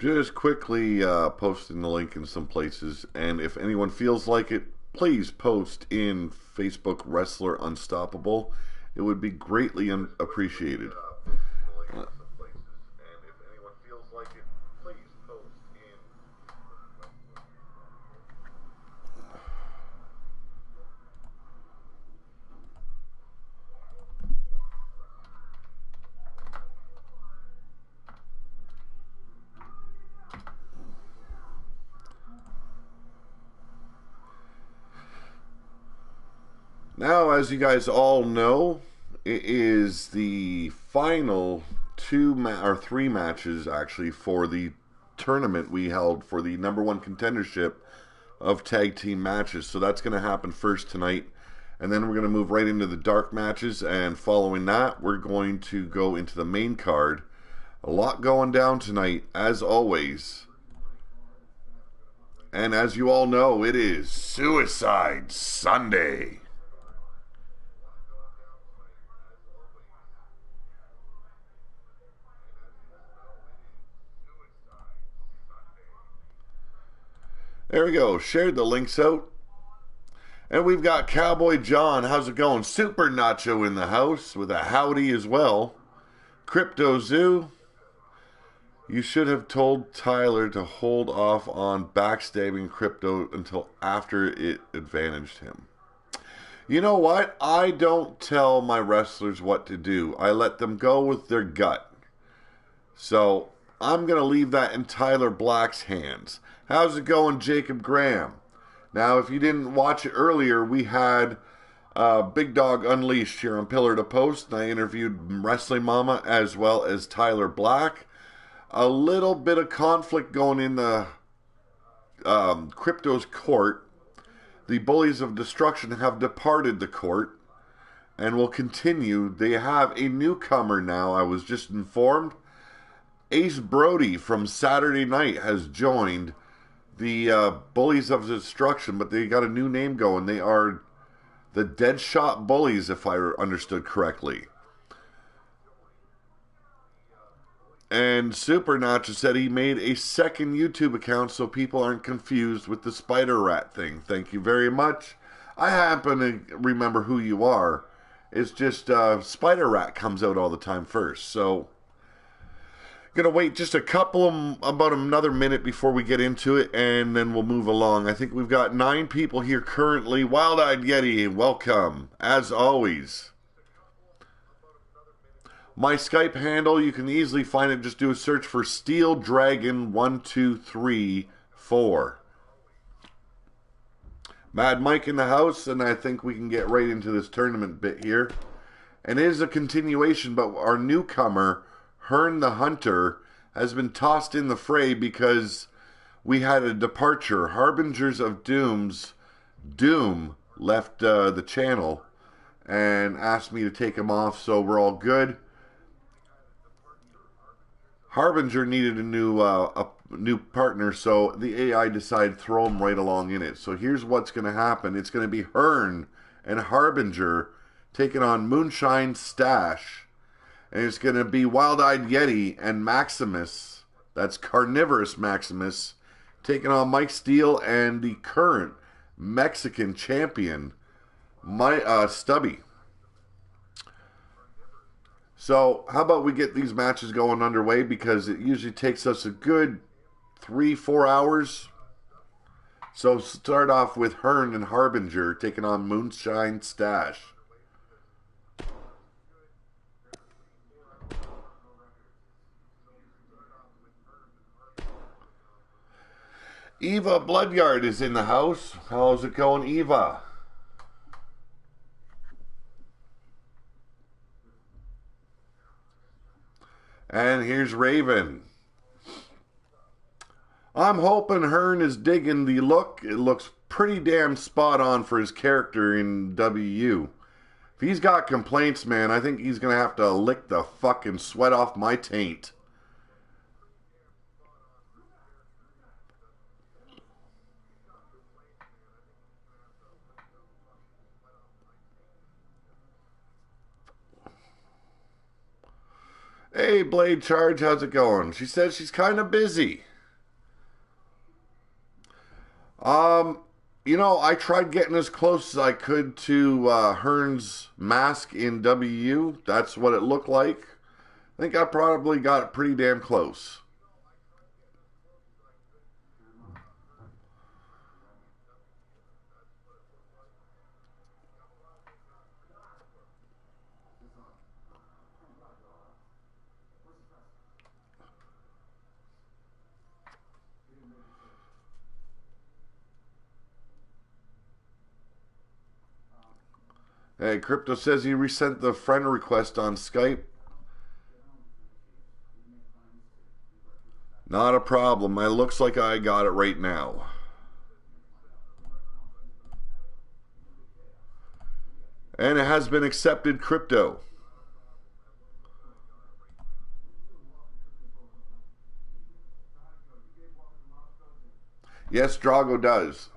Just quickly posting the link in some places, and if anyone feels like it, please post in Facebook Wrestler Unstoppable. It would be greatly appreciated. Now, as you guys all know, it is the final three matches actually for the tournament we held for the #1 contendership of tag team matches. So that's going to happen first tonight, and then we're going to move right into the dark matches, and following that we're going to go into the main card. A lot going down tonight, as always. And as you all know, it is Suicide Sunday. There we go. Shared the links out. And we've got Cowboy John. How's it going? Super Nacho in the house with a howdy as well. Crypto Zoo. You should have told Tyler to hold off on backstabbing Crypto until after it advantaged him. You know what? I don't tell my wrestlers what to do. I let them go with their gut. So I'm going to leave that in Tyler Black's hands. How's it going, Jacob Graham? Now, if you didn't watch it earlier, we had Big Dog Unleashed here on Pillar to Post, and I interviewed Wrestling Mama as well as Tyler Black. A little bit of conflict going in the Crypto's court. The Bullies of Destruction have departed the court and will continue. They have a newcomer now, I was just informed. Ace Brody from Saturday Night has joined the Bullies of Destruction, but they got a new name going. They are the Deadshot Bullies, if I understood correctly. And Super Nacho said he made a second YouTube account so people aren't confused with the Spider Rat thing. Thank you very much. I happen to remember who you are. It's just Spider Rat comes out all the time first, so gonna wait just about another minute before we get into it, and then we'll move along. I think we've got 9 people here currently. Wild-Eyed Yeti, welcome, as always. My Skype handle, you can easily find it. Just do a search for Steel Dragon 1234. Mad Mike in the house, and I think we can get right into this tournament bit here. And it is a continuation, but our newcomer, Hern the Hunter, has been tossed in the fray because we had a departure. Harbingers of Doom left the channel and asked me to take him off, so we're all good. Harbinger needed a new partner, so the AI decided to throw him right along in it. So here's what's going to happen. It's going to be Hern and Harbinger taking on Moonshine Stash. And it's going to be Wild-Eyed Yeti and Maximus, that's Carnivorous Maximus, taking on Mike Steele and the current Mexican champion, Stubby. So, how about we get these matches going underway, because it usually takes us a good 3-4 hours. So, start off with Hern and Harbinger taking on Moonshine Stash. Eva Blood Yard is in the house. How's it going, Eva? And here's Raven. I'm hoping Hern is digging the look. It looks pretty damn spot on for his character in WU. If he's got complaints, man, I think he's going to have to lick the fucking sweat off my taint. Hey, Blade Charge, how's it going? She says she's kind of busy. You know, I tried getting as close as I could to Hern's mask in WU. That's what it looked like. I think I probably got it pretty damn close. Hey, Crypto says he resent the friend request on Skype. Not a problem. It looks like I got it right now. And it has been accepted, Crypto. Yes, Drago does.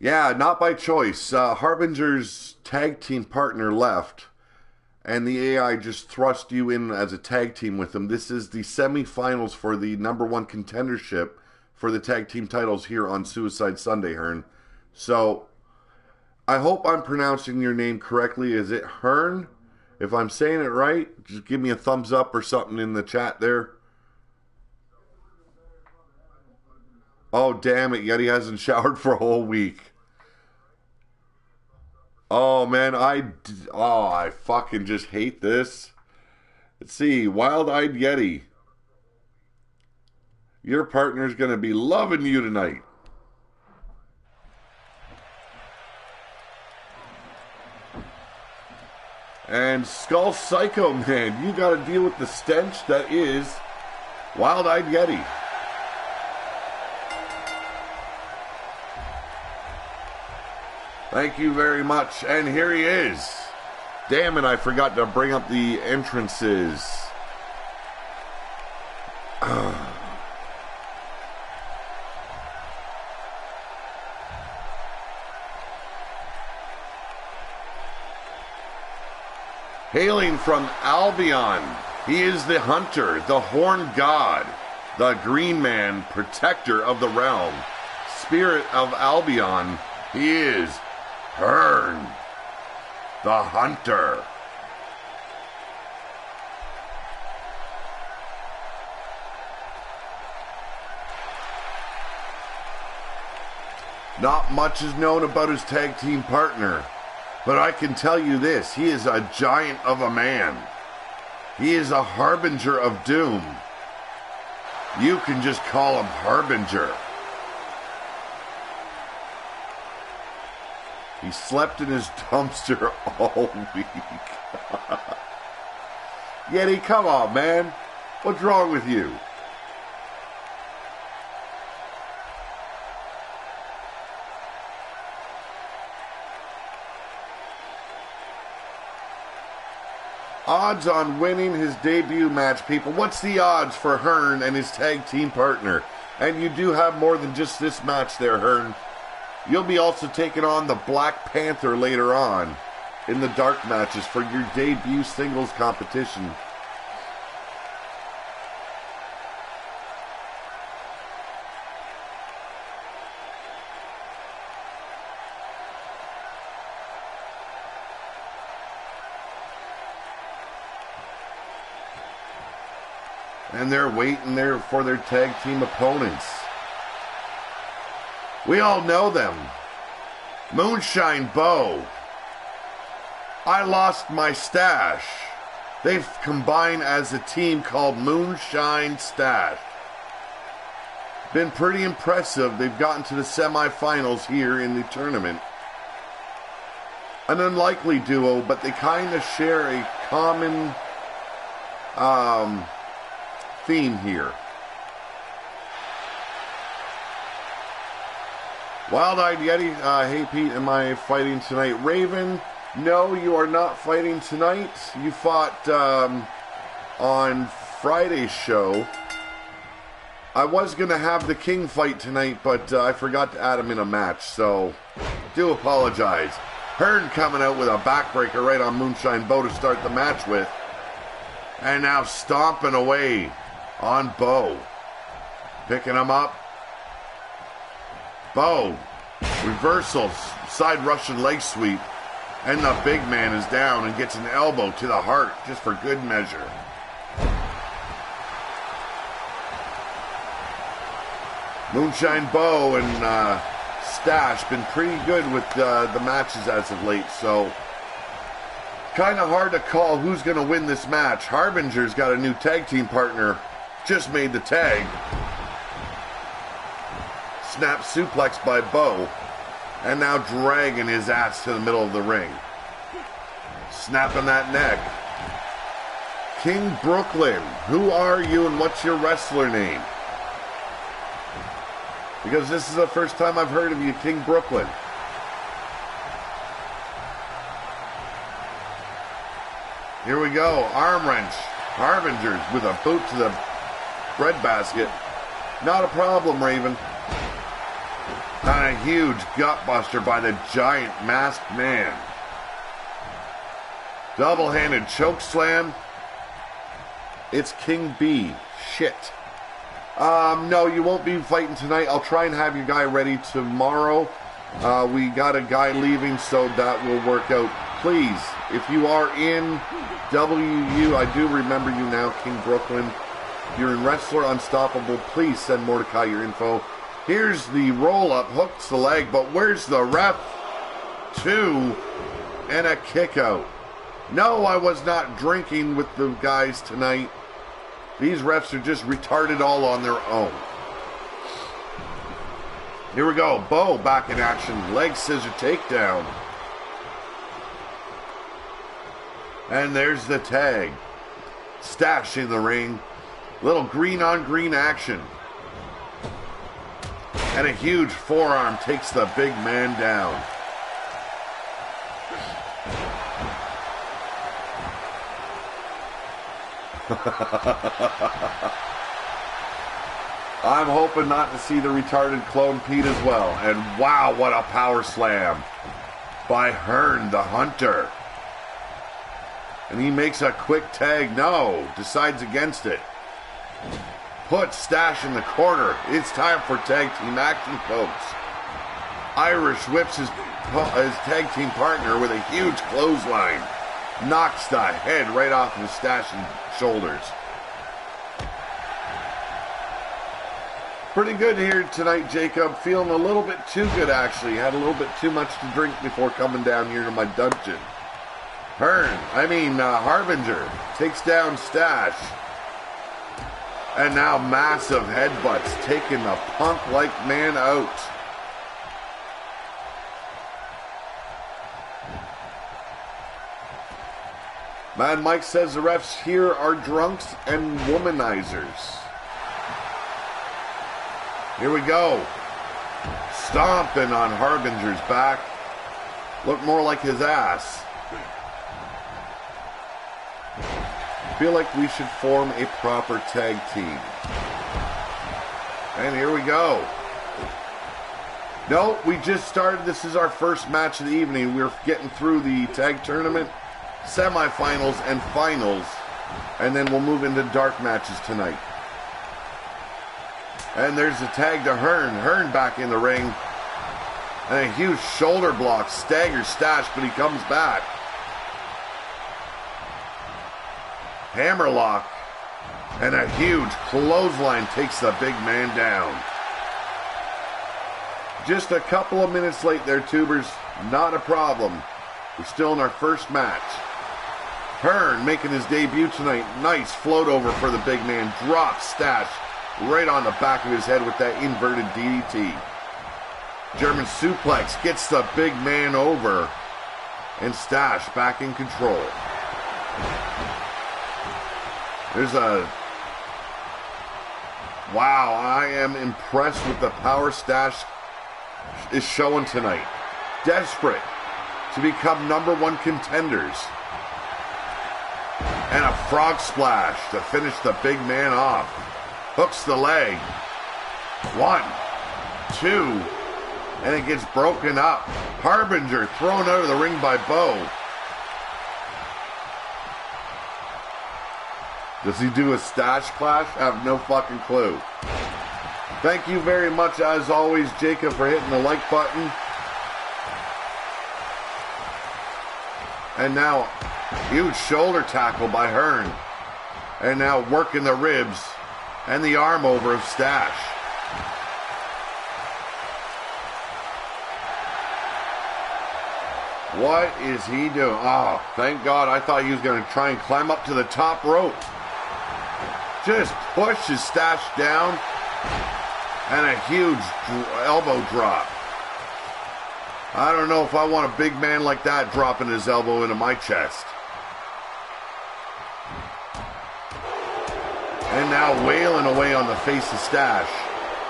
Yeah, not by choice. Harbinger's tag team partner left, and the AI just thrust you in as a tag team with them. This is the semifinals for the #1 contendership for the tag team titles here on Suicide Sunday, Hern. So, I hope I'm pronouncing your name correctly. Is it Hern? If I'm saying it right, just give me a thumbs up or something in the chat there. Oh, damn it, Yeti hasn't showered for a whole week. Oh, man, I fucking just hate this. Let's see, Wild-Eyed Yeti. Your partner's going to be loving you tonight. And Skull Psycho, man, you got to deal with the stench that is Wild-Eyed Yeti. Thank you very much. And here he is. Damn it, I forgot to bring up the entrances. Hailing from Albion, he is the hunter, the horned god, the green man, protector of the realm, spirit of Albion. He is Hern, the hunter. Not much is known about his tag team partner, but I can tell you this, he is a giant of a man. He is a harbinger of doom. You can just call him Harbinger. He slept in his dumpster all week. Yeti, come on, man. What's wrong with you? Odds on winning his debut match, people. What's the odds for Hern and his tag team partner? And you do have more than just this match there, Hern. You'll be also taking on the Black Panther later on in the dark matches for your debut singles competition. And they're waiting there for their tag team opponents. We all know them. Moonshine Bo. I lost my stash. They've combined as a team called Moonshine Stash. Been pretty impressive. They've gotten to the semifinals here in the tournament. An unlikely duo, but they kind of share a common theme here. Wild-Eyed Yeti, hey Pete, am I fighting tonight? Raven, no, you are not fighting tonight. You fought on Friday's show. I was going to have the King fight tonight, but I forgot to add him in a match, so do apologize. Hern coming out with a backbreaker right on Moonshine Bo to start the match with. And now stomping away on Bo. Picking him up. Bo. Reversal. Side Russian leg sweep. And the big man is down and gets an elbow to the heart just for good measure. Moonshine Bo and Stash been pretty good with the matches as of late, so kind of hard to call who's going to win this match. Harbinger's got a new tag team partner, just made the tag. Snap suplex by Bo, and now dragging his ass to the middle of the ring. Snapping that neck. King Brooklyn, who are you and what's your wrestler name? Because this is the first time I've heard of you, King Brooklyn. Here we go. Arm wrench. Harbingers with a boot to the breadbasket. Not a problem, Raven. And a huge gutbuster by the giant masked man. Double-handed choke slam. It's King B. Shit. No, you won't be fighting tonight. I'll try and have your guy ready tomorrow. We got a guy leaving, so that will work out. Please, if you are in WU, I do remember you now, King Brooklyn. You're in Wrestler Unstoppable. Please send Mordecai your info. Here's the roll-up, hooks the leg, but where's the ref? 2 and a kick out. No, I was not drinking with the guys tonight. These refs are just retarded all on their own. Here we go. Bo back in action. Leg scissor takedown. And there's the tag. Stash in the ring. Little green on green action. And a huge forearm takes the big man down. I'm hoping not to see the retarded clone Pete as well. And wow, what a power slam by Hern, the Hunter. And he makes a quick tag. No, decides against it. Puts Stash in the corner. It's time for tag team action, folks. Irish whips his tag team partner with a huge clothesline. Knocks the head right off of his Stash's shoulders. Pretty good here tonight, Jacob. Feeling a little bit too good, actually. Had a little bit too much to drink before coming down here to my dungeon. Harbinger takes down Stash. And now massive headbutts taking the punk-like man out. Mad Mike says the refs here are drunks and womanizers. Here we go. Stomping on Harbinger's back. Look more like his ass. Feel like we should form a proper tag team. And here we go. No, we just started. This is our first match of the evening. We're getting through the tag tournament, semifinals, and finals. And then we'll move into dark matches tonight. And there's the tag to Hern. Hern back in the ring. And a huge shoulder block. Staggers Stash, but he comes back. Hammerlock. And a huge clothesline takes the big man down. Just a couple of minutes late there, tubers. Not a problem. We're still in our first match. Hern making his debut tonight. Nice float over for the big man. Drops Stash right on the back of his head with that inverted DDT. German suplex gets the big man over. And Stash back in control. There's a... Wow, I am impressed with the power Stash is showing tonight. Desperate to become #1 contenders. And a frog splash to finish the big man off. Hooks the leg. 1, 2, and it gets broken up. Harbinger thrown out of the ring by Bo. Does he do a stash clash? I have no fucking clue. Thank you very much, as always, Jacob, for hitting the like button. And now, huge shoulder tackle by Hern. And now working the ribs and the arm over of Stash. What is he doing? Oh, thank God. I thought he was going to try and climb up to the top rope. Just pushes Stash down. And a huge elbow drop. I don't know if I want a big man like that dropping his elbow into my chest. And now wailing away on the face of Stash.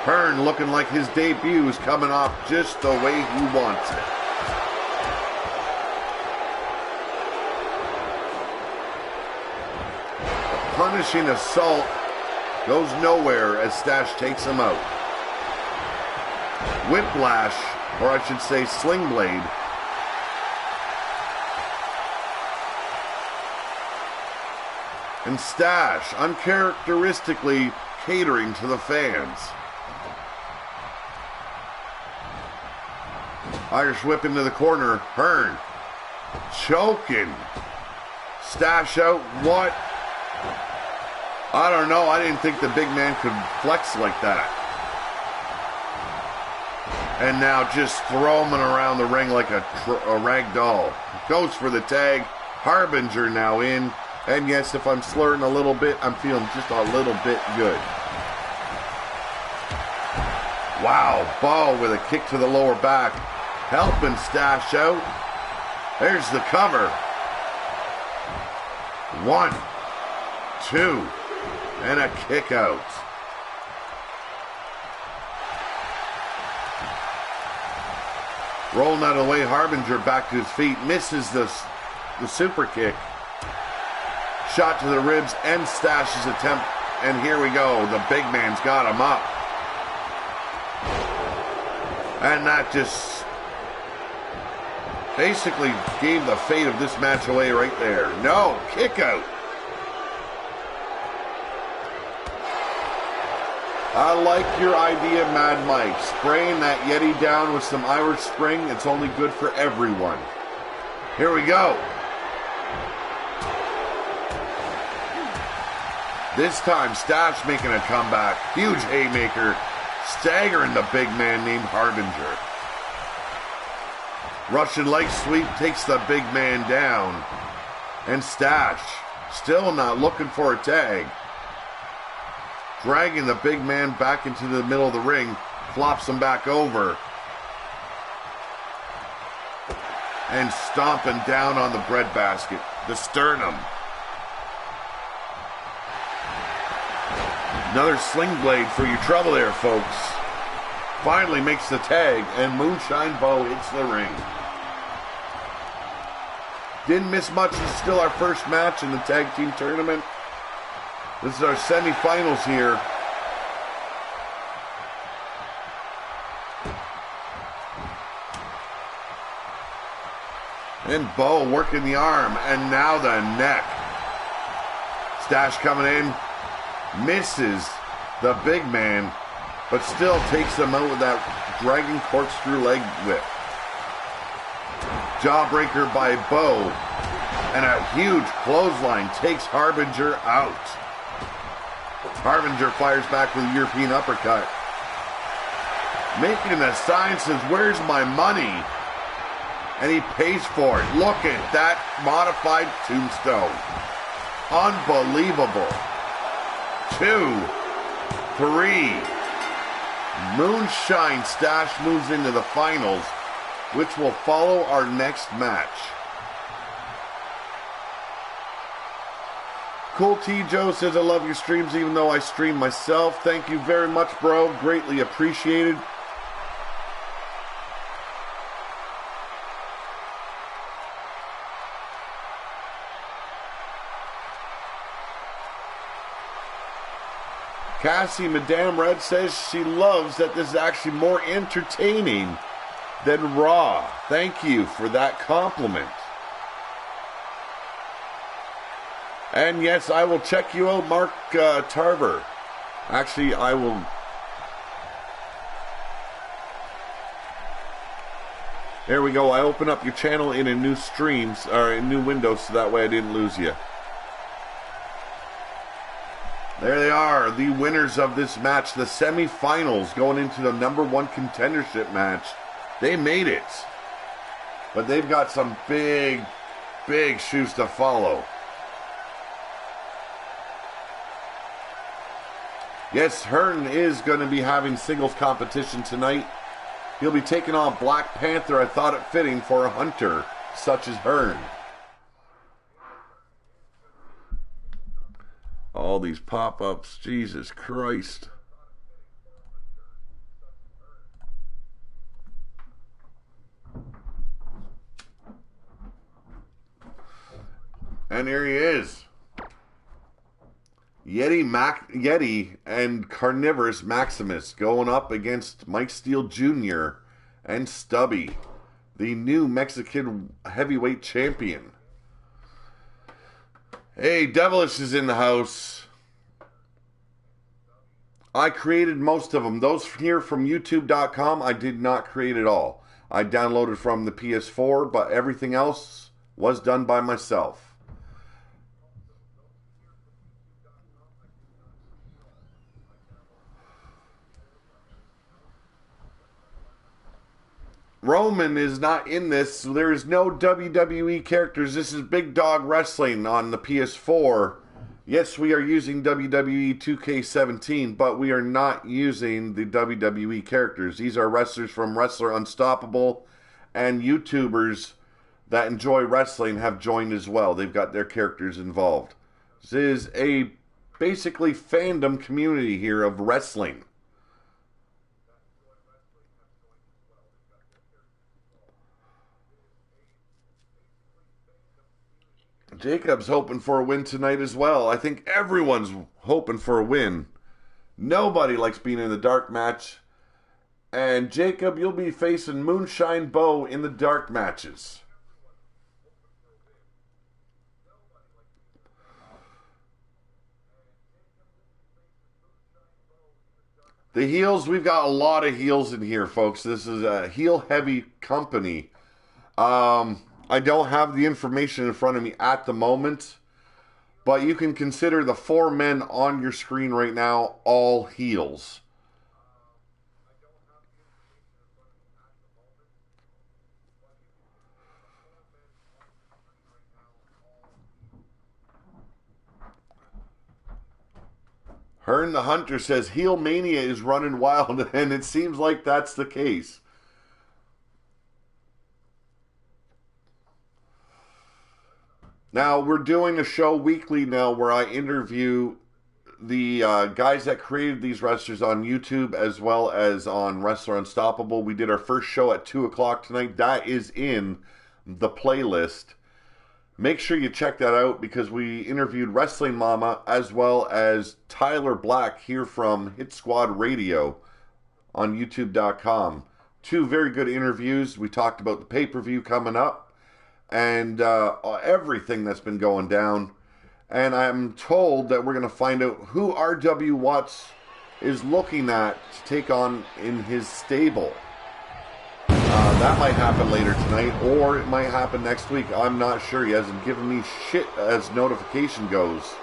Hern looking like his debut is coming off just the way he wants it. Punishing assault goes nowhere as Stash takes him out. Whiplash, or I should say sling blade. And Stash uncharacteristically catering to the fans. Irish whip into the corner. Hern choking. Stash out. What? I don't know. I didn't think the big man could flex like that. And now just throwing him around the ring like a rag doll. Goes for the tag. Harbinger now in. And yes, if I'm slurring a little bit, I'm feeling just a little bit good. Wow, Bo with a kick to the lower back. Helping Stash out. There's the cover. 1, 2, and a kick out. Rolling out of the way, Harbinger back to his feet. Misses the super kick. Shot to the ribs and Stash's attempt. And here we go. The big man's got him up. And that just basically gave the fate of this match away right there. No, kick out. I like your idea, Mad Mike. Spraying that Yeti down with some Irish Spring, it's only good for everyone. Here we go. This time, Stash making a comeback. Huge haymaker, staggering the big man named Harbinger. Russian leg sweep takes the big man down. And Stash, still not looking for a tag. Dragging the big man back into the middle of the ring, flops him back over. And stomping down on the breadbasket, the sternum. Another sling blade for your trouble there, folks. Finally makes the tag, and Moonshine Bo hits the ring. Didn't miss much. It's still our first match in the tag team tournament. This is our semifinals here. And Bo working the arm, and now the neck. Stash coming in. Misses the big man, but still takes him out with that dragging corkscrew leg whip. Jawbreaker by Bo, and a huge clothesline takes Harbinger out. Harbinger fires back with a European uppercut. Making a sign, says, "Where's my money?" And he pays for it. Look at that modified tombstone. Unbelievable. 2, 3. Moonshine Stash moves into the finals, which will follow our next match. Cool T. Joe says, "I love your streams even though I stream myself." Thank you very much, bro. Greatly appreciated. Cassie Madame Red says she loves that this is actually more entertaining than Raw. Thank you for that compliment. And yes, I will check you out, Mark Tarver. Actually, I will. There we go. I open up your channel in a new stream, or a new window, so that way I didn't lose you. There they are, the winners of this match, the semifinals, going into the #1 contendership match. They made it. But they've got some big, big shoes to follow. Yes, Hern is going to be having singles competition tonight. He'll be taking on Black Panther. I thought it fitting for a hunter such as Hern. All these pop-ups, Jesus Christ. And here he is. Yeti and Carnivorous Maximus going up against Mike Steele Jr. and Stubby, the new Mexican heavyweight champion. Hey, Devilish is in the house. I created most of them. Those here from YouTube.com, I did not create at all. I downloaded from the PS4, but everything else was done by myself. Roman is not in this, so there is no WWE characters. This is Big Dog Wrestling on the PS4. Yes, we are using WWE 2K17, but we are not using the WWE characters. These are wrestlers from Wrestler Unstoppable, and YouTubers that enjoy wrestling have joined as well. They've got their characters involved. This is a basically fandom community here of wrestling. Jacob's hoping for a win tonight as well. I think everyone's hoping for a win. Nobody likes being in the dark match. And Jacob, you'll be facing Moonshine Bo in the dark matches. The heels, we've got a lot of heels in here, folks. This is a heel-heavy company. I don't have the information in front of me at the moment, but you can consider the 4 men on your screen right now all heels. Hern the Hunter says heel mania is running wild, and it seems like that's the case. Now, we're doing a show weekly now where I interview the guys that created these wrestlers on YouTube as well as on Wrestler Unstoppable. We did our first show at 2 o'clock tonight. That is in the playlist. Make sure you check that out because we interviewed Wrestling Mama as well as Tyler Black here from Hit Squad Radio on YouTube.com. 2 very good interviews. We talked about the pay-per-view coming up and everything that's been going down. And I'm told that we're going to find out who R.W. Watts is looking at to take on in his stable. That might happen later tonight, or it might happen next week. I'm not sure. He hasn't given me shit as notification goes.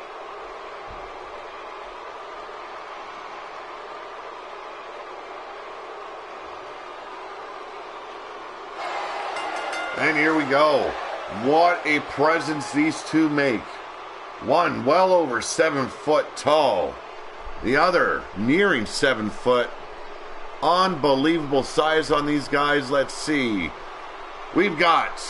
And here we go. What a presence these two make. One well over 7 foot tall. The other nearing 7 foot. Unbelievable size on these guys. Let's see. We've got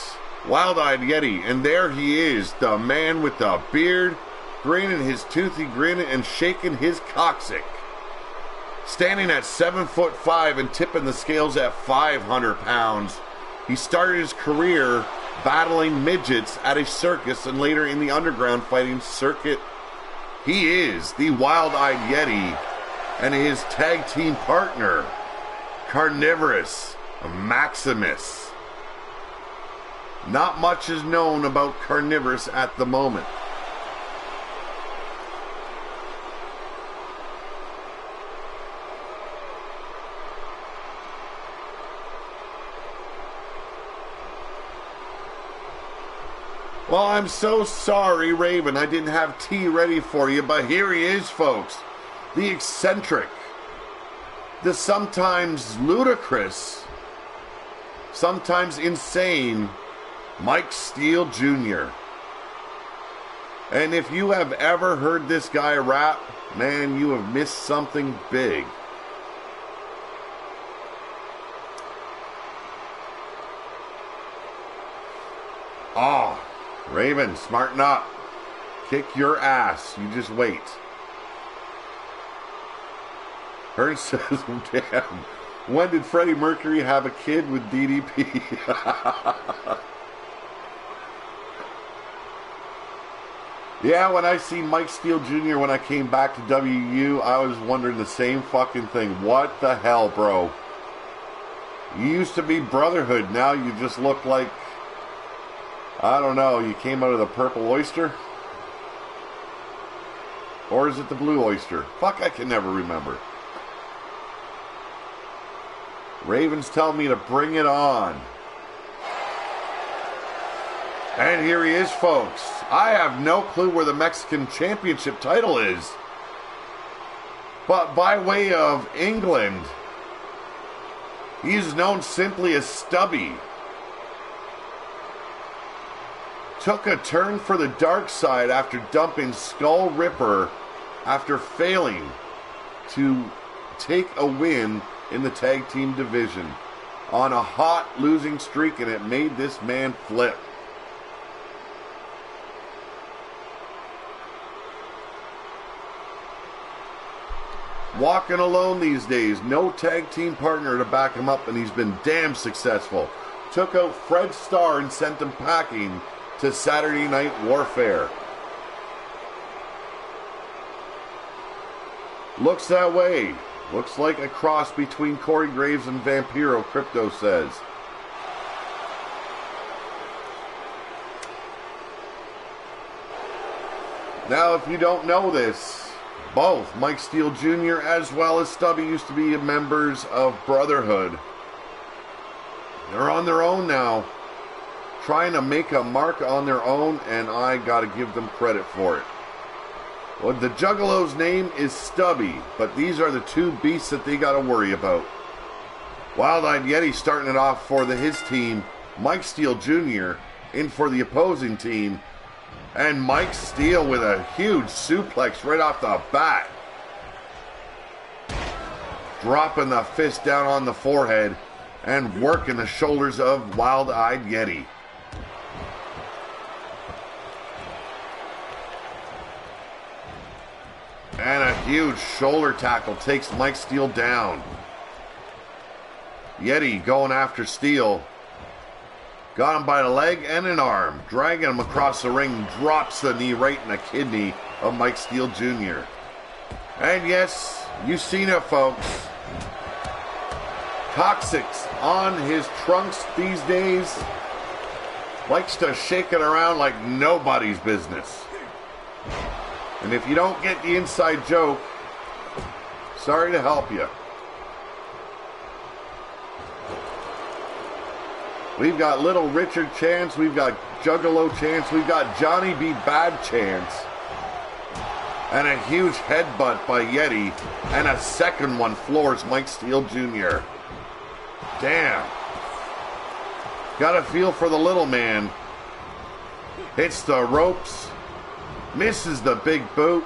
Wild-Eyed Yeti, and there he is, the man with the beard, grinning his toothy grin and shaking his coccyx. Standing at 7'5" and tipping the scales at 500 pounds. He started his career battling midgets at a circus and later in the underground fighting circuit. He is the Wild-Eyed Yeti and his tag team partner, Carnivorous Maximus. Not much is known about Carnivorous at the moment. Well, I'm so sorry, Raven. I didn't have tea ready for you, but here he is, folks. The eccentric, the sometimes ludicrous, sometimes insane Mike Steele Jr. And if you have ever heard this guy rap, man, you have missed something big. Oh, Raven, smarten up. Kick your ass. You just wait. Hern says, damn, when did Freddie Mercury have a kid with DDP? Yeah, when I seen Mike Steele Jr. when I came back to WU, I was wondering the same fucking thing. What the hell, bro? You used to be Brotherhood. Now you just look like, I don't know, you came out of the purple oyster? Or is it the blue oyster? Fuck, I can never remember. Raven's telling me to bring it on. And here he is, folks. I have no clue where the Mexican Championship title is. But by way of England, he is known simply as Stubby. Took a turn for the dark side after dumping Skull Ripper after failing to take a win in the tag team division on a hot losing streak, and it made this man flip. Walking alone these days, no tag team partner to back him up, and he's been damn successful. Took out Fred Starr and sent him packing to Saturday Night Warfare. Looks that way. Looks like a cross between Corey Graves and Vampiro, Crypto says. Now, if you don't know this, both Mike Steele Jr. as well as Stubby used to be members of Brotherhood. They're on their own now, trying to make a mark on their own, and I gotta give them credit for it. Well, the Juggalo's name is Stubby, but these are the two beasts that they gotta worry about. Wild-Eyed Yeti starting it off for his team, Mike Steele Jr. in for the opposing team, and Mike Steele with a huge suplex right off the bat. Dropping the fist down on the forehead and working the shoulders of Wild-Eyed Yeti. And a huge shoulder tackle takes Mike Steele down. Yeti going after Steele. Got him by the leg and an arm. Dragging him across the ring. Drops the knee right in the kidney of Mike Steele Jr. And yes, you've seen it, folks. Toxic's on his trunks these days. Likes to shake it around like nobody's business. And if you don't get the inside joke, sorry to help you. We've got Little Richard Chance, we've got Juggalo Chance, we've got Johnny B. Bad Chance. And a huge headbutt by Yeti, and a second one floors Mike Steele Jr. Damn. Got a feel for the little man. Hits the ropes. Misses the big boot,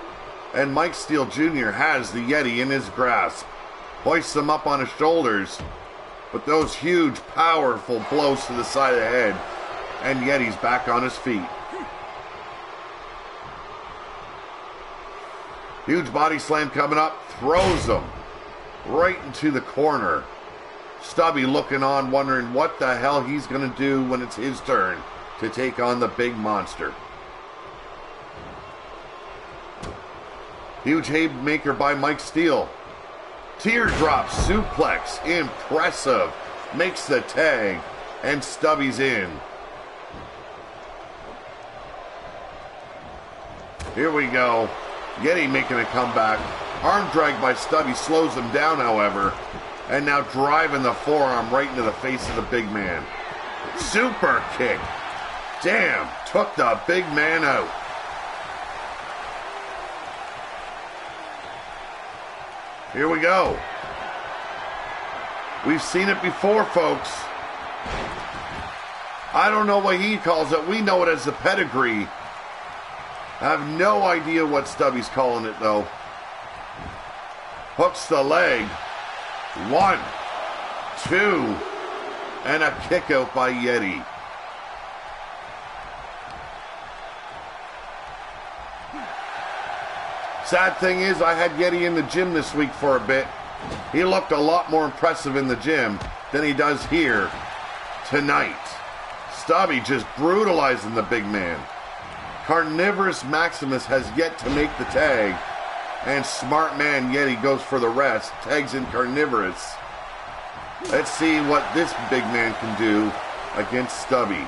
and Mike Steele Jr. has the Yeti in his grasp. Hoists him up on his shoulders, but those huge, powerful blows to the side of the head, and Yeti's back on his feet. Huge body slam coming up, throws him right into the corner. Stubby looking on, wondering what the hell he's going to do when it's his turn to take on the big monster. Huge haymaker by Mike Steele. Teardrop suplex. Impressive. Makes the tag. And Stubby's in. Here we go. Yeti making a comeback. Arm drag by Stubby slows him down, however. And now driving the forearm right into the face of the big man. Super kick. Damn. took the big man out. Here we go. We've seen it before, folks. I don't know what he calls it. We know it as the pedigree. I have no idea what Stubby's calling it, though. Hooks the leg. 1, 2, and a kick out by Yeti. Sad thing is, I had Yeti in the gym this week for a bit. He looked a lot more impressive in the gym than he does here tonight. Stubby just brutalizing the big man. Carnivorous Maximus has yet to make the tag, and smart man Yeti goes for the rest, tags in Carnivorous. Let's see what this big man can do against Stubby.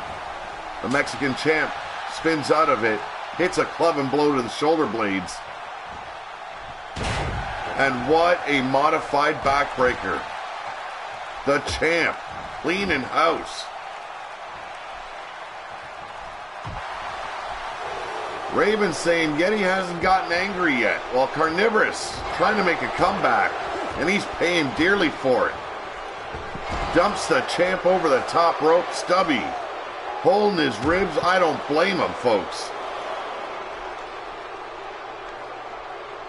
The Mexican champ spins out of it, hits a club and blow to the shoulder blades. And what a modified backbreaker. The champ, clean in house. Raven saying Yeti hasn't gotten angry yet, while Carnivorous trying to make a comeback, and he's paying dearly for it. Dumps the champ over the top rope. Stubby holding his ribs. I don't blame him, folks.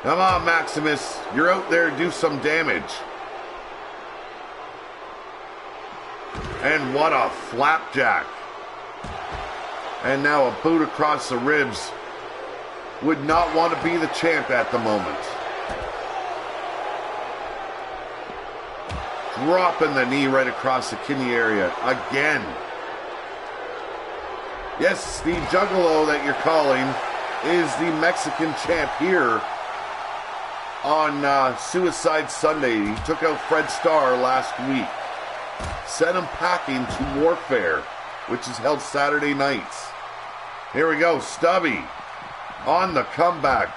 Come on, Maximus. You're out there to do some damage. And what a flapjack. And now a boot across the ribs. Would not want to be the champ at the moment. Dropping the knee right across the kidney area again. Yes, the Juggalo that you're calling is the Mexican champ here on Suicide Sunday. He took out Fred Starr last week. Sent him packing to Warfare, which is held Saturday nights. Here we go, Stubby on the comeback.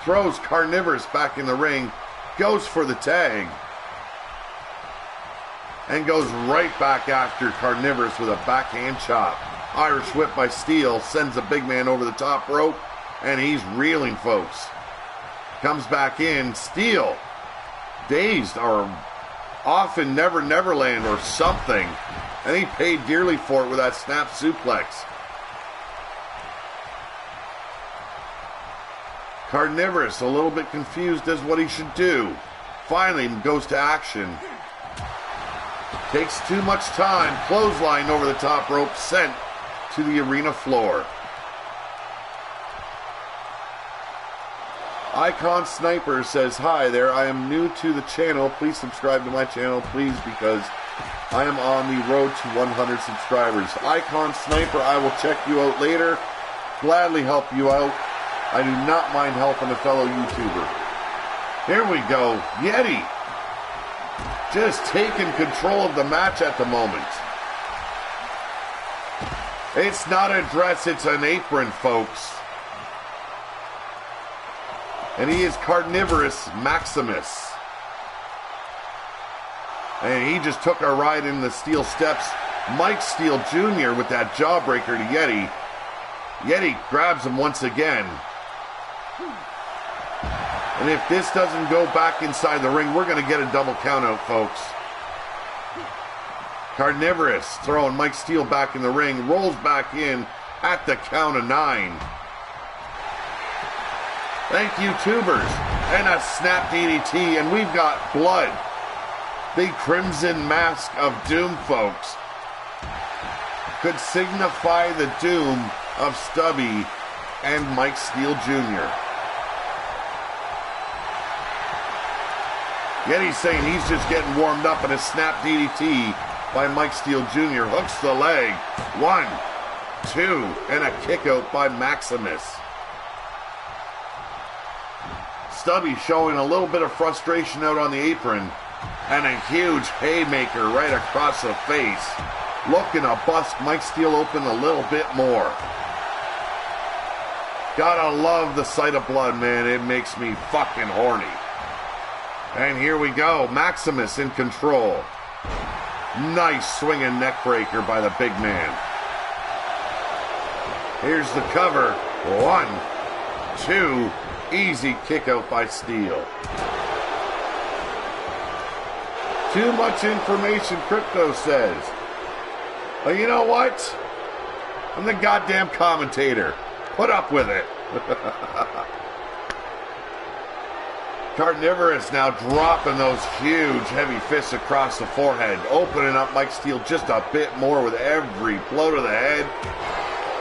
Throws Carnivorous back in the ring. Goes for the tag. And goes right back after Carnivorous with a backhand chop. Irish whip by Steele sends the big man over the top rope. And he's reeling, folks. Comes back in. Steele, dazed or off in Never Neverland or something. And he paid dearly for it with that snap suplex. Carnivorous a little bit confused as what he should do. Finally goes to action. Takes too much time. Clothesline over the top rope, sent to the arena floor. Icon Sniper says, hi there, I am new to the channel. Please subscribe to my channel, please, because I am on the road to 100 subscribers. Icon Sniper, I will check you out later. Gladly help you out. I do not mind helping a fellow YouTuber. Here we go. Yeti just taking control of the match at the moment. It's not a dress, it's an apron, folks. And he is Carnivorous Maximus. And he just took a ride in the steel steps. Mike Steele Jr. with that jawbreaker to Yeti. Yeti grabs him once again. And if this doesn't go back inside the ring, we're going to get a double count out, folks. Carnivorous throwing Mike Steele back in the ring. Rolls back in at the count of 9. Thank you, tubers. And a snap DDT, and we've got blood. The Crimson Mask of Doom, folks. Could signify the doom of Stubby and Mike Steele Jr. Yeti's saying he's just getting warmed up, and a snap DDT by Mike Steele Jr. hooks the leg. 1, 2, and a kick out by Maximus. Stubby showing a little bit of frustration out on the apron, and a huge haymaker right across the face. Looking to bust Mike Steele open a little bit more. Gotta love the sight of blood, man. It makes me fucking horny. And here we go. Maximus in control. Nice swinging neck breaker by the big man. Here's the cover. 1, 2. Easy kick out by Steel. Too much information, Crypto says. But you know what? I'm the goddamn commentator. Put up with it. Carnivorous now dropping those huge heavy fists across the forehead, opening up Mike Steel just a bit more with every blow to the head.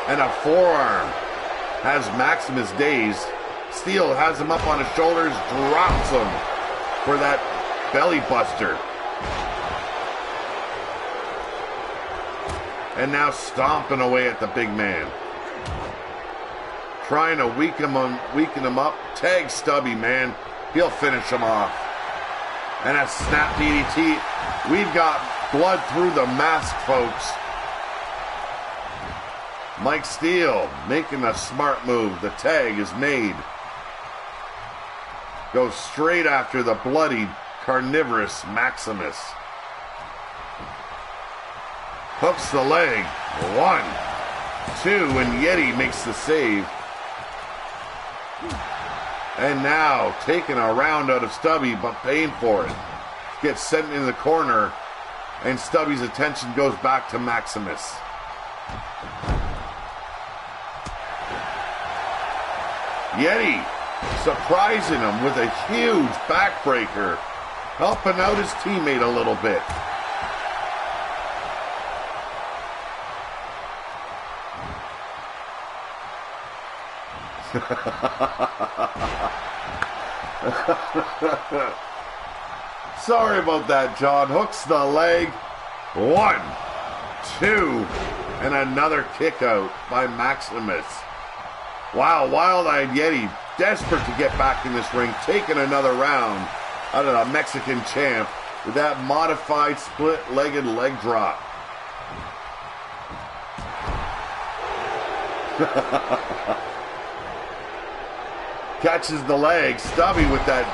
And a forearm has Maximus dazed. Steel has him up on his shoulders, drops him for that belly buster. And now stomping away at the big man. Trying to weaken him up. Tag Stubby, man. He'll finish him off. And a snap DDT. We've got blood through the mask, folks. Mike Steel making a smart move. The tag is made. Goes straight after the bloodied, carnivorous Maximus. Hooks the leg. 1, 2, and Yeti makes the save. And now taking a round out of Stubby, but paying for it. Gets sent into the corner, and Stubby's attention goes back to Maximus. Yeti surprising him with a huge backbreaker, helping out his teammate a little bit. Sorry about that, John. Hooks the leg. 1, 2, and another kick out by Maximus. Wow, Wild-Eyed Yeti desperate to get back in this ring, taking another round out of the Mexican champ with that modified split-legged leg drop. Catches the leg. Stubby with that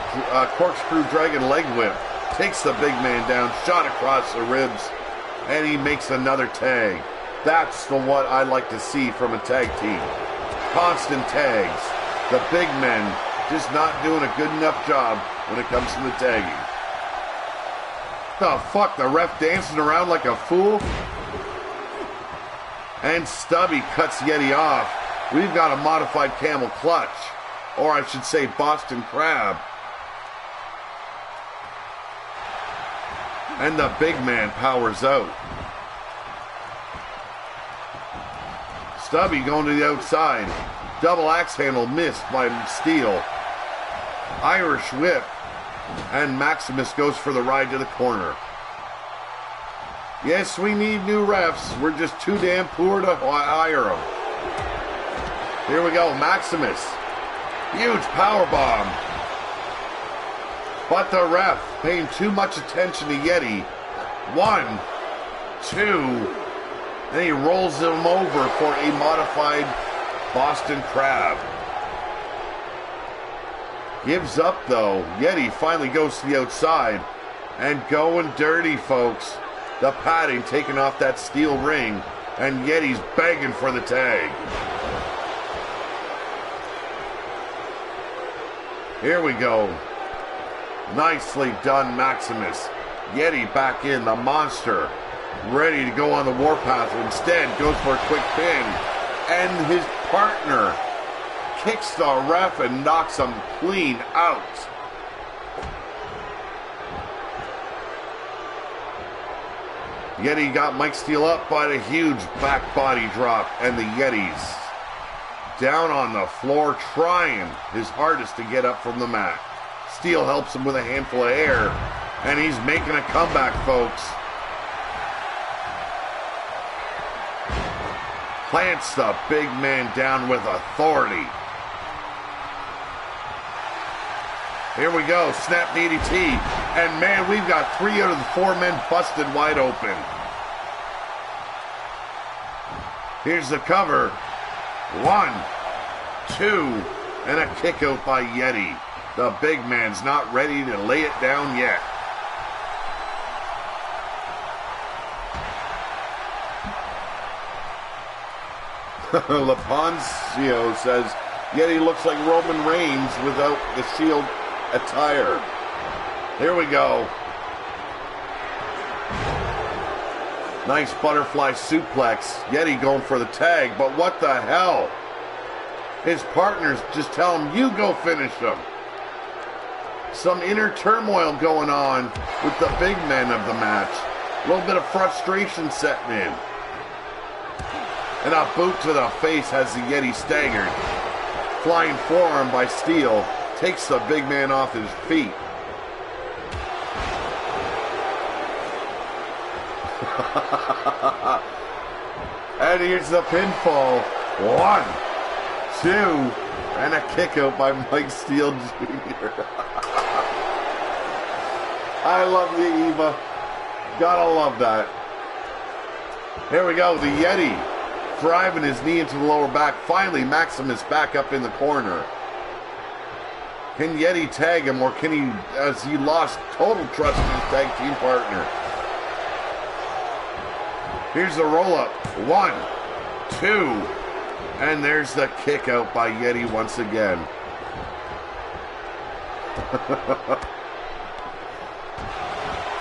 corkscrew dragon leg whip. Takes the big man down, shot across the ribs, and he makes another tag. That's the what I like to see from a tag team. Constant tags. The big men just not doing a good enough job when it comes to the tagging. The fuck? The ref dancing around like a fool? And Stubby cuts Yeti off. We've got a modified camel clutch. Or I should say Boston Crab. And the big man powers out. Stubby going to the outside. Double axe handle missed by Steel. Irish whip. And Maximus goes for the ride to the corner. Yes, we need new refs. We're just too damn poor to hire them. Here we go, Maximus. Huge power bomb. But the ref paying too much attention to Yeti. 1, 2, and he rolls him over for a modified Boston Crab. Gives up though. Yeti finally goes to the outside. And going dirty, folks. The padding taking off that steel ring. And Yeti's begging for the tag. Here we go. Nicely done, Maximus. Yeti back in, the monster. Ready to go on the warpath. Instead, goes for a quick pin. And his partner kicks the ref and knocks him clean out. Yeti got Mike Steel up by the huge back body drop. And the Yeti's down on the floor trying his hardest to get up from the mat. Steel helps him with a handful of air. And he's making a comeback, folks. Plants the big man down with authority. Here we go, snap DDT. And man, we've got 3 out of the 4 men busted wide open. Here's the cover. 1, 2, and a kick out by Yeti. The big man's not ready to lay it down yet. Leponcio says, Yeti looks like Roman Reigns without the Shield attire. Here we go. Nice butterfly suplex. Yeti going for the tag, but what the hell? His partners just tell him, you go finish him. Some inner turmoil going on with the big men of the match. A little bit of frustration setting in. And a boot to the face has the Yeti staggered. Flying forearm by Steel takes the big man off his feet. And here's the pinfall. 1, 2, and a kick out by Mike Steel Jr. I love the Eva. Gotta love that. Here we go, the Yeti driving his knee into the lower back. Finally, Maximus back up in the corner. Can Yeti tag him, or can he, as he lost total trust in his tag team partner? Here's the roll-up. 1, 2, and there's the kick out by Yeti once again.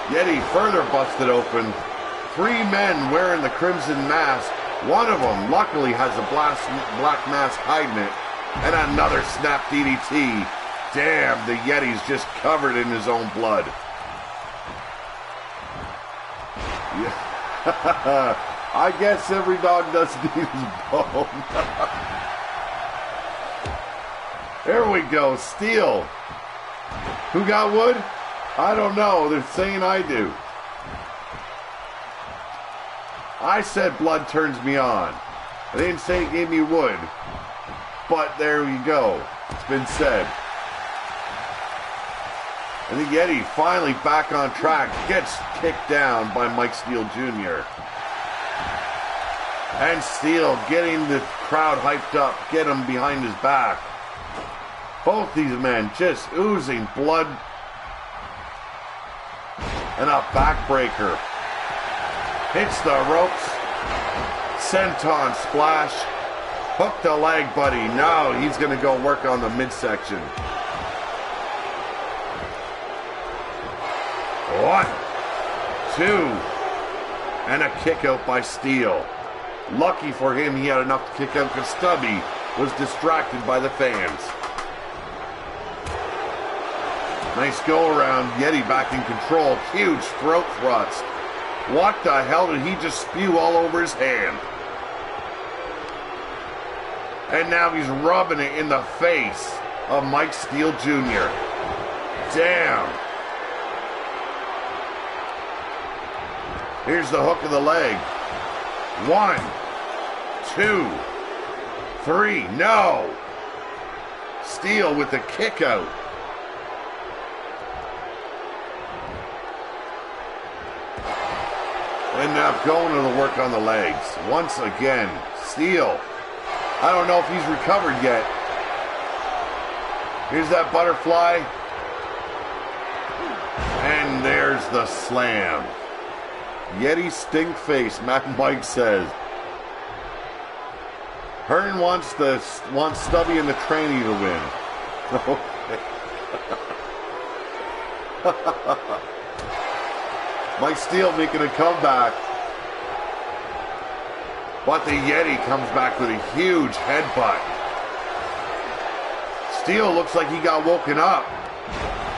Yeti further busted open. 3 men wearing the crimson mask. One of them, luckily, has a black mask hiding it. And another snap DDT. Damn, the Yeti's just covered in his own blood. Yeah. I guess every dog does need his bone. There we go, Steel. Who got wood? I don't know. They're saying I do. I said blood turns me on. I didn't say it gave me wood. But there you go. It's been said. And the Yeti finally back on track. Gets kicked down by Mike Steel Jr. And Steel getting the crowd hyped up. Get him behind his back. Both these men just oozing blood. And a backbreaker. Hits the ropes. Senton splash. Hook the leg, buddy. Now he's going to go work on the midsection. 1, 2, and a kick out by Steel. Lucky for him, he had enough to kick out because Stubby was distracted by the fans. Nice go around. Yeti back in control. Huge throat thrust. What the hell did he just spew all over his hand? And now he's rubbing it in the face of Mike Steel Jr. Damn. Here's the hook of the leg. 1, 2, 3. No. Steel with the kick out. And now going to the work on the legs. Once again, Steel. I don't know if he's recovered yet. Here's that butterfly. And there's the slam. Yeti stink face, Mike says. Hern wants Stubby and the trainee to win. Okay. Mike Steel making a comeback. But the Yeti comes back with a huge headbutt. Steel looks like he got woken up.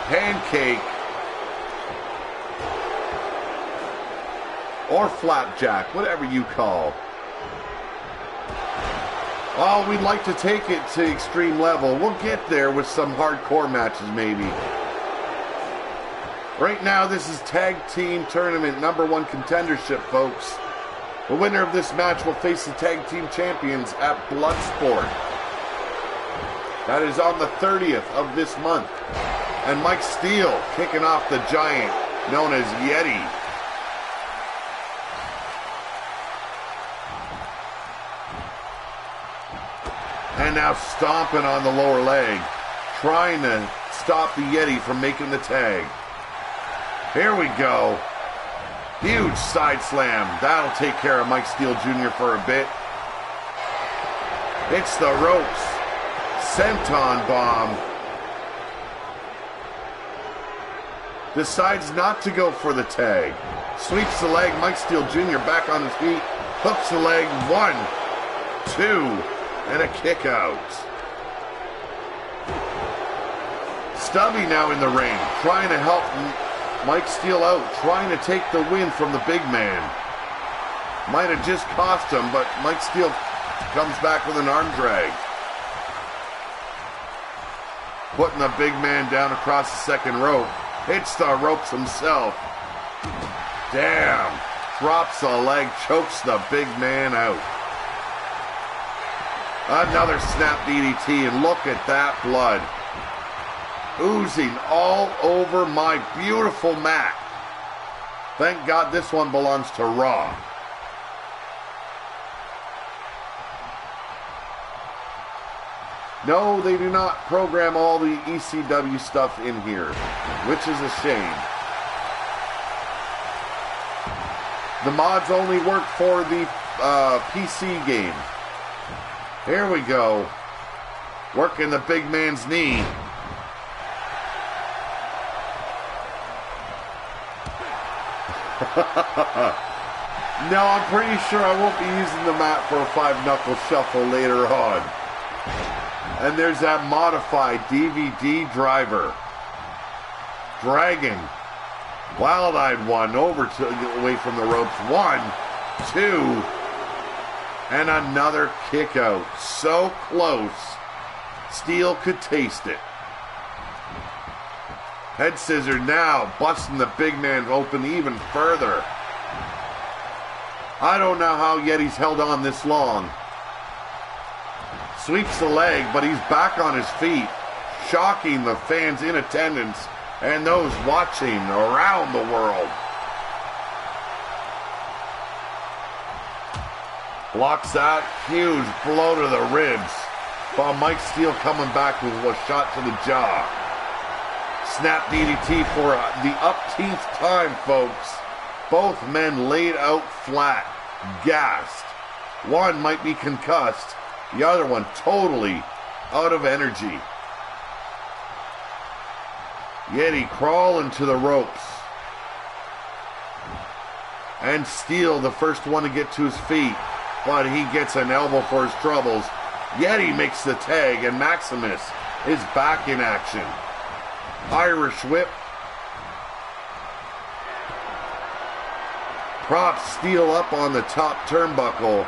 Pancake. Or flapjack, whatever you call. Oh, we'd like to take it to extreme level. We'll get there with some hardcore matches, maybe. Right now, this is Tag Team Tournament #1 contendership, folks. The winner of this match will face the Tag Team Champions at Bloodsport. That is on the 30th of this month. And Mike Steel kicking off the giant known as Yeti. And now stomping on the lower leg, trying to stop the Yeti from making the tag. Here we go. Huge side slam. That'll take care of Mike Steel Jr. for a bit. It's the ropes. Senton bomb. Decides not to go for the tag. Sweeps the leg. Mike Steele Jr. back on his feet. Hooks the leg. 1, 2, and a kick out. Stubby now in the ring, trying to help Mike Steele out, trying to take the win from the big man. Might have just cost him, but Mike Steele comes back with an arm drag. Putting the big man down across the second rope. Hits the ropes himself. Damn. Drops the leg, chokes the big man out. Another snap DDT, and look at that blood. Oozing all over my beautiful mat. Thank God this one belongs to Raw. No, they do not program all the ECW stuff in here, which is a shame. The mods only work for the PC game. Here we go. Working the big man's knee. No, I'm pretty sure I won't be using the mat for a 5-knuckle shuffle later on. And there's that modified DVD driver. Dragon. Wild-eyed one over to away from the ropes. 1, 2, and another kick out. So close. Steele could taste it. Head scissor now, busting the big man open even further. I don't know how Yeti's held on this long. Sweeps the leg, but he's back on his feet, shocking the fans in attendance and those watching around the world. Blocks that, huge blow to the ribs, while Mike Steele coming back with a shot to the jaw. Snap DDT for the upteenth time, folks. Both men laid out flat, gassed. One might be concussed, the other one totally out of energy. Yeti crawling to the ropes. And Steele, the first one to get to his feet, but he gets an elbow for his troubles. Yeti makes the tag, and Maximus is back in action. Irish whip. Props Steele up on the top turnbuckle.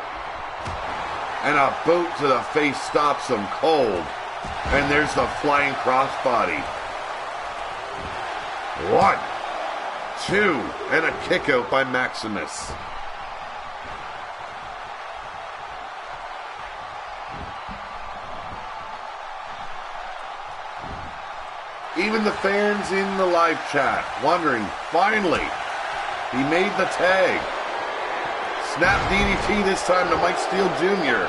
And a boot to the face stops him cold. And there's the flying crossbody. 1, 2, and a kick out by Maximus. Even the fans in the live chat wondering, finally, he made the tag. Snap DDT this time to Mike Steele Jr.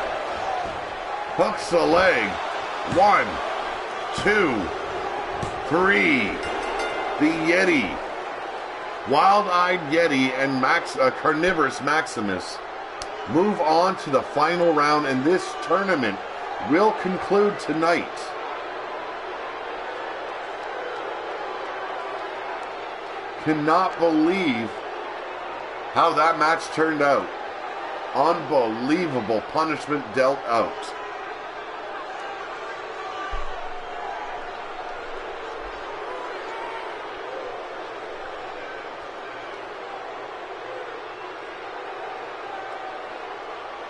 Hooks the leg. 1, 2, 3. The Yeti. Wild-eyed Yeti and Carnivorous Maximus move on to the final round, and this tournament will conclude tonight. Cannot believe how that match turned out. Unbelievable punishment dealt out.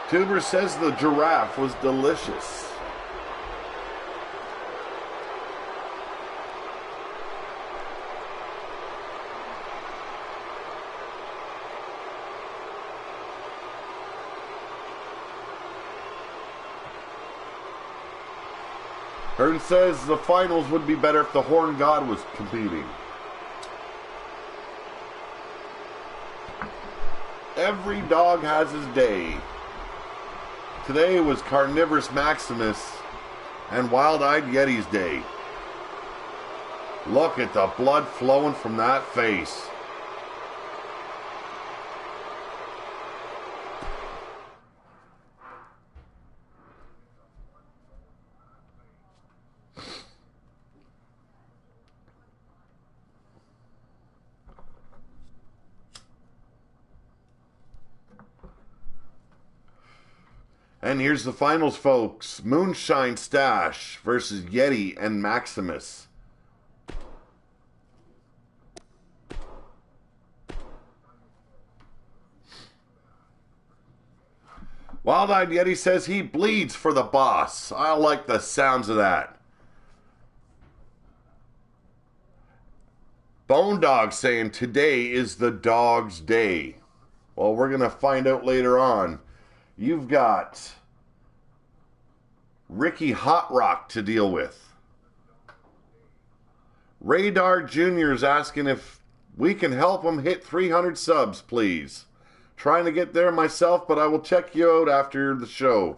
Tuber says the giraffe was delicious. Hern says the finals would be better if the Horn God was competing. Every dog has his day. Today was Carnivorous Maximus and Wild-Eyed Yeti's day. Look at the blood flowing from that face. And here's the finals, folks. Moonshine Stash versus Yeti and Maximus. Wild-Eyed Yeti says he bleeds for the boss. I like the sounds of that. Bone Dog saying today is the dog's day. Well, we're going to find out later on. You've got Ricky Hot Rock to deal with. Radar Jr. is asking if we can help him hit 300 subs, please. Trying to get there myself, but I will check you out after the show.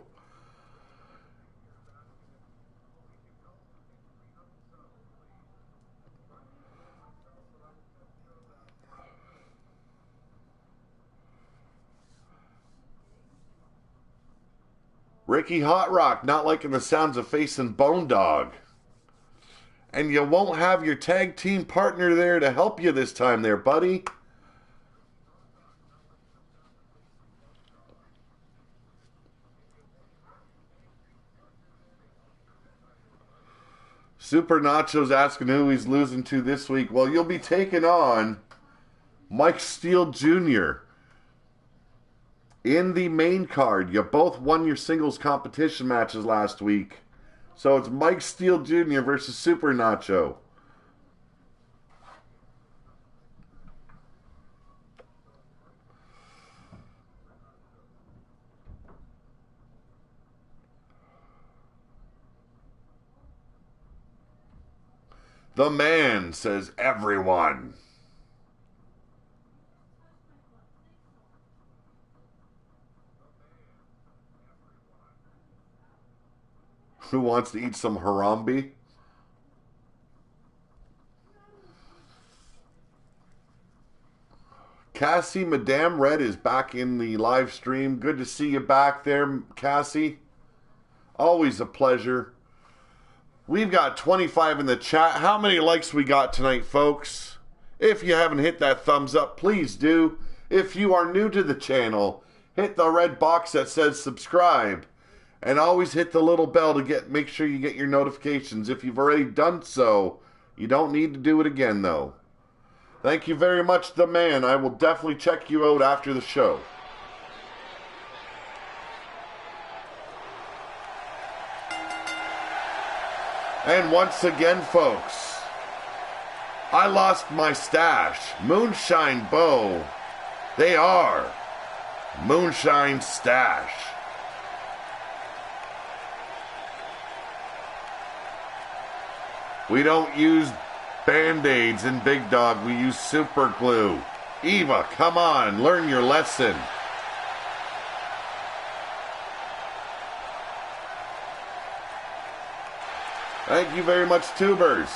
Ricky Hot Rock, not liking the sounds of facing Bone Dog. And you won't have your tag team partner there to help you this time there, buddy. Super Nacho's asking who he's losing to this week. Well, you'll be taking on Mike Steele Jr. in the main card. You both won your singles competition matches last week. So it's Mike Steele Jr. versus Super Nacho. The man says everyone. Who wants to eat some Harambe? Cassie, Madame Red is back in the live stream. Good to see you back there, Cassie. Always a pleasure. We've got 25 in the chat. How many likes we got tonight, folks? If you haven't hit that thumbs up, please do. If you are new to the channel, hit the red box that says subscribe. And always hit the little bell to make sure you get your notifications. If you've already done so, you don't need to do it again, though. Thank you very much, the man. I will definitely check you out after the show. And once again, folks, I lost my stash. Moonshine Bow. They are Moonshine Stash. We don't use Band-Aids in Big Dog. We use super glue. Eva, come on, learn your lesson. Thank you very much, Tubers.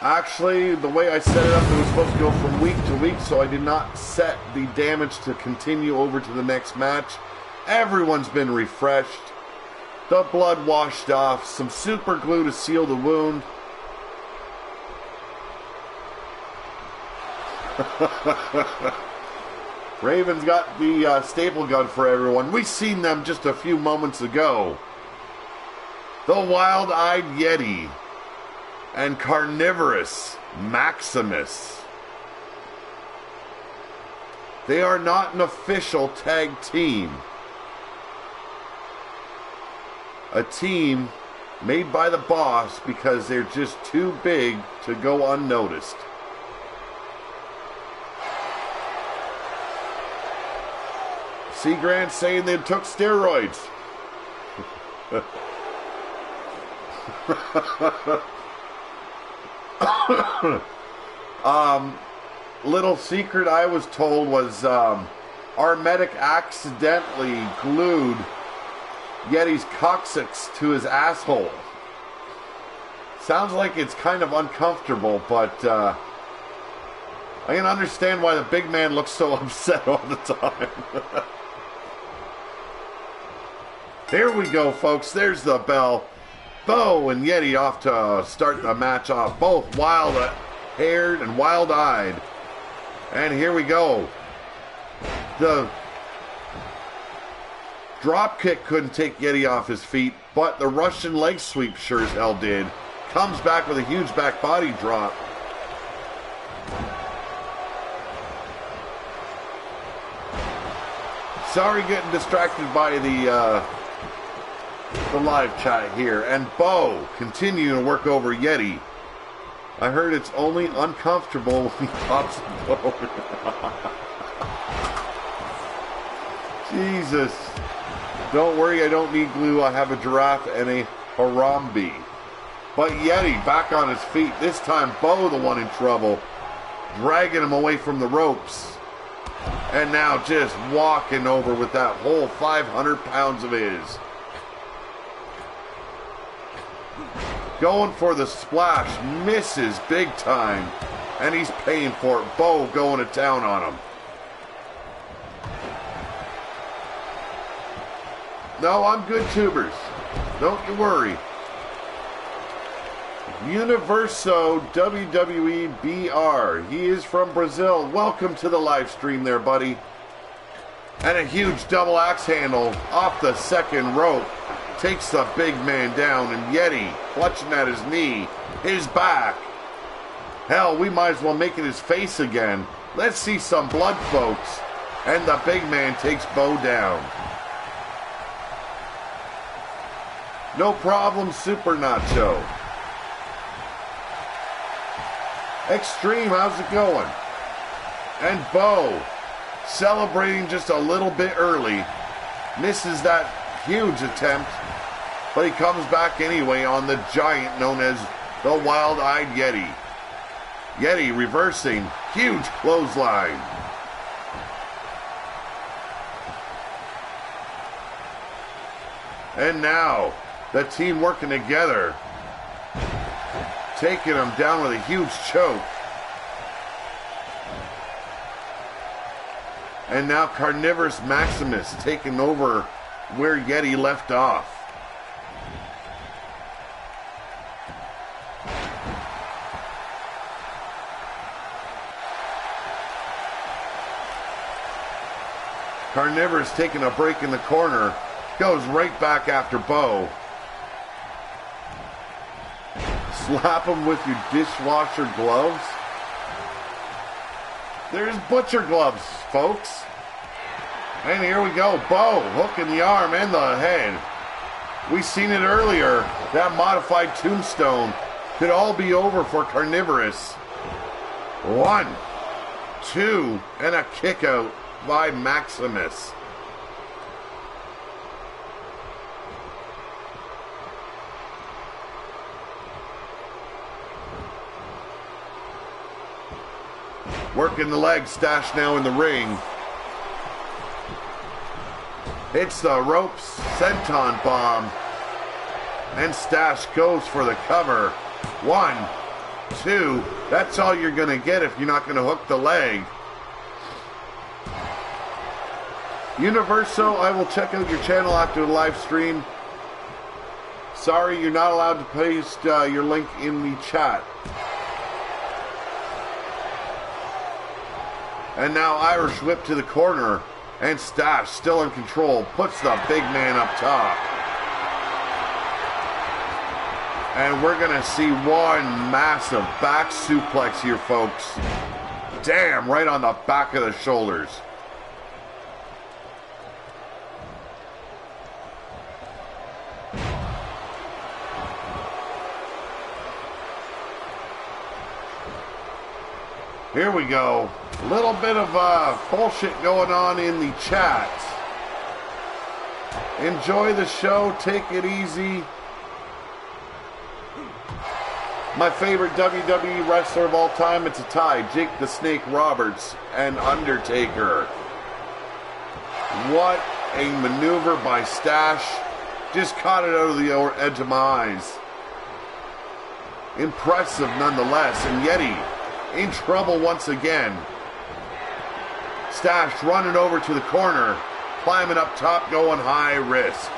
Actually, the way I set it up, it was supposed to go from week to week, so I did not set the damage to continue over to the next match. Everyone's been refreshed. The blood washed off. Some super glue to seal the wound. Raven's got the staple gun for everyone. We seen them just a few moments ago. The Wild-Eyed Yeti and Carnivorous Maximus. They are not an official tag team. A team made by the boss because they're just too big to go unnoticed. C. Grant saying they took steroids. Little secret I was told was our medic accidentally glued Yeti's coccyx to his asshole. Sounds like it's kind of uncomfortable, but I can understand why the big man looks so upset all the time. Here we go, folks. There's the bell. Bo and Yeti off to start the match off. Both wild-haired and wild-eyed. And here we go. The drop kick couldn't take Yeti off his feet, but the Russian leg sweep sure as hell did. Comes back with a huge back body drop. Sorry getting distracted by the live chat here. And Bo continuing to work over Yeti. I heard it's only uncomfortable when he pops the boat. Jesus. Don't worry, I don't need glue. I have a giraffe and a Harambe. But Yeti back on his feet. This time Bo the one in trouble. Dragging him away from the ropes. And now just walking over with that whole 500 pounds of his. Going for the splash. Misses big time. And he's paying for it. Bo going to town on him. No, I'm good, tubers. Don't you worry. Universo WWE BR. He is from Brazil. Welcome to the live stream there, buddy. And a huge double axe handle off the second rope. Takes the big man down, and Yeti clutching at his knee, his back. Hell, we might as well make it his face again. Let's see some blood, folks. And the big man takes Bo down. No problem, Super Nacho. Extreme, how's it going? And Bo celebrating just a little bit early. Misses that huge attempt, but he comes back anyway on the giant known as the Wild-Eyed Yeti. Yeti reversing, huge clothesline. And now, the team working together. Taking him down with a huge choke. And now Carnivorous Maximus taking over where Yeti left off. Carnivorous taking a break in the corner. Goes right back after Bo. Slap him with your dishwasher gloves. There's butcher gloves, folks. And here we go. Bo hooking the arm and the head. We seen it earlier. That modified tombstone could all be over for Carnivorous. 1, 2, and a kick out by Maximus. Working the leg, Stash now in the ring. Hits the ropes, senton bomb. And Stash goes for the cover. 1, 2. That's all you're going to get if you're not going to hook the leg. Universo, I will check out your channel after the live stream. Sorry, you're not allowed to paste your link in the chat. And now Irish whip to the corner. And Stash still in control. Puts the big man up top. And we're going to see one massive back suplex here, folks. Damn, right on the back of the shoulders. Here we go. A little bit of bullshit going on in the chat. Enjoy the show. Take it easy. My favorite WWE wrestler of all time, it's a tie. Jake the Snake Roberts and Undertaker. What a maneuver by Stash. Just caught it out of the edge of my eyes. Impressive nonetheless. And Yeti in trouble once again. Stash running over to the corner. Climbing up top, going high risk.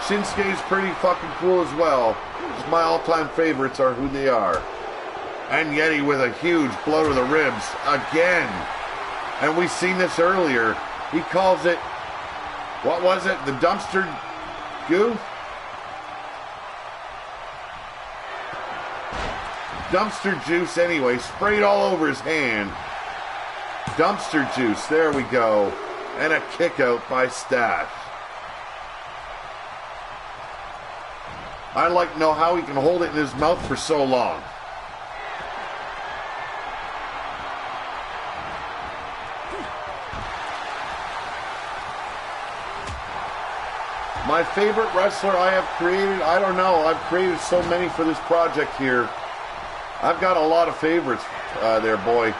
Shinsuke's pretty fucking cool as well. Just my all-time favorites are who they are. And Yeti with a huge blow to the ribs again. And we've seen this earlier. He calls it, what was it? The dumpster goo? Dumpster juice anyway. Sprayed all over his hand. Dumpster juice. There we go. And a kick out by Stash. I'd like to know how he can hold it in his mouth for so long. My favorite wrestler I have created, I don't know. I've created so many for this project here. I've got a lot of favorites there, boy.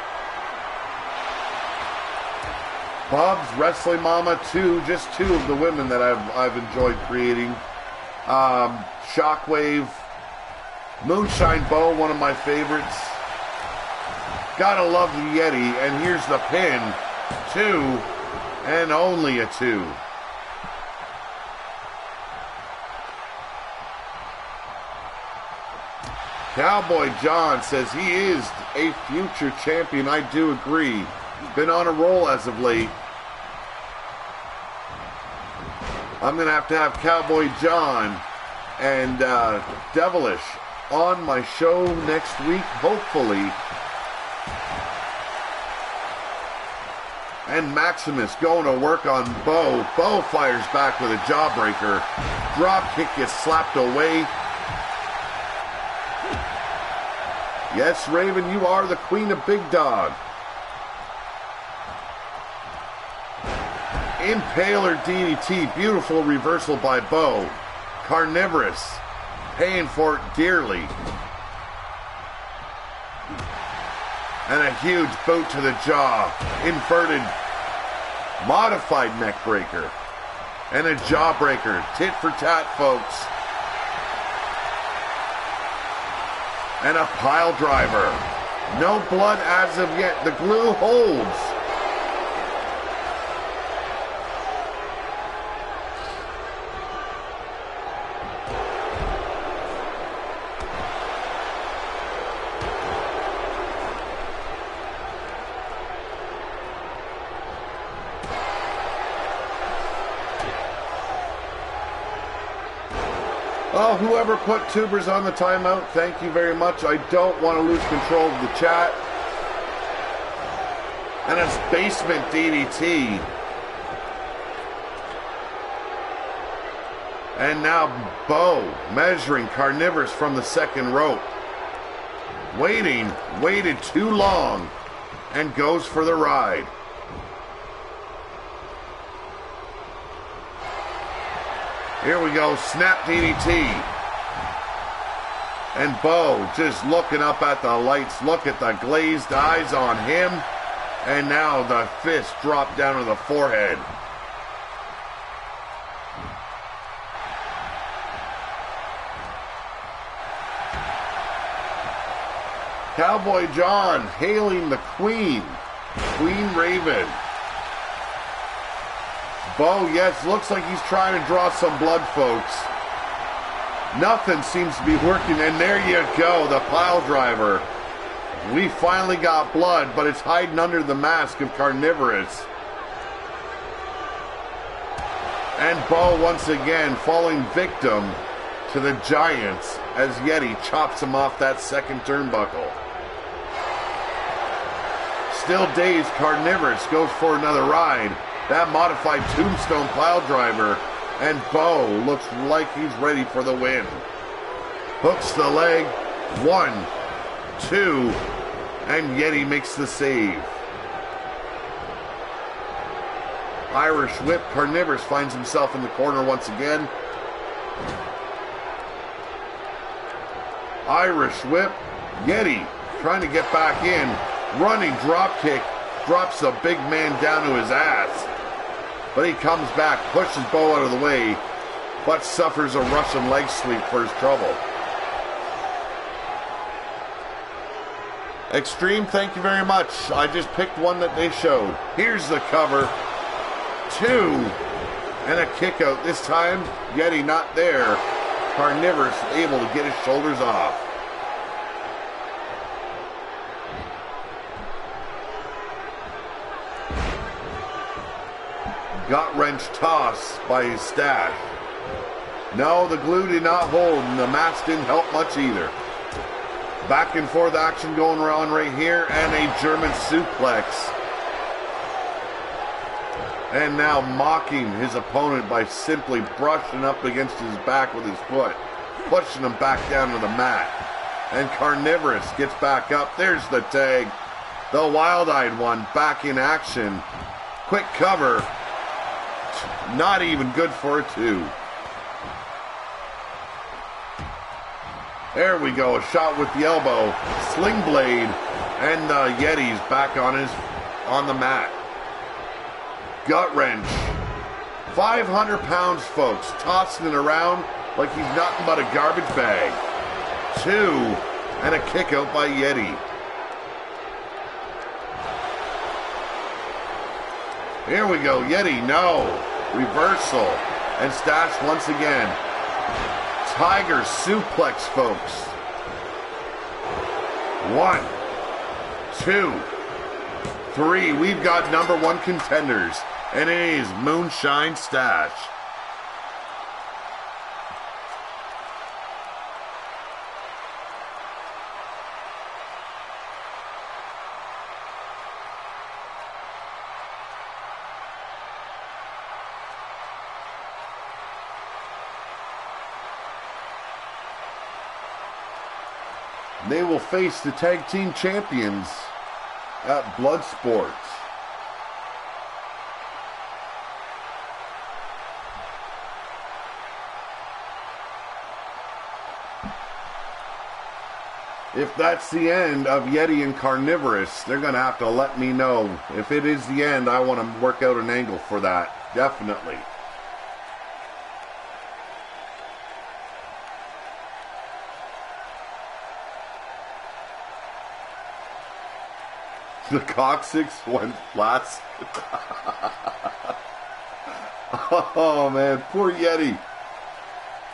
Bubs, Wrestling Mama, just two of the women that I've enjoyed creating. Shockwave, Moonshine Bo, one of my favorites. Gotta love the Yeti, and here's the pin. 2, and only a 2. Cowboy John says he is a future champion. I do agree. He's been on a roll as of late. I'm going to have Cowboy John and Devilish on my show next week, hopefully. And Maximus going to work on Bo. Bo fires back with a jawbreaker. Drop kick gets slapped away. Yes, Raven, you are the queen of Big Dog. Impaler DDT, beautiful reversal by Bo. Carnivorous, paying for it dearly. And a huge boot to the jaw. Inverted, modified neck breaker. And a jawbreaker. Tit for tat, folks. And a pile driver. No blood as of yet. The glue holds. Oh, whoever put Tubers on the timeout, thank you very much. I don't want to lose control of the chat. And it's Basement DDT. And now Bo measuring Carnivorous from the second rope. Waited too long, and goes for the ride. Here we go, snap DDT. And Bo just looking up at the lights. Look at the glazed eyes on him. And now the fist dropped down to the forehead. Cowboy John hailing the Queen. Queen Raven. Bo, yes, looks like he's trying to draw some blood, folks. Nothing seems to be working, and there you go, the pile driver. We finally got blood, but it's hiding under the mask of Carnivorous. And Bo, once again, falling victim to the Giants as Yeti chops him off that second turnbuckle. Still dazed, Carnivorous goes for another ride. That modified tombstone pile driver, and Bo looks like he's ready for the win. Hooks the leg, 1, 2, and Yeti makes the save. Irish whip, Carnivorous finds himself in the corner once again. Irish whip, Yeti trying to get back in. Running drop kick, drops the big man down to his ass. But he comes back, pushes Bo out of the way, but suffers a Russian leg sweep for his trouble. Extreme, thank you very much. I just picked one that they showed. Here's the cover. 2, and a kick out. This time, Yeti not there. Carnivorous able to get his shoulders off. Gut wrench toss by his stash. No, the glue did not hold, and the mask didn't help much either. Back and forth action going around right here, and a German suplex. And now mocking his opponent by simply brushing up against his back with his foot, pushing him back down to the mat. And Carnivorous gets back up. There's the tag. The Wild-Eyed One back in action. Quick cover. Not even good for a 2. There we go. A shot with the elbow. Sling blade. And the Yeti's back on the mat. Gut wrench. 500 pounds, folks. Tossing it around like he's nothing but a garbage bag. 2. And a kick out by Yeti. Here we go. Yeti, no. Reversal. And Stash once again. Tiger suplex, folks. 1, 2, 3. We've got #1 contenders. And it is Moonshine Stash. They will face the tag team champions at Bloodsport. If that's the end of Yeti and Carnivorous, they're going to have to let me know. If it is the end, I want to work out an angle for that. Definitely. The coccyx went flat. Oh, man. Poor Yeti.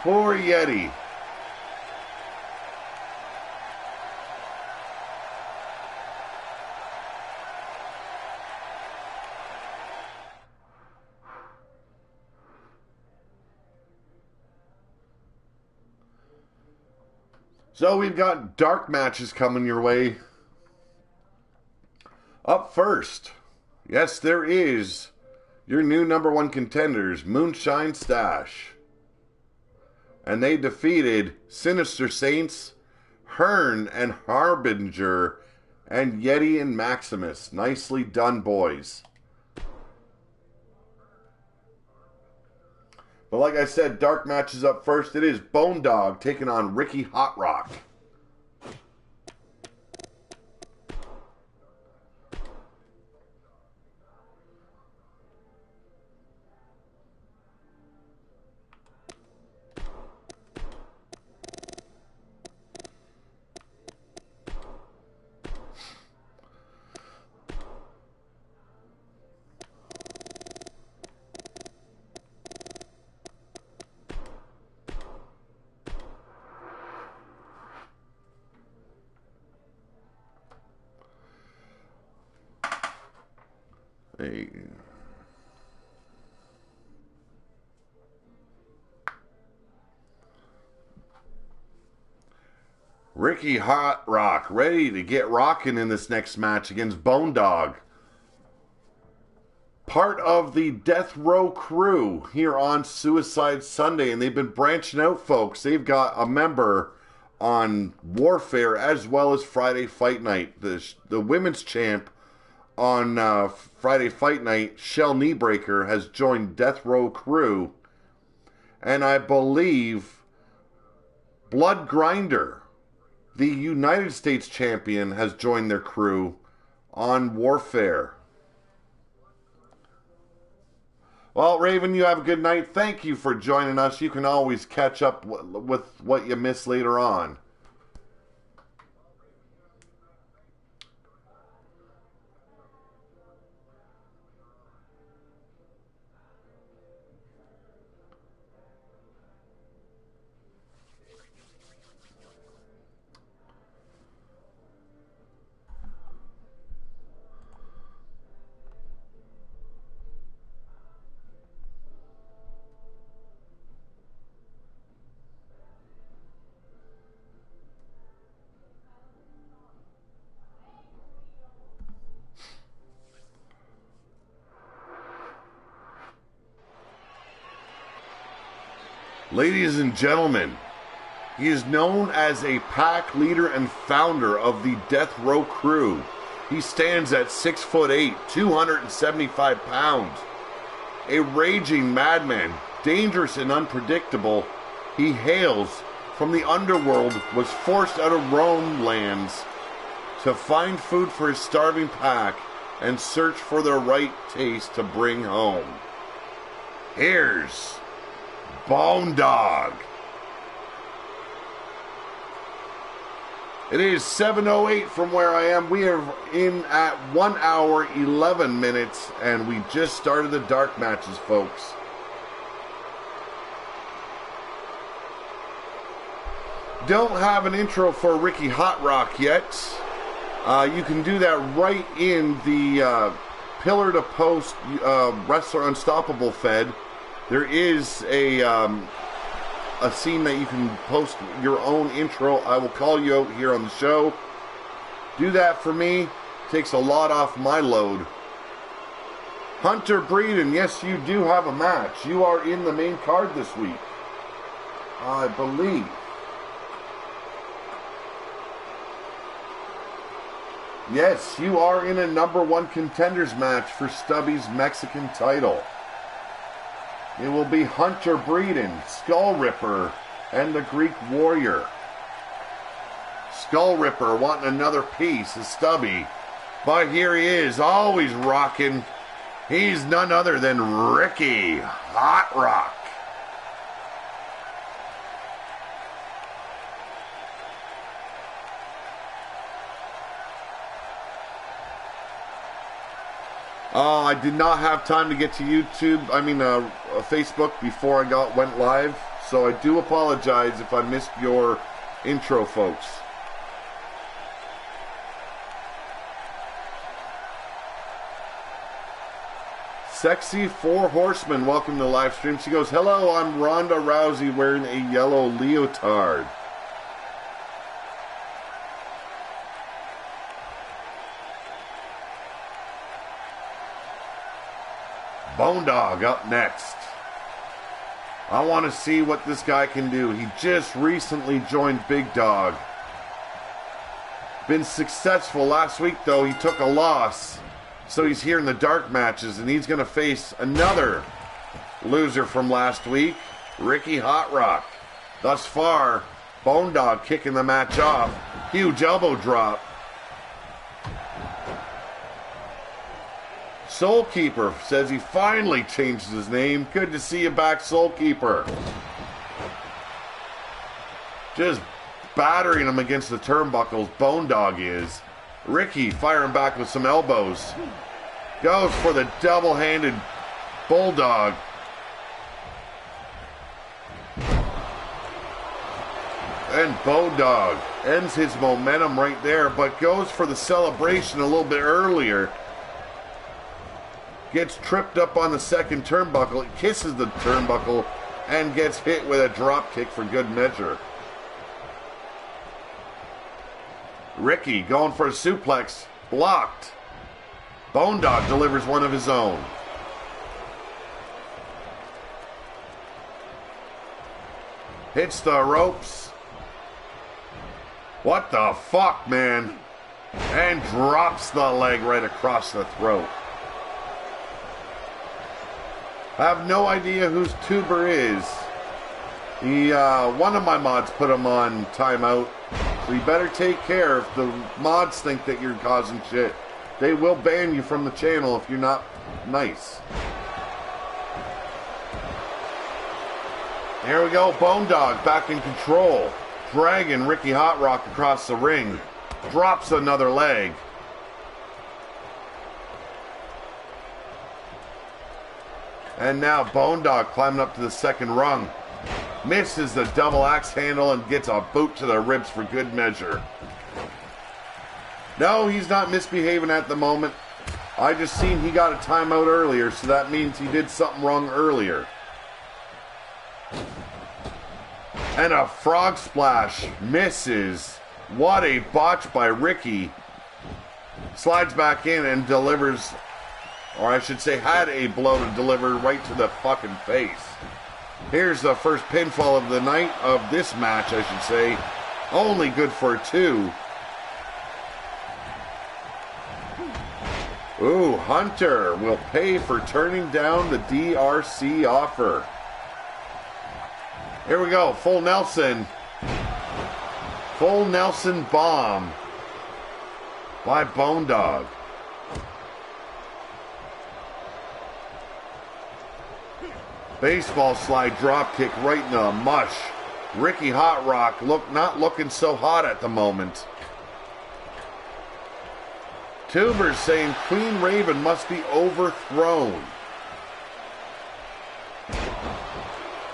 Poor Yeti. So we've got dark matches coming your way. Up first, yes, there is your new #1 contenders, Moonshine Stash. And they defeated Sinister Saints, Hern and Harbinger, and Yeti and Maximus. Nicely done, boys. But like I said, dark matches up first. It is Bone Dog taking on Ricky Hot Rock. Hey. Ricky Hot Rock ready to get rocking in this next match against Bone Dog. Part of the Death Row crew here on Suicide Sunday, and they've been branching out, folks. They've got a member on Warfare as well as Friday Fight Night. The women's champ on Friday Fight Night, Shell Kneebreaker, has joined Death Row crew. And I believe Blood Grinder, the United States champion, has joined their crew on Warfare. Well, Raven, you have a good night. Thank you for joining us. You can always catch up with what you missed later on. Ladies and gentlemen, he is known as a pack leader and founder of the Death Row Crew. He stands at 6'8", 275 pounds. A raging madman, dangerous and unpredictable. He hails from the underworld, was forced out of Rome lands to find food for his starving pack and search for the right taste to bring home. Here's Dawg. It is 7:08 from where I am. We are in at 1 hour, 11 minutes, and we just started the dark matches, folks. Don't have an intro for Ricky Hot Rock yet. You can do that right in the Pillar to Post Wrestler Unstoppable Fed. There is a scene that you can post your own intro. I will call you out here on the show. Do that for me. Takes a lot off my load. Hunter Breeden, yes, you do have a match. You are in the main card this week, I believe. Yes, you are in a #1 contenders match for Stubby's Mexican title. It will be Hunter Breeden, Skull Ripper, and the Greek Warrior. Skull Ripper wanting another piece of Stubby. But here he is, always rocking. He's none other than Ricky Hot Rock. I did not have time to get to Facebook before I went live, so I do apologize if I missed your intro, folks. Sexy Four Horsemen, welcome to the live stream. She goes, hello, I'm Ronda Rousey wearing a yellow leotard. Dawg up next. I want to see what this guy can do. He just recently joined Big Dog. Been successful last week, though. He took a loss. So he's here in the dark matches, and he's going to face another loser from last week, Ricky Hot Rock. Thus far, Dawg kicking the match off. Huge elbow drop. Soulkeeper says he finally changed his name. Good to see you back, Soulkeeper. Just battering him against the turnbuckles, Dawg is. Ricky firing back with some elbows. Goes for the double-handed bulldog. And Dawg ends his momentum right there, but goes for the celebration a little bit earlier. Gets tripped up on the second turnbuckle, kisses the turnbuckle, and gets hit with a drop kick for good measure. Ricky going for a suplex, blocked. Dawg delivers one of his own. Hits the ropes. What the fuck, man? And drops the leg right across the throat. I have no idea whose Tuber is. One of my mods put him on timeout. So you better take care. If the mods think that you're causing shit, they will ban you from the channel if you're not nice. Here we go, Dawg back in control. Dragging Ricky Hot Rock across the ring. Drops another leg. And now Dawg climbing up to the second rung. Misses the double axe handle and gets a boot to the ribs for good measure. No, he's not misbehaving at the moment. I just seen he got a timeout earlier, so that means he did something wrong earlier. And a frog splash. Misses. What a botch by Ricky. Slides back in and delivers, or I should say had a blow to deliver right to the fucking face. Here's the first pinfall of the night, of this match, I should say. Only good for 2. Ooh, Hunter will pay for turning down the DRC offer. Here we go, full Nelson. Full Nelson bomb by Bone Dog. Baseball slide drop kick right in the mush. Ricky Hot Rock not looking so hot at the moment. Tubers saying Queen Raven must be overthrown.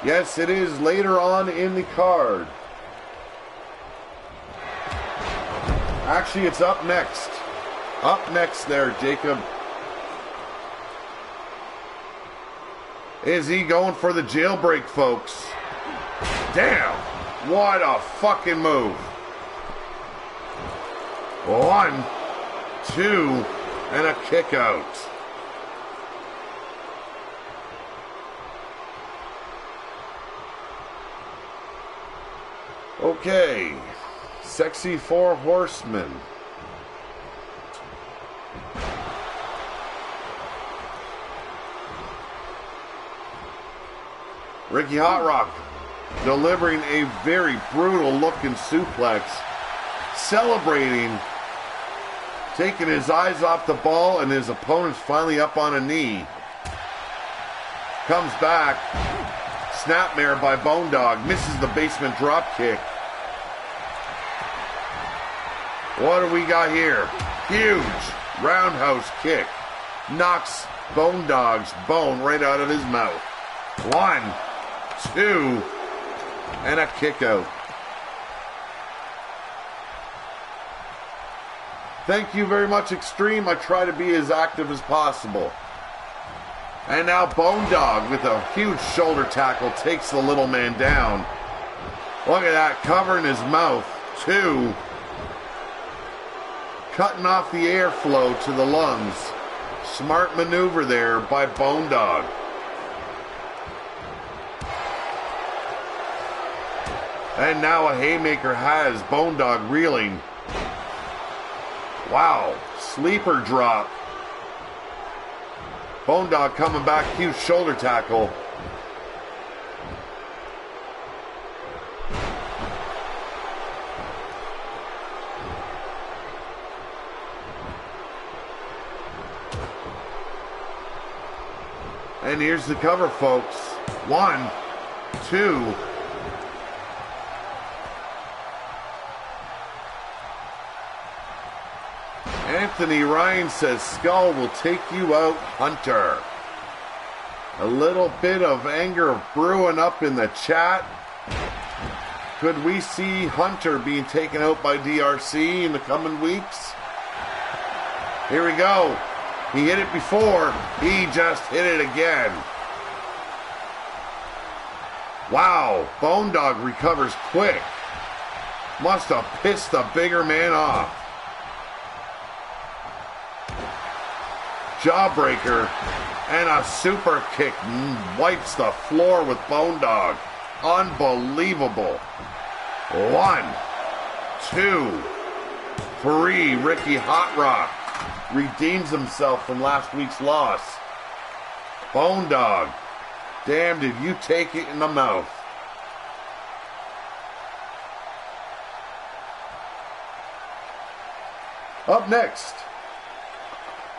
Yes, it is later on in the card. Actually, it's up next. Up next there, Jacob. Is he going for the jailbreak, folks? Damn! What a fucking move. 1, 2, and a kick out. Okay. Sexy 4 Horsemen. Ricky Hot Rock delivering a very brutal looking suplex. Celebrating. Taking his eyes off the ball, and his opponent's finally up on a knee. Comes back. Snapmare by Bone Dog. Misses the basement drop kick. What do we got here? Huge roundhouse kick. Knocks Bone Dog's bone right out of his mouth. 1, 2, and a kick out. Thank you very much, Extreme. I try to be as active as possible. And now Bone Dog with a huge shoulder tackle takes the little man down. Look at that, covering his mouth. 2. Cutting off the airflow to the lungs. Smart maneuver there by Bone Dog. And now a haymaker has Bone Dog reeling. Wow, sleeper drop. Bone Dog coming back, huge shoulder tackle. And here's the cover, folks. 1, 2. Anthony Ryan says Skull will take you out, Hunter. A little bit of anger brewing up in the chat. Could we see Hunter being taken out by DRC in the coming weeks? Here we go. He hit it before. He just hit it again. Wow. Bone Dog recovers quick. Must have pissed the bigger man off. Jawbreaker and a super kick wipes the floor with Bone Dog. Unbelievable. 1, 2, 3. Ricky Hot Rock redeems himself from last week's loss. Bone Dog, damn, did you take it in the mouth. Up next,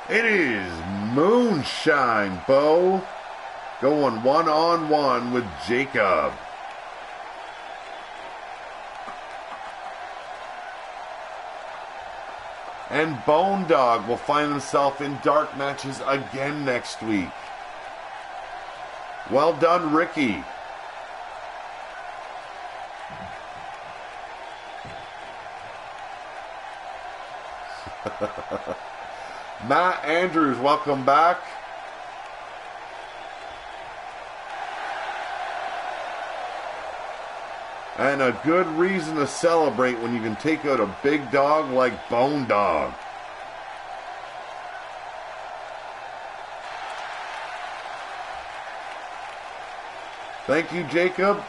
it is Moonshine Bo going one-on-one with Jacob. And Bone Dog will find himself in dark matches again next week. Well done, Ricky. Matt Andrews, welcome back. And a good reason to celebrate when you can take out a big dog like Bone Dog. Thank you, Jacob.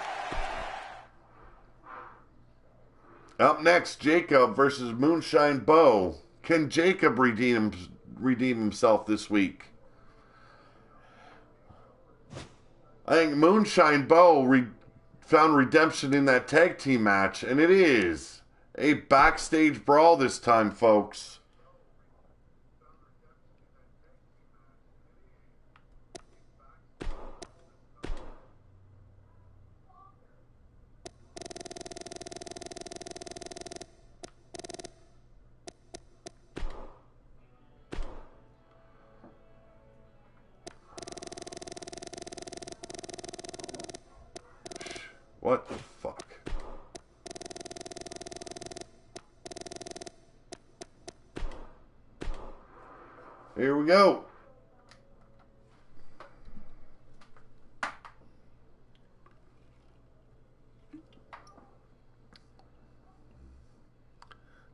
Up next, Jacob versus Moonshine Bo. Can Jacob redeem himself this week? I think Moonshine Bo found redemption in that tag team match, and it is a backstage brawl this time, folks. What the fuck? Here we go.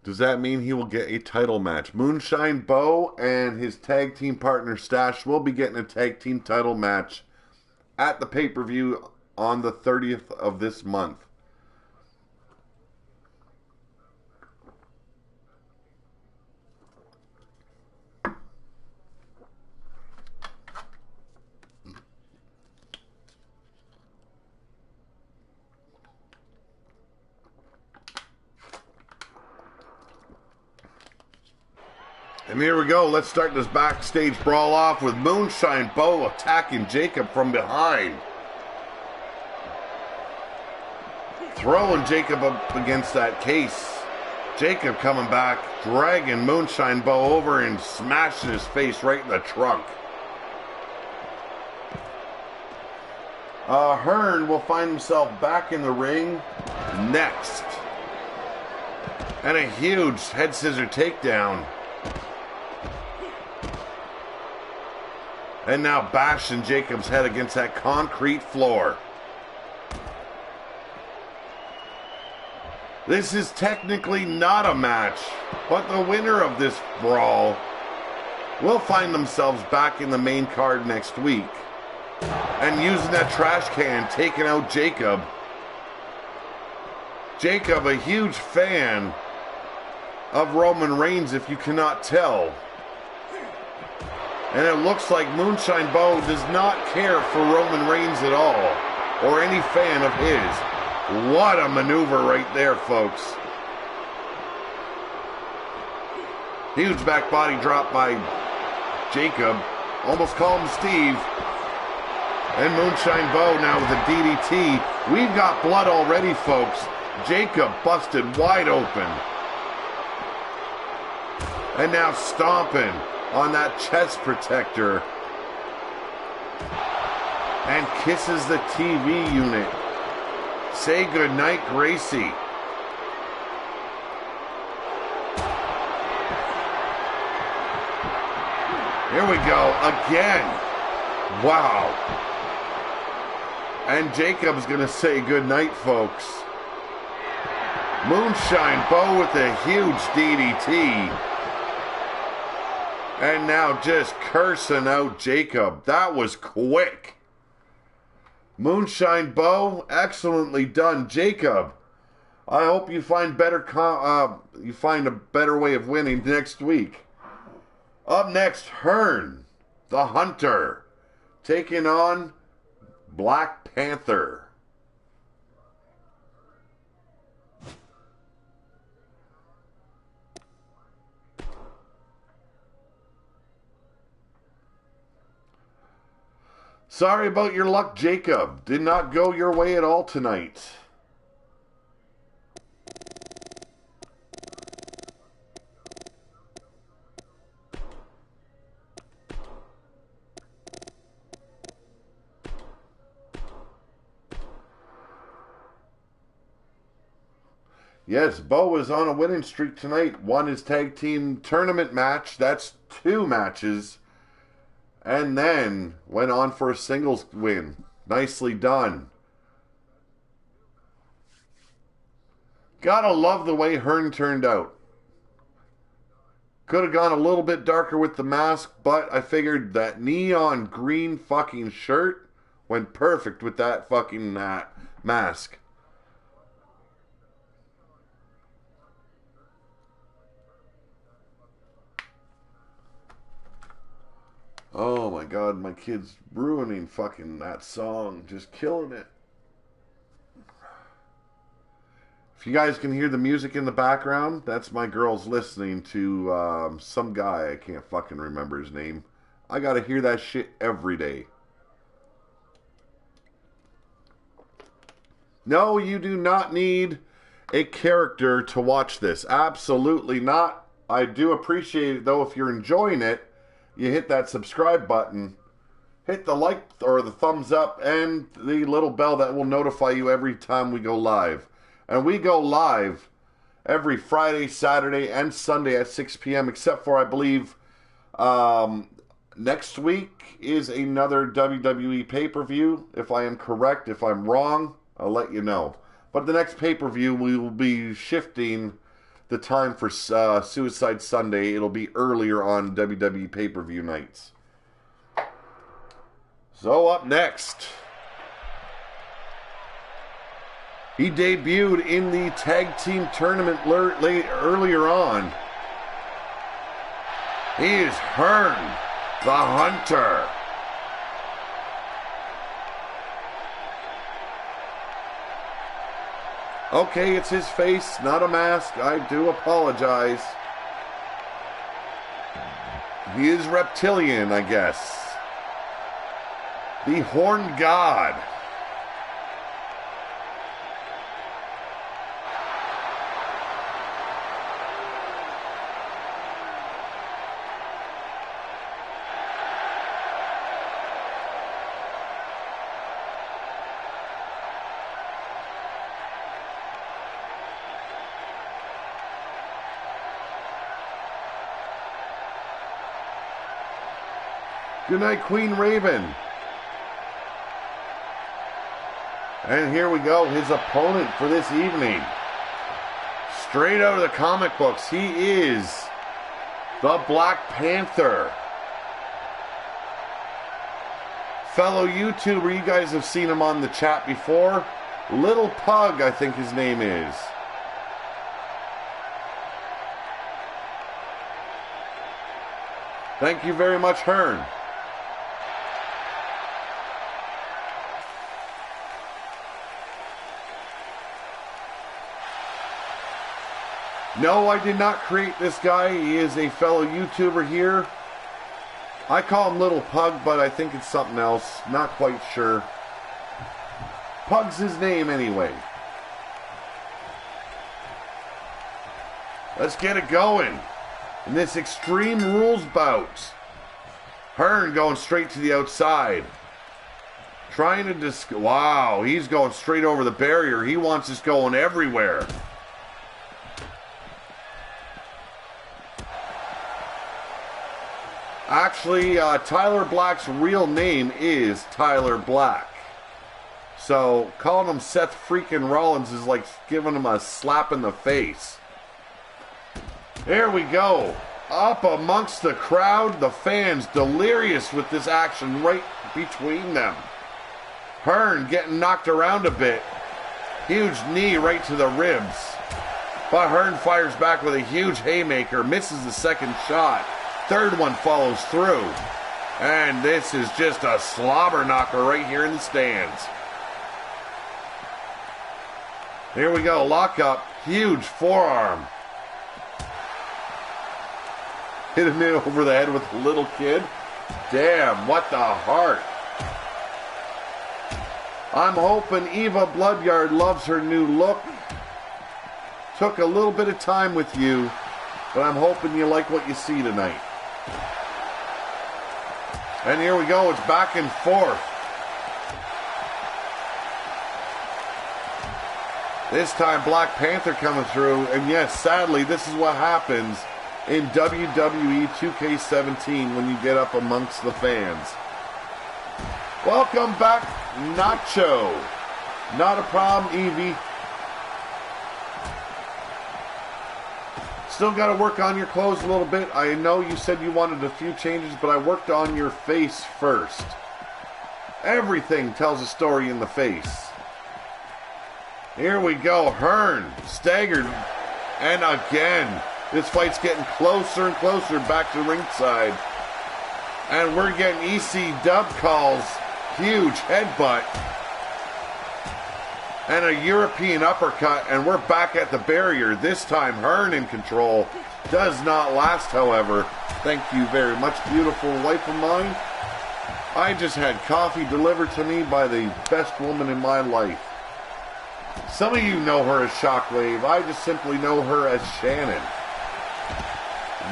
Does that mean he will get a title match? Moonshine Bo and his tag team partner Stash will be getting a tag team title match at the pay-per-view on the 30th of this month. And here we go. Let's start this backstage brawl off with Moonshine Bo attacking Jacob from behind. Throwing Jacob up against that case. Jacob coming back, dragging Moonshine Bo over and smashing his face right in the trunk. Hern will find himself back in the ring next. And a huge head scissor takedown. And now bashing Jacob's head against that concrete floor. This is technically not a match, but the winner of this brawl will find themselves back in the main card next week. And using that trash can, taking out Jacob. Jacob, a huge fan of Roman Reigns, if you cannot tell. And it looks like Moonshine Bo does not care for Roman Reigns at all, or any fan of his. What a maneuver right there, folks. Huge back body drop by Jacob. Almost called him Steve. And Moonshine Bo now with a DDT. We've got blood already, folks. Jacob busted wide open. And now stomping on that chest protector. And kisses the TV unit. Say goodnight, Gracie. Here we go again. Wow. And Jacob's gonna say goodnight, folks. Moonshine Bo with a huge DDT. And now just cursing out Jacob. That was quick. Moonshine Bo, excellently done, Jacob. I hope you find a better way of winning next week. Up next, Hern, the Hunter, taking on Black Panther. Sorry about your luck, Jacob. Did not go your way at all tonight. Yes, Bo is on a winning streak tonight. Won his tag team tournament match. That's 2 matches. And then went on for a singles win. Nicely done. Gotta love the way Hern turned out. Could have gone a little bit darker with the mask, but I figured that neon green fucking shirt Went perfect with that fucking mask. Oh my god, my kid's ruining fucking that song. Just killing it. If you guys can hear the music in the background, that's my girls listening to some guy. I can't fucking remember his name. I gotta hear that shit every day. No, you do not need a character to watch this. Absolutely not. I do appreciate it, though. If you're enjoying it, you hit that subscribe button, hit the like or the thumbs up, and the little bell that will notify you every time we go live. And we go live every Friday, Saturday, and Sunday at 6 p.m., except for, I believe, next week is another WWE pay-per-view. If I am correct, if I'm wrong, I'll let you know. But the next pay-per-view, we will be shifting the time for Suicide Sunday. It'll be earlier on WWE pay-per-view nights. So up next, he debuted in the tag team tournament earlier on. He is Hern, the Hunter. Okay, it's his face, not a mask. I do apologize. He is reptilian, I guess. The Horned God. Good night, Queen Raven. And here we go, his opponent for this evening. Straight out of the comic books, he is the Black Panther. Fellow YouTuber, you guys have seen him on the chat before. Little Pug, I think his name is. Thank you very much, Hern. No, I did not create this guy. He is a fellow YouTuber here. I call him Little Pug, but I think it's something else. Not quite sure. Pug's his name anyway. Let's get it going in this Extreme Rules bout. Hern going straight to the outside. Trying to wow, he's going straight over the barrier. He wants this going everywhere. Actually, Tyler Black's real name is Tyler Black. So, calling him Seth freaking Rollins is like giving him a slap in the face. There we go. Up amongst the crowd, the fans delirious with this action right between them. Hern getting knocked around a bit. Huge knee right to the ribs. But Hern fires back with a huge haymaker, misses the second shot. Third one follows through. And this is just a slobber knocker right here in the stands. Here we go, lock up, huge forearm. Hit him in over the head with a little kid. Damn, what the heart. I'm hoping Eva Blood Yard loves her new look. Took a little bit of time with you, but I'm hoping you like what you see tonight. And here we go, it's back and forth. This time Black Panther coming through, and yes, sadly, this is what happens in WWE 2K17 when you get up amongst the fans. Welcome back, Nacho. Not a problem, Evie. Still got to work on your clothes a little bit. I know you said you wanted a few changes, but I worked on your face first. Everything tells a story in the face. Here we go. Hern staggered. And again, this fight's getting closer and closer back to ringside. And we're getting EC dub calls. Huge headbutt. And a European uppercut. And we're back at the barrier. This time, Hern in control. Does not last, however. Thank you very much, beautiful wife of mine. I just had coffee delivered to me by the best woman in my life. Some of you know her as Shockwave. I just simply know her as Shannon.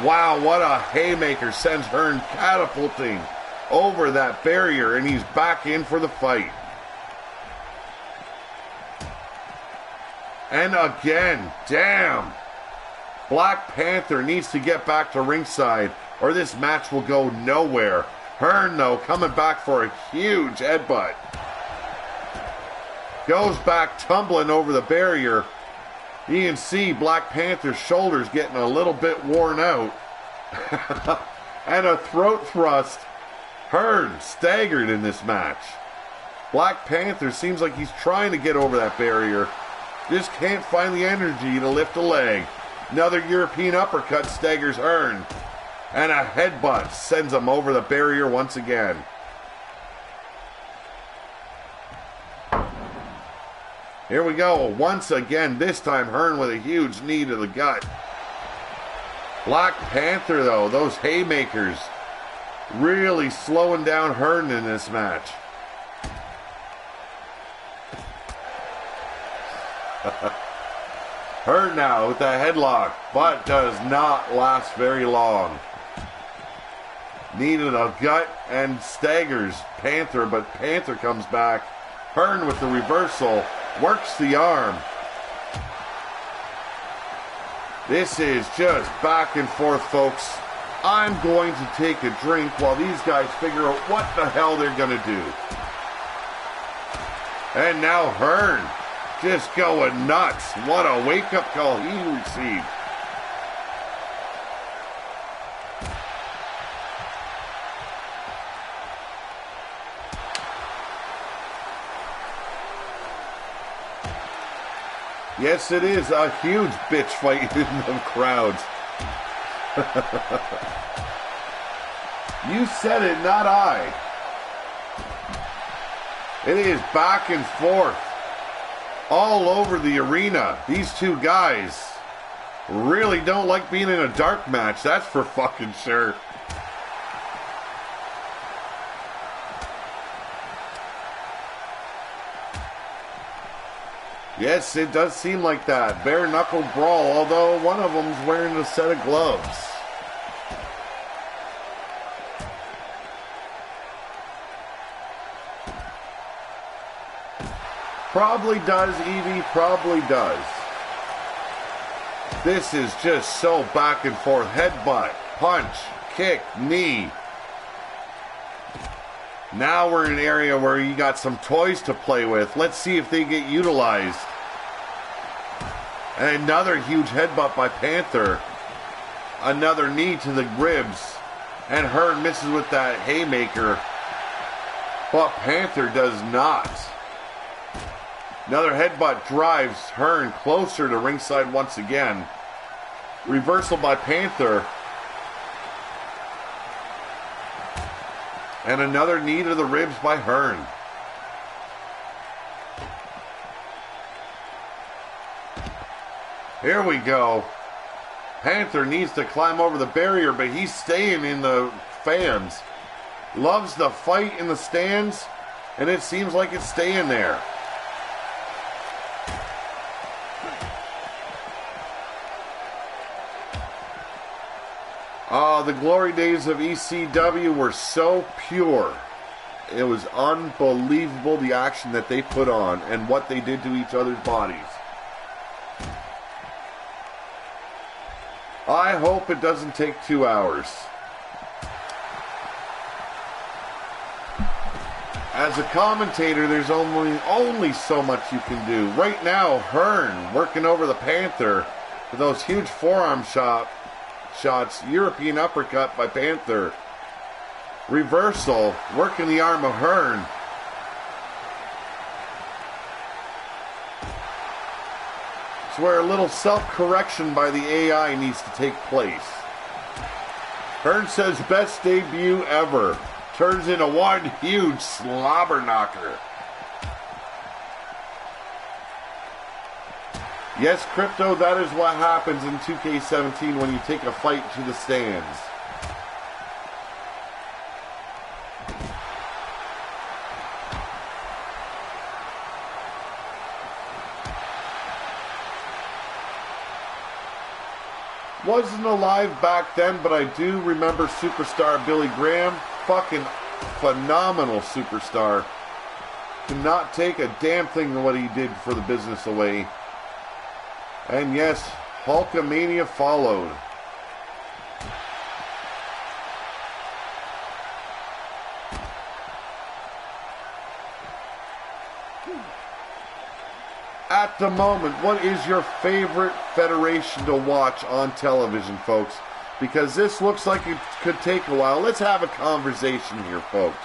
Wow, what a haymaker sends Hern catapulting over that barrier, and he's back in for the fight. And again, damn. Black Panther needs to get back to ringside, or this match will go nowhere. Hern, though, coming back for a huge headbutt. Goes back tumbling over the barrier. You can see Black Panther's shoulders getting a little bit worn out. And a throat thrust. Hern staggered in this match. Black Panther seems like he's trying to get over that barrier. Just can't find the energy to lift a leg. Another European uppercut staggers Hern. And a headbutt sends him over the barrier once again. Here we go. Once again, this time Hern with a huge knee to the gut. Black Panther, though, those haymakers really slowing down Hern in this match. Hern now with the headlock, but does not last very long. Knee to the gut and staggers Panther, but Panther comes back. Hern with the reversal, works the arm. This is just back and forth, folks. I'm going to take a drink while these guys figure out what the hell they're going to do. And now Hern just going nuts. What a wake-up call he received. Yes, it is a huge bitch fight in the crowds. You said it, not I. It is back and forth all over the arena. These two guys really don't like being in a dark match, that's for fucking sure. Yes, it does seem like that. Bare knuckle brawl, although one of them's wearing a set of gloves. Probably does, Evie, probably does. This is just so back and forth. Headbutt, punch, kick, knee. Now we're in an area where you got some toys to play with. Let's see if they get utilized. And another huge headbutt by Panther. Another knee to the ribs. And Hern misses with that haymaker. But Panther does not. Another headbutt drives Hern closer to ringside once again. Reversal by Panther. And another knee to the ribs by Hern. Here we go. Panther needs to climb over the barrier, but he's staying in the fans. Loves the fight in the stands, and it seems like it's staying there. The glory days of ECW were so pure. It was unbelievable, the action that they put on and what they did to each other's bodies. I hope it doesn't take 2 hours. As a commentator, there's only so much you can do. Right now, Hern working over the Panther with those huge forearm shots. European uppercut by Panther. Reversal, working the arm of Hern. It's where a little self-correction by the AI needs to take place. Hern says best debut ever. Turns into one huge slobber knocker. Yes, Crypto, that is what happens in 2K17 when you take a fight to the stands. Wasn't alive back then, but I do remember Superstar Billy Graham. Fucking phenomenal superstar. Could not take a damn thing of what he did for the business away. And yes, Hulkamania followed. At the moment, what is your favorite federation to watch on television, folks? Because this looks like it could take a while. Let's have a conversation here, folks.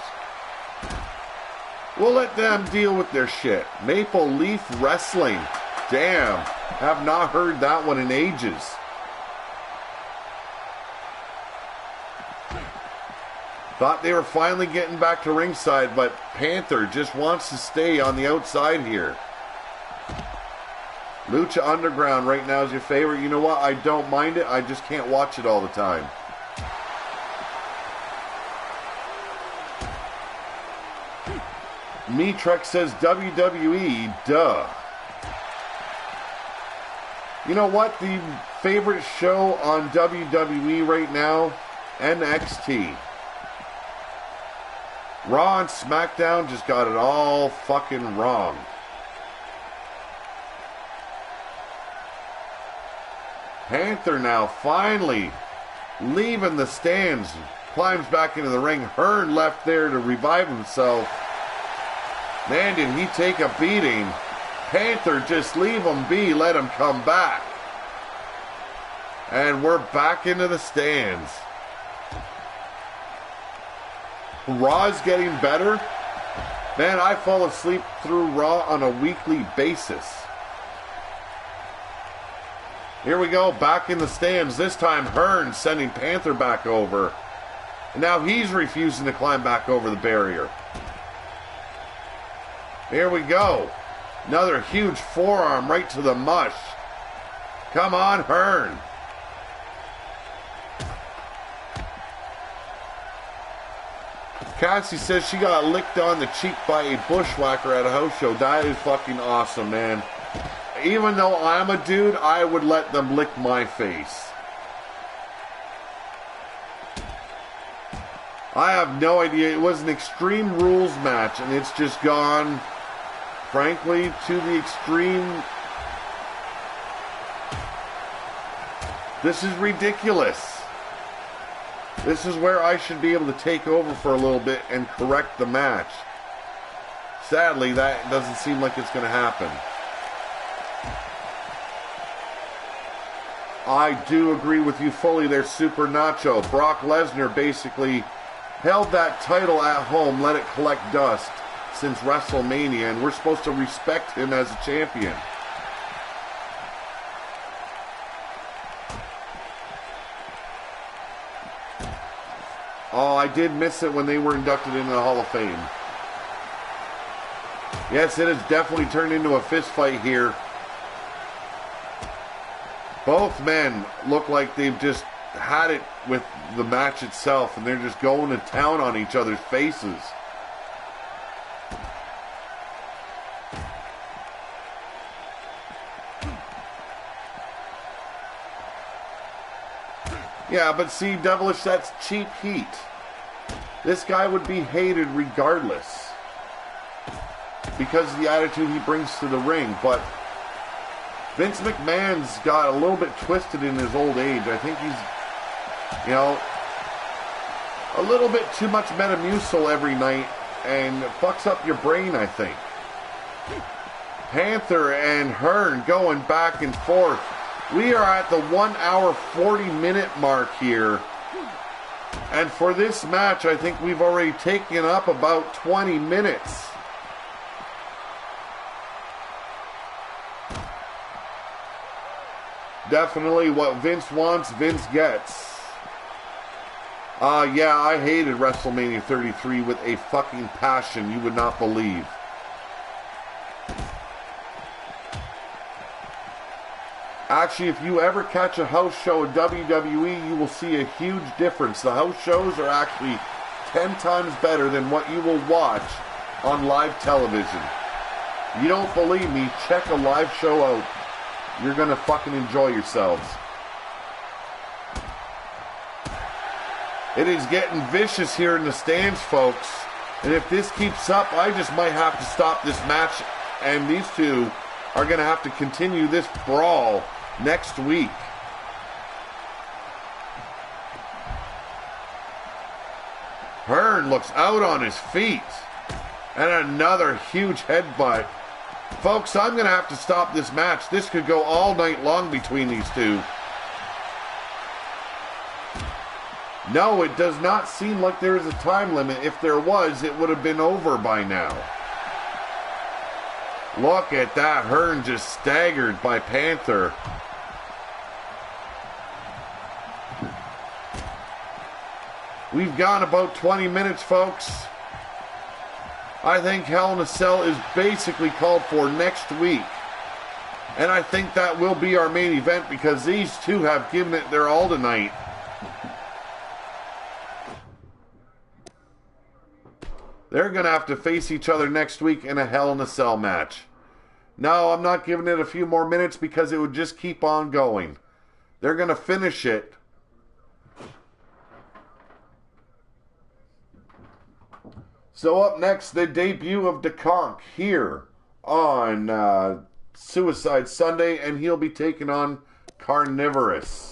We'll let them deal with their shit. Maple Leaf Wrestling. Damn. Have not heard that one in ages. Thought they were finally getting back to ringside, but Panther just wants to stay on the outside here. Lucha Underground right now is your favorite. You know what? I don't mind it. I just can't watch it all the time. Metrek says WWE, duh. You know what? The favorite show on WWE right now, NXT. Raw and SmackDown just got it all fucking wrong. Panther now finally leaving the stands. Climbs back into the ring. Hern left there to revive himself. Man, did he take a beating. Panther, just leave him be. Let him come back. And we're back into the stands. Raw's getting better. Man, I fall asleep through Raw on a weekly basis. Here we go, back in the stands. This time, Hern sending Panther back over. And now he's refusing to climb back over the barrier. Here we go. Another huge forearm right to the mush. Come on, Hern. Cassie says she got licked on the cheek by a bushwhacker at a house show. That is fucking awesome, man. Even though I'm a dude, I would let them lick my face. I have no idea. It was an Extreme Rules match, and it's just gone, frankly, to the extreme. This is ridiculous. This is where I should be able to take over for a little bit and correct the match. Sadly, that doesn't seem like it's going to happen. I do agree with you fully there, Super Nacho. Brock Lesnar basically held that title at home, let it collect dust since WrestleMania, and we're supposed to respect him as a champion. Oh, I did miss it when they were inducted into the Hall of Fame. Yes, it has definitely turned into a fist fight here. Both men look like they've just had it with the match itself, and they're just going to town on each other's faces. Yeah, but see, Devilish, that's cheap heat. This guy would be hated regardless because of the attitude he brings to the ring, but Vince McMahon's got a little bit twisted in his old age. I think he's, you know, a little bit too much Metamucil every night and fucks up your brain, I think. Panther and Hern going back and forth. We are at the 1 hour 40 minute mark here. And for this match, I think we've already taken up about 20 minutes. definitely what Vince wants, Vince gets. Yeah, I hated WrestleMania 33 with a fucking passion you would not believe. Actually, if you ever catch a house show at WWE, you will see a huge difference. The house shows are actually 10 times better than what you will watch on live television. You don't believe me? Check a live show out. You're gonna fucking enjoy yourselves. It is getting vicious here in the stands, folks. And if this keeps up, I just might have to stop this match. And these two are gonna have to continue this brawl next week. Hern looks out on his feet. And another huge headbutt. Folks, I'm going to have to stop this match. This could go all night long between these two. No, it does not seem like there is a time limit. If there was, it would have been over by now. Look at that. Hern just staggered by Panther. We've gone about 20 minutes, folks. I think Hell in a Cell is basically called for next week. And I think that will be our main event because these two have given it their all tonight. They're going to have to face each other next week in a Hell in a Cell match. No, I'm not giving it a few more minutes because it would just keep on going. They're going to finish it. So up next, the debut of Conch here on Suicide Sunday, and he'll be taking on Carnivorous.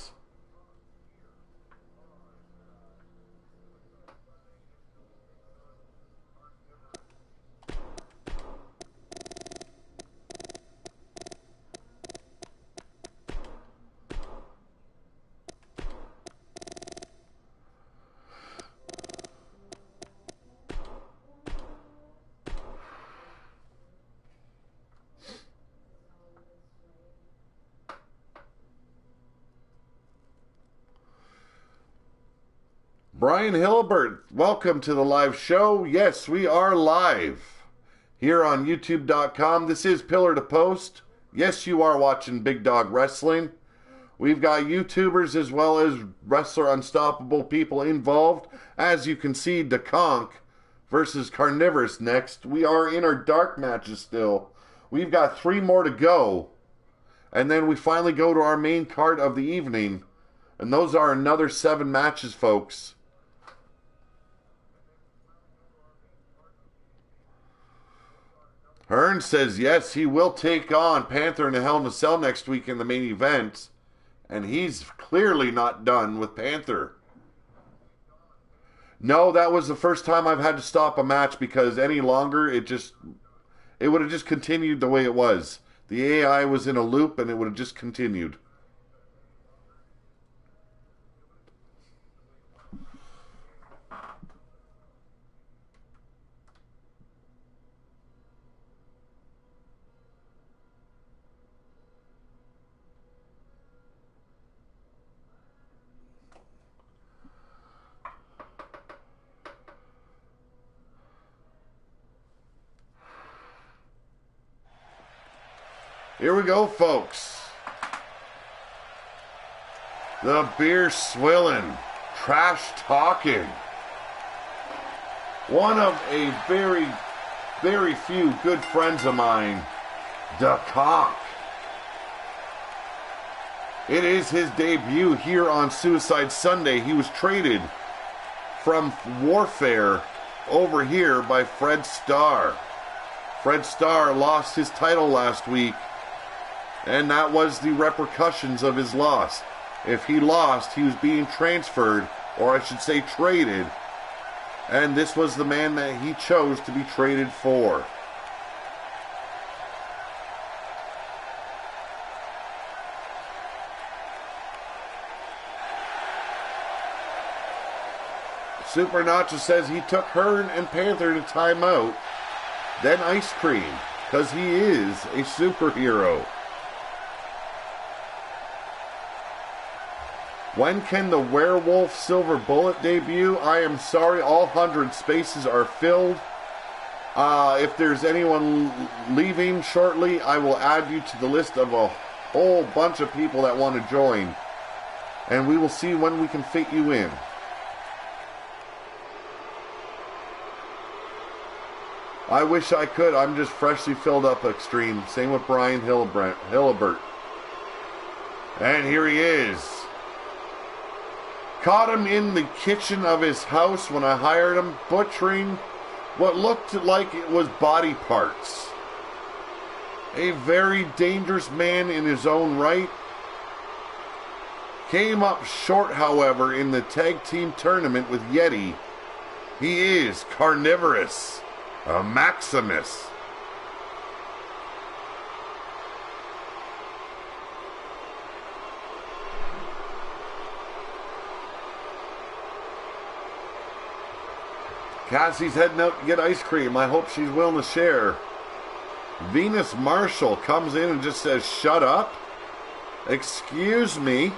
Brian Hilbert, welcome to the live show. Yes, we are live here on YouTube.com. This is Pillar to Post. Yes, you are watching Big Dog Wrestling. We've got YouTubers as well as Wrestler Unstoppable people involved. As you can see, Conch versus Carnivorous next. We are in our dark matches still. We've got 3 more to go. And then we finally go to our main card of the evening. And those are another 7 matches, folks. Hern says yes, he will take on Panther in a Hell in a Cell next week in the main event. And he's clearly not done with Panther. No, that was the first time I've had to stop a match because any longer it would have just continued the way it was. The AI was in a loop and it would have just continued. Here we go, folks. The beer swilling, trash talking. One of a very, very few good friends of mine, Conch. It is his debut here on Suicide Sunday. He was traded from Warfare over here by Fred Starr. Fred Starr lost his title last week. And that was the repercussions of his loss. If he lost, he was being transferred, or I should say traded. And this was the man that he chose to be traded for. Super Nacho says he took Hern and Panther to time out, then ice cream, because he is a superhero. When can the Werewolf Silver Bullet debut? I am sorry, all 100 spaces are filled. If there's anyone leaving shortly, I will add you to the list of a whole bunch of people that want to join. And we will see when we can fit you in. I wish I could. I'm just freshly filled up extreme. Same with Brian Hillibert. And here he is. Caught him in the kitchen of his house when I hired him, butchering what looked like it was body parts. A very dangerous man in his own right. Came up short, however, in the tag team tournament with Yeti. He is carnivorous. A Maximus. Cassie's heading out to get ice cream. I hope she's willing to share. Venus Marshall comes in and just says, "Shut up." Excuse me.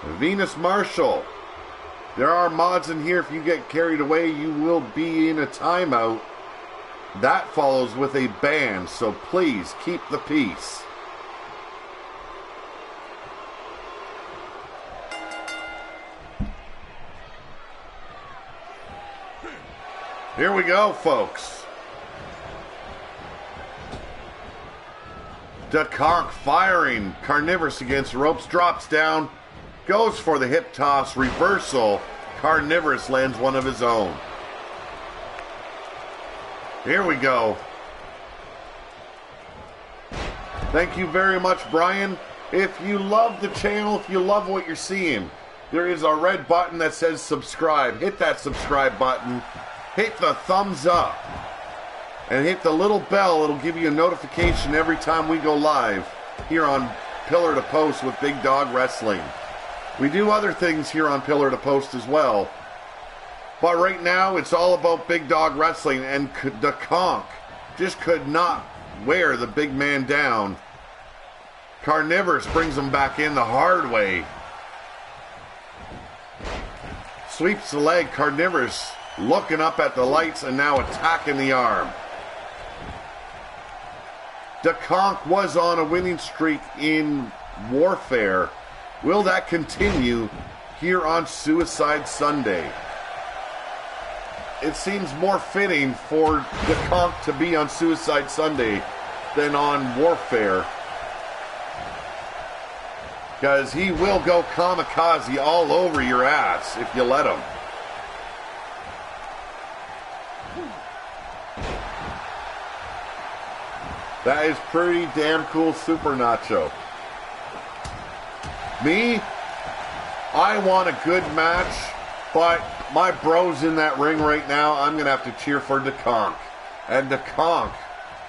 Venus Marshall. There are mods in here. If you get carried away, you will be in a timeout. That follows with a ban, so please keep the peace. Here we go, folks. Conch firing. Carnivorous against ropes. Drops down. Goes for the hip toss. Reversal. Carnivorous lands one of his own. Here we go. Thank you very much, Brian. If you love the channel, if you love what you're seeing, there is a red button that says subscribe. Hit that subscribe button. Hit the thumbs up. And hit the little bell. It'll give you a notification every time we go live here on Pillar to Post with Big Dog Wrestling. We do other things here on Pillar to Post as well. But right now, it's all about Big Dog Wrestling. And the Conch just could not wear the big man down. Carnivorous brings him back in the hard way. Sweeps the leg. Carnivorous looking up at the lights and now attacking the arm. The Conch was on a winning streak in Warfare. Will that continue here on Suicide Sunday? It seems more fitting for the Conch to be on Suicide Sunday than on Warfare, because he will go kamikaze all over your ass if you let him. That is pretty damn cool, Super Nacho. Me, I want a good match, but my bro's in that ring right now. I'm going to have to cheer for the Conch. And the Conch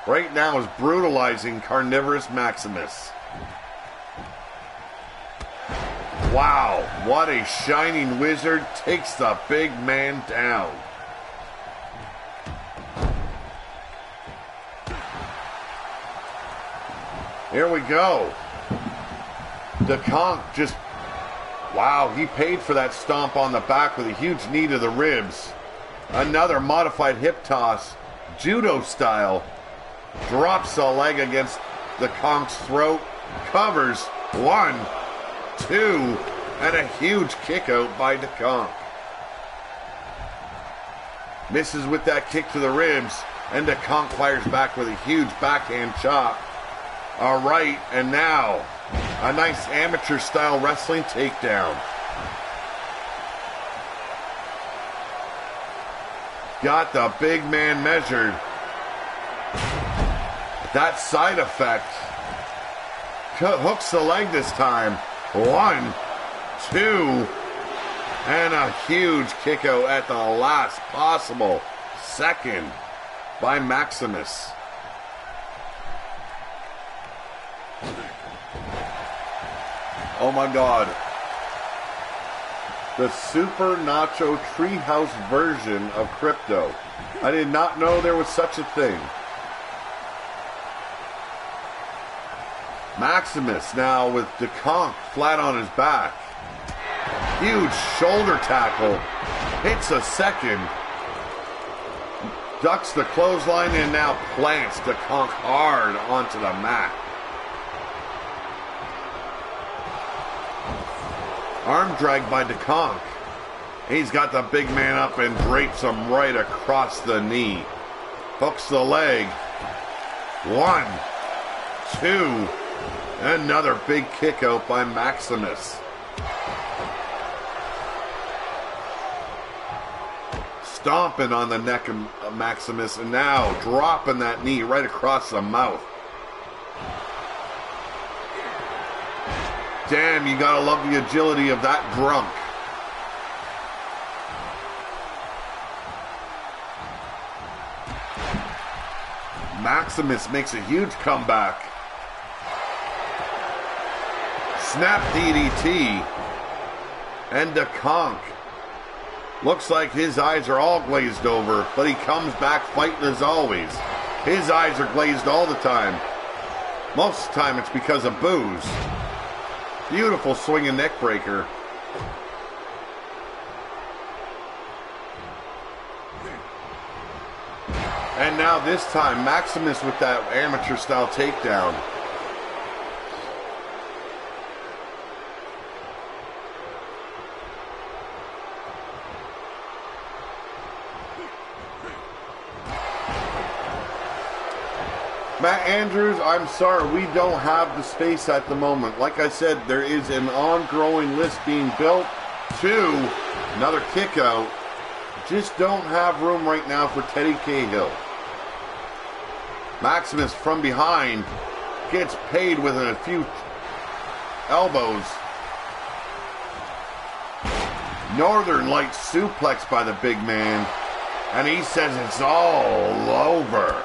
right now is brutalizing Carnivorous Maximus. Wow, what a shining wizard. Takes the big man down. Here we go. The Conch just, wow, he paid for that stomp on the back with a huge knee to the ribs. Another modified hip toss, judo style. Drops the leg against the Conch's throat. Covers. 1, 2, and a huge kick out by the Conch. Misses with that kick to the ribs, and the Conch fires back with a huge backhand chop. All right, and now a nice amateur-style wrestling takedown. Got the big man measured. That side effect. Hooks the leg this time. 1, 2, and a huge kick out at the last possible second by Maximus. Oh my God. The Super Nacho Treehouse version of Crypto. I did not know there was such a thing. Maximus now with Conch flat on his back. Huge shoulder tackle. Hits a second. Ducks the clothesline and now plants Conch hard onto the mat. Arm drag by Conch. He's got the big man up and drapes him right across the knee. Hooks the leg. 1, 2. Another big kick out by Maximus. Stomping on the neck of Maximus and now dropping that knee right across the mouth. Damn, you gotta love the agility of that drunk. Maximus makes a huge comeback. Snap DDT. And Conch looks like his eyes are all glazed over, but he comes back fighting as always. His eyes are glazed all the time. Most of the time it's because of booze. Beautiful swinging neck breaker. And now this time, Maximus with that amateur style takedown. Matt Andrews, I'm sorry, we don't have the space at the moment. Like I said, there is an ongoing list being built. 2, another kick out. Just don't have room right now for Teddy Cahill. Maximus from behind gets paid with a few elbows. Northern Lights suplex by the big man. And he says it's all over.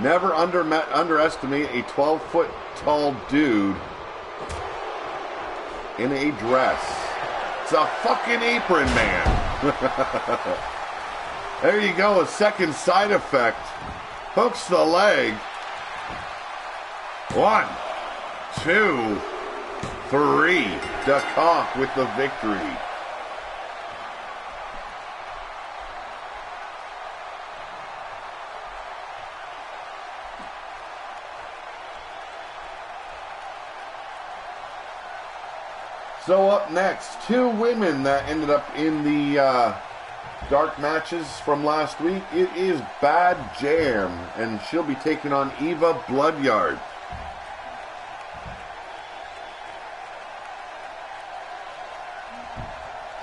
Never underestimate a 12-foot tall dude in a dress. It's a fucking apron man. There you go, a second side effect. Hooks the leg. 1, 2, 3. Conch with the victory. So up next, 2 women that ended up in the dark matches from last week. It is Bad Jam, and she'll be taking on Eva Blood Yard.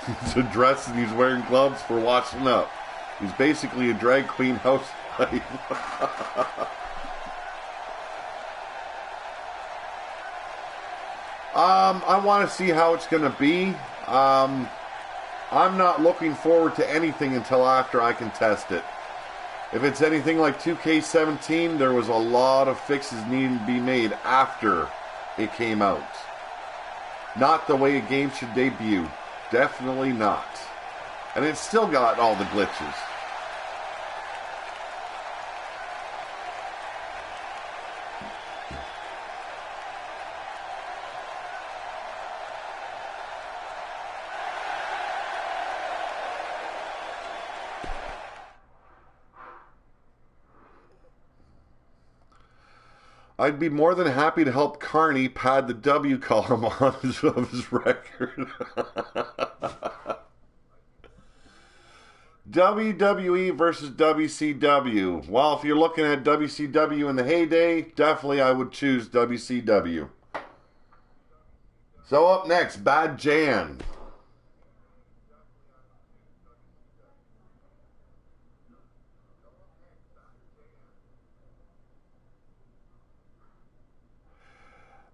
He's a dress and he's wearing gloves for washing up. He's basically a drag queen housewife. I want to see how it's going to be. I'm not looking forward to anything until after I can test it. If it's anything like 2K17, there was a lot of fixes needing to be made after it came out. Not the way a game should debut. Definitely not. And it's still got all the glitches. I'd be more than happy to help Carney pad the W column on his record. WWE versus WCW. Well, if you're looking at WCW in the heyday, definitely I would choose WCW. So up next, Bad Jan.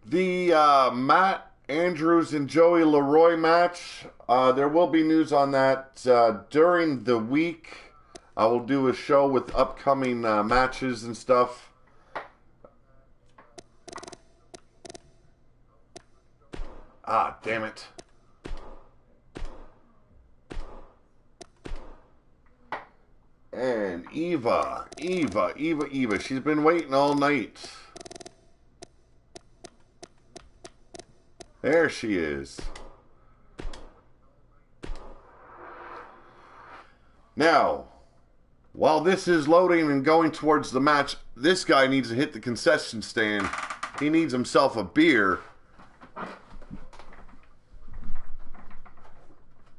The Matt Andrews and Joey Leroy match, there will be news on that during the week. I will do a show with upcoming matches and stuff. Ah, damn it. And Eva. She's been waiting all night. There she is. Now, while this is loading and going towards the match, this guy needs to hit the concession stand. He needs himself a beer.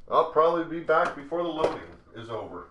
I'll probably be back before the loading is over.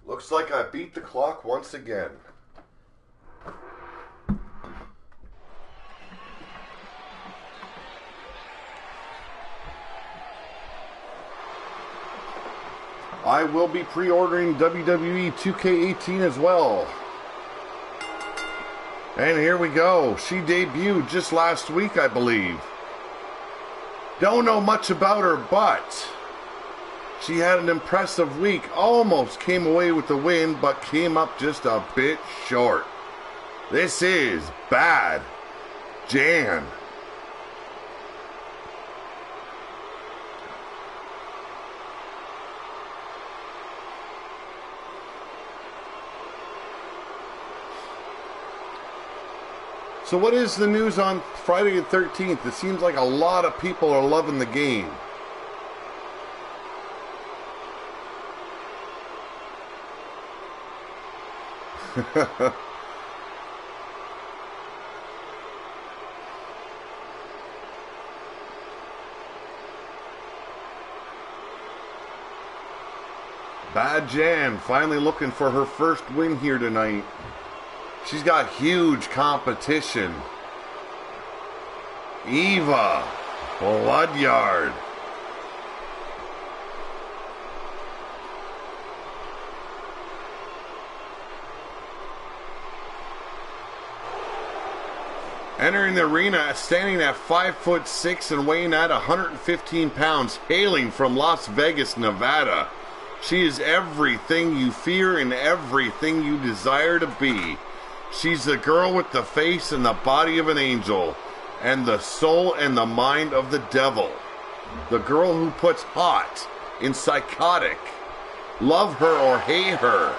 Looks like I beat the clock once again. I will be pre-ordering WWE 2K18 as well. And here we go. She debuted just last week, I believe. Don't know much about her, but she had an impressive week. Almost came away with the win, but came up just a bit short. This is Bad Jan. So what is the news on Friday the 13th? It seems like a lot of people are loving the game. Bad Jan finally looking for her first win here tonight. She's got huge competition. Eva Blood Yard. Entering the arena, standing at 5'6" and weighing at 115 pounds, hailing from Las Vegas, Nevada. She is everything you fear and everything you desire to be. She's the girl with the face and the body of an angel, and the soul and the mind of the devil. The girl who puts hot in psychotic. Love her or hate her.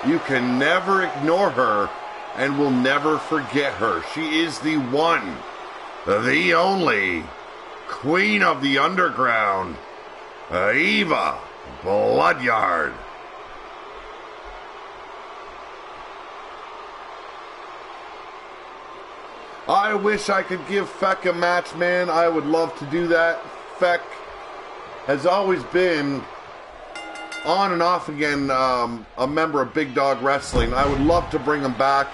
You can never ignore her and will never forget her. She is the one, the only, queen of the underground, Eva Blood Yard. I wish I could give Feck a match, man. I would love to do that. Feck has always been, on and off again, a member of Big Dog Wrestling. I would love to bring him back.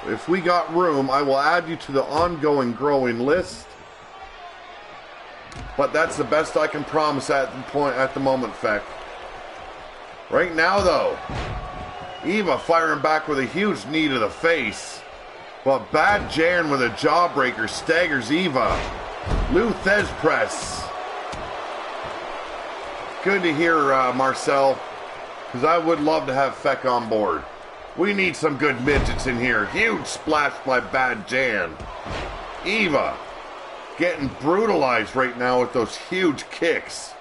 If we got room, I will add you to the ongoing growing list. But that's the best I can promise at the moment, Feck. Right now, though, Eva firing back with a huge knee to the face. But Bad Jan with a jawbreaker staggers Eva. Lou Thez press. Good to hear, Marcel, because I would love to have Feck on board. We need some good midgets in here. Huge splash by Bad Jan. Eva getting brutalized right now with those huge kicks.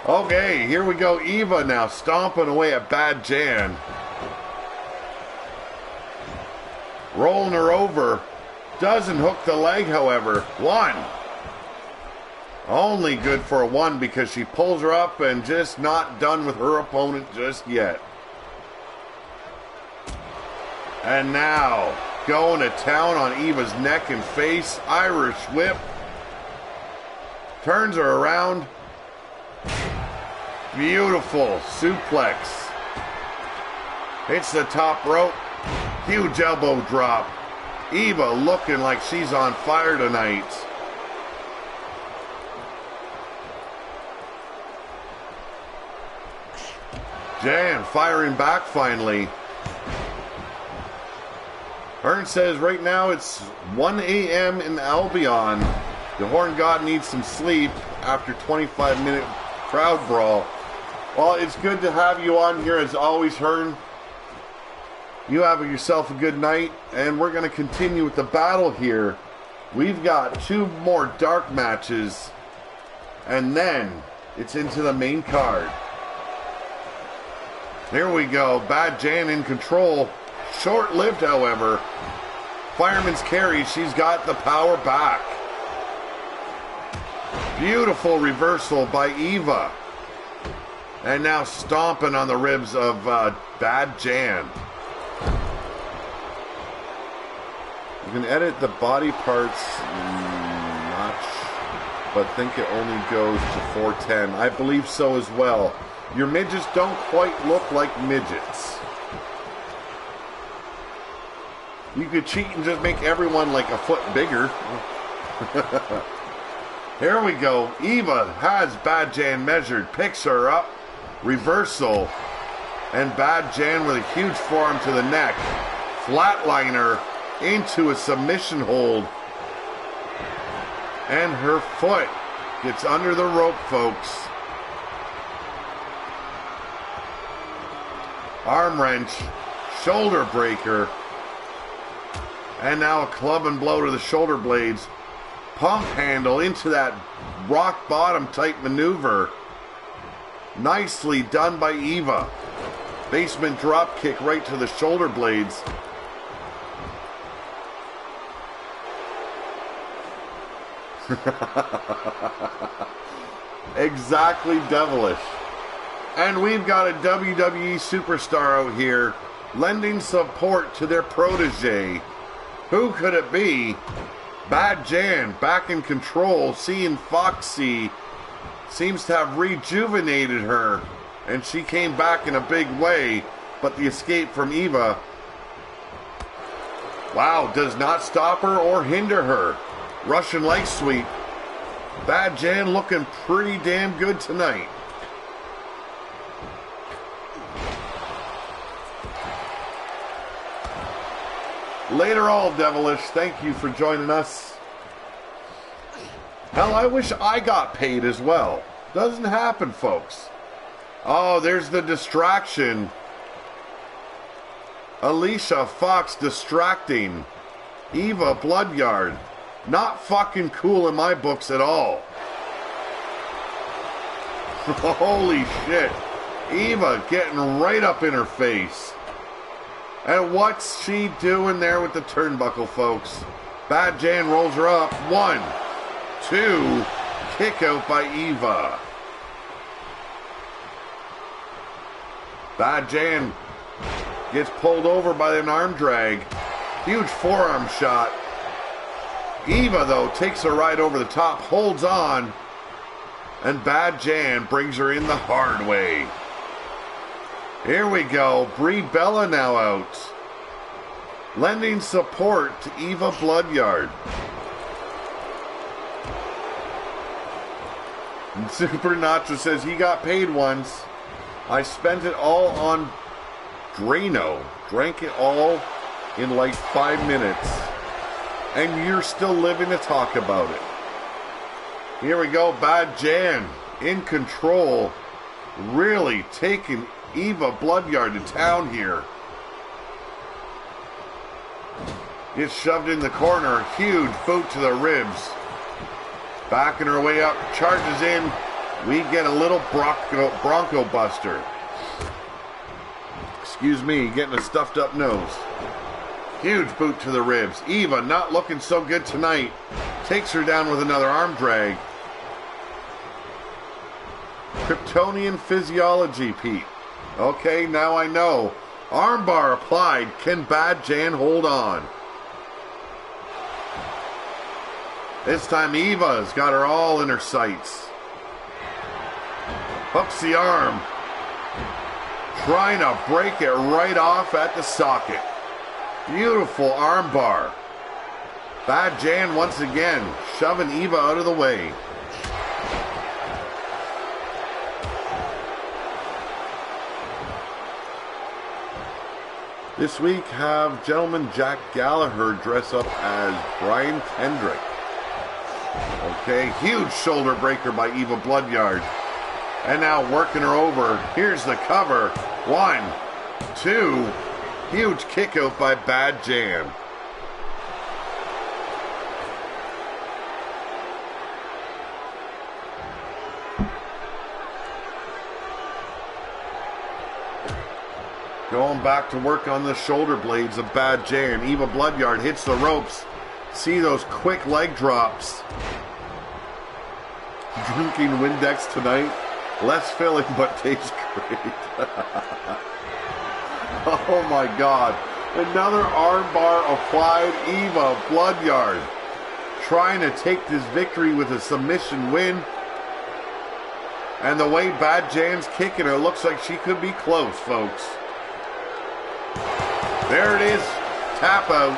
Okay, here we go. Eva now stomping away at Bad Jan. Rolling her over. Doesn't hook the leg, however. One. Only good for a one because she pulls her up and just not done with her opponent just yet. And now, going to town on Eva's neck and face. Irish whip. Turns her around. Beautiful suplex. Hits the top rope. Huge elbow drop. Eva looking like she's on fire tonight. Jan firing back finally. Hern says right now it's 1 a.m. in Albion. The Horn God needs some sleep after 25-minute crowd brawl. Well, it's good to have you on here as always, Hern. You have yourself a good night, and we're going to continue with the battle here. We've got 2 more dark matches, and then it's into the main card. Here we go. Bad Jan in control. Short-lived, however. Fireman's carry. She's got the power back. Beautiful reversal by Eva. And now stomping on the ribs of Bad Jan. You can edit the body parts notch, but think it only goes to 410. I believe so as well. Your midgets don't quite look like midgets. You could cheat and just make everyone like a foot bigger. Here we go. Eva has Bad Jan measured, picks her up, reversal, and Bad Jan with a huge forearm to the neck. Flatliner into a submission hold. And her foot gets under the rope, folks. Arm wrench, shoulder breaker, and now a club and blow to the shoulder blades. Pump handle into that rock bottom type maneuver. Nicely done by Eva. Basement drop kick right to the shoulder blades. Exactly devilish. And we've got a WWE superstar out here lending support to their protege. Who could it be? Bad Jan back in control, seeing Foxy seems to have rejuvenated her, and she came back in a big way, but the escape from Eva, wow, does not stop her or hinder her. Russian leg sweep. Bad Jan looking pretty damn good tonight. Later all, Devilish. Thank you for joining us. Hell, I wish I got paid as well. Doesn't happen, folks. Oh, there's the distraction. Alicia Fox distracting Eva Blood Yard. Not fucking cool in my books at all. Holy shit. Eva getting right up in her face. And what's she doing there with the turnbuckle, folks? Bad Jan rolls her up. 1, 2, kick out by Eva. Bad Jan gets pulled over by an arm drag. Huge forearm shot. Eva, though, takes her right over the top, holds on, and Bad Jan brings her in the hard way. Here we go. Brie Bella now out. Lending support to Eva Blood Yard. And Super Nacho says he got paid once. I spent it all on Drano. Drank it all in like 5 minutes. And you're still living to talk about it. Here we go. Bad Jan in control. Really taking Eva Blood Yard to town here. Gets shoved in the corner. Huge boot to the ribs. Backing her way up. Charges in. We get a little Bronco Buster. Excuse me, getting a stuffed up nose. Huge boot to the ribs. Eva not looking so good tonight. Takes her down with another arm drag. Kryptonian physiology, Pete. Okay, now I know. Armbar applied. Can Bad Jan hold on? This time Eva's got her all in her sights. Hooks the arm. Trying to break it right off at the socket. Beautiful armbar. Bad Jan once again shoving Eva out of the way. This week have gentleman Jack Gallagher dress up as Brian Kendrick. Okay, huge shoulder breaker by Eva Blood Yard. And now working her over. Here's the cover. 1, 2. Huge kick out by Bad Jan. Going back to work on the shoulder blades of Bad Jan. Eva Blood Yard hits the ropes. See those quick leg drops. Drinking Windex tonight. Less filling, but tastes great. Oh my God. Another armbar applied. Eva Blood Yard trying to take this victory with a submission win. And the way Bad Jan's kicking her, looks like she could be close, folks. There it is. Tap out.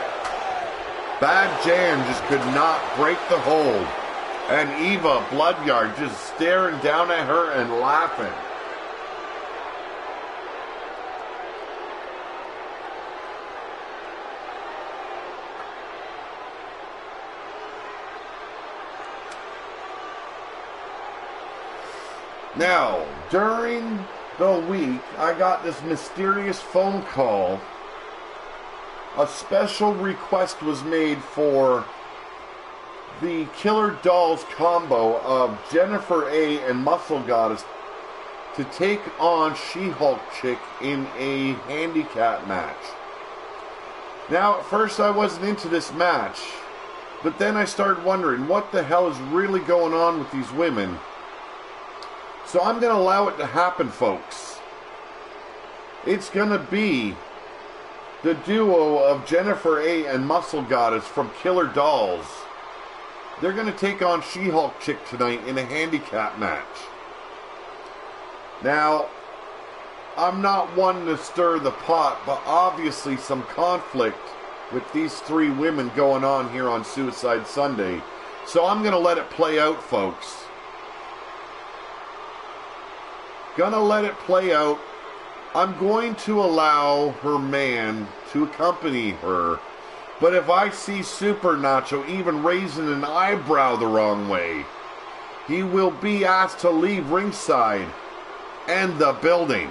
Bad Jan just could not break the hold. And Eva Blood Yard just staring down at her and laughing. Now, during the week, I got this mysterious phone call. A special request was made for the Killer Dolls combo of Jennifer A. and Muscle Goddess to take on She-Hulk Chick in a handicap match. Now, at first I wasn't into this match, but then I started wondering what the hell is really going on with these women. So I'm going to allow it to happen, folks. It's going to be the duo of Jennifer A. and Muscle Goddess from Killer Dolls. They're going to take on She-Hulk Chick tonight in a handicap match. Now, I'm not one to stir the pot, but obviously some conflict with these three women going on here on Suicide Sunday. So I'm going to let it play out, folks. Gonna let it play out. I'm going to allow her man to accompany her. But if I see Super Nacho even raising an eyebrow the wrong way, he will be asked to leave ringside and the building.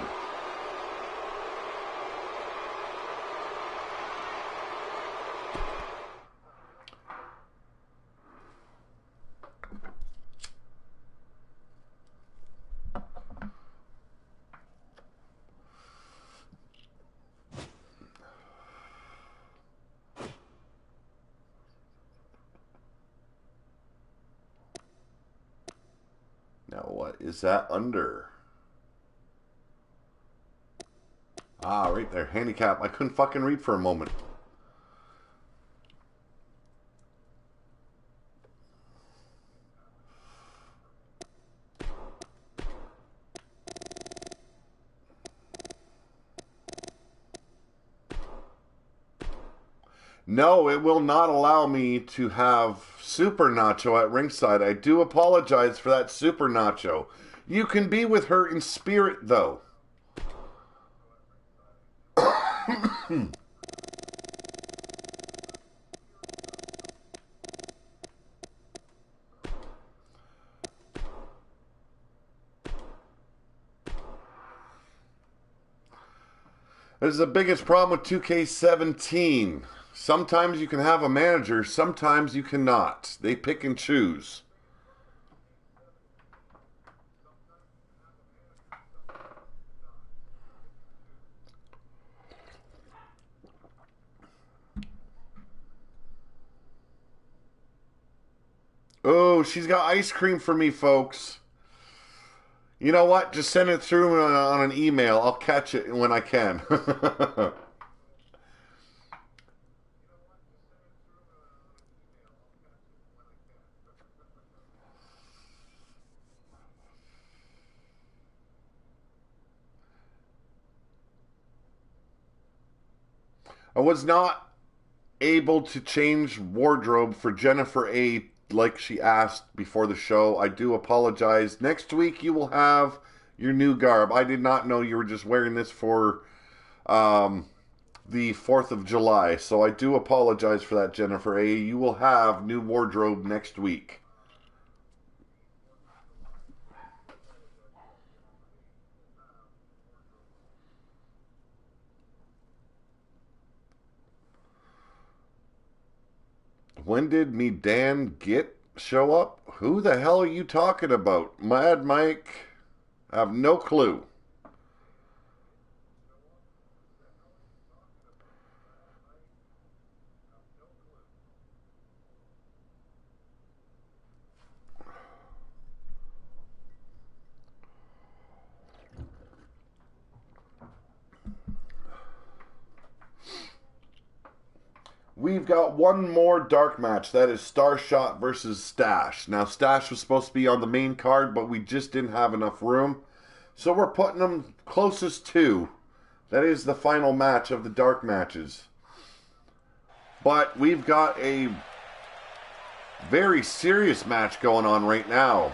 Now what is that under? Ah, right there. Handicap. I couldn't fucking read for a moment. No, it will not allow me to have Super Nacho at ringside. I do apologize for that, Super Nacho. You can be with her in spirit, though. This is the biggest problem with 2K17. Sometimes you can have a manager, sometimes you cannot. They pick and choose. Oh, she's got ice cream for me, folks. You know what? Just send it through on an email. I'll catch it when I can. I was not able to change wardrobe for Jennifer A. like she asked before the show. I do apologize. Next week you will have your new garb. I did not know you were just wearing this for the 4th of July. So I do apologize for that, Jennifer A. You will have new wardrobe next week. When did me Dan Git show up? Who the hell are you talking about? Mad Mike? I have no clue. We've got one more dark match. That is Starshot versus Stash. Now, Stash was supposed to be on the main card, but we just didn't have enough room. So we're putting them closest to. That is the final match of the dark matches. But we've got a very serious match going on right now.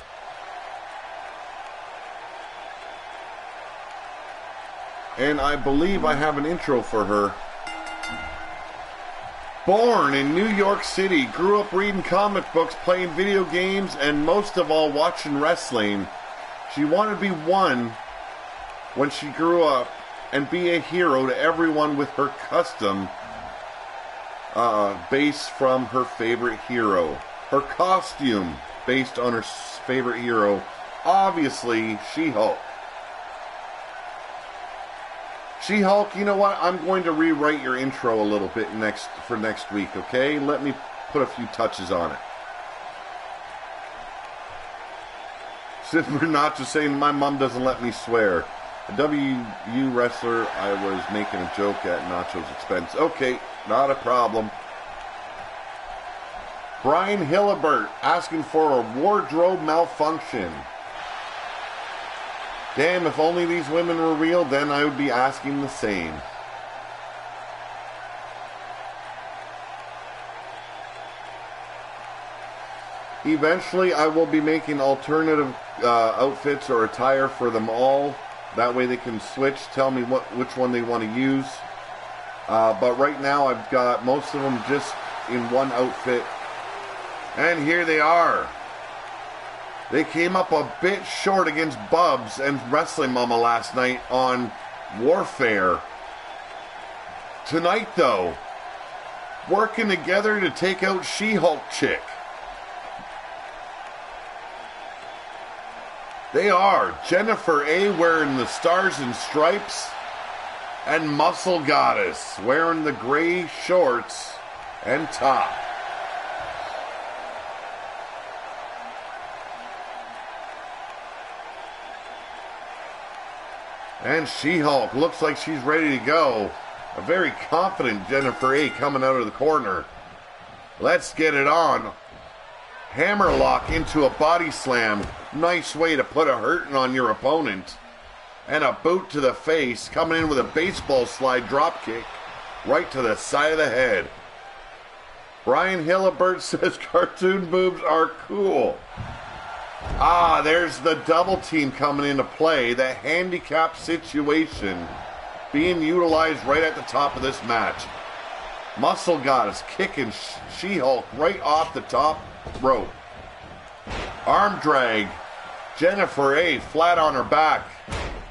And I believe I have an intro for her. Born in New York City, grew up reading comic books, playing video games, and most of all watching wrestling. She wanted to be one when she grew up and be a hero to everyone with her custom based from her favorite hero. Her costume based on her favorite hero, obviously She-Hulk. She-Hulk, you know what? I'm going to rewrite your intro a little bit for next week, okay? Let me put a few touches on it. Super Nacho saying my mom doesn't let me swear. A WU wrestler, I was making a joke at Nacho's expense. Okay, not a problem. Brian Hillibert asking for a wardrobe malfunction. Damn, if only these women were real, then I would be asking the same. Eventually, I will be making alternative outfits or attire for them all. That way they can switch, tell me which one they want to use. But right now, I've got most of them just in one outfit. And here they are. They came up a bit short against Bubs and Wrestling Mama last night on Warfare. Tonight, though, working together to take out She-Hulk Chick. They are Jennifer A. wearing the Stars and Stripes and Muscle Goddess wearing the gray shorts and top. And She-Hulk looks like she's ready to go. A very confident Jennifer A. coming out of the corner. Let's get it on. Hammerlock into a body slam. Nice way to put a hurting on your opponent. And a boot to the face. Coming in with a baseball slide drop kick. Right to the side of the head. Brian Hillibert says cartoon boobs are cool. Ah, there's the double team coming into play. The handicap situation being utilized right at the top of this match. Muscle Goddess kicking She-Hulk right off the top rope. Arm drag. Jennifer A. flat on her back.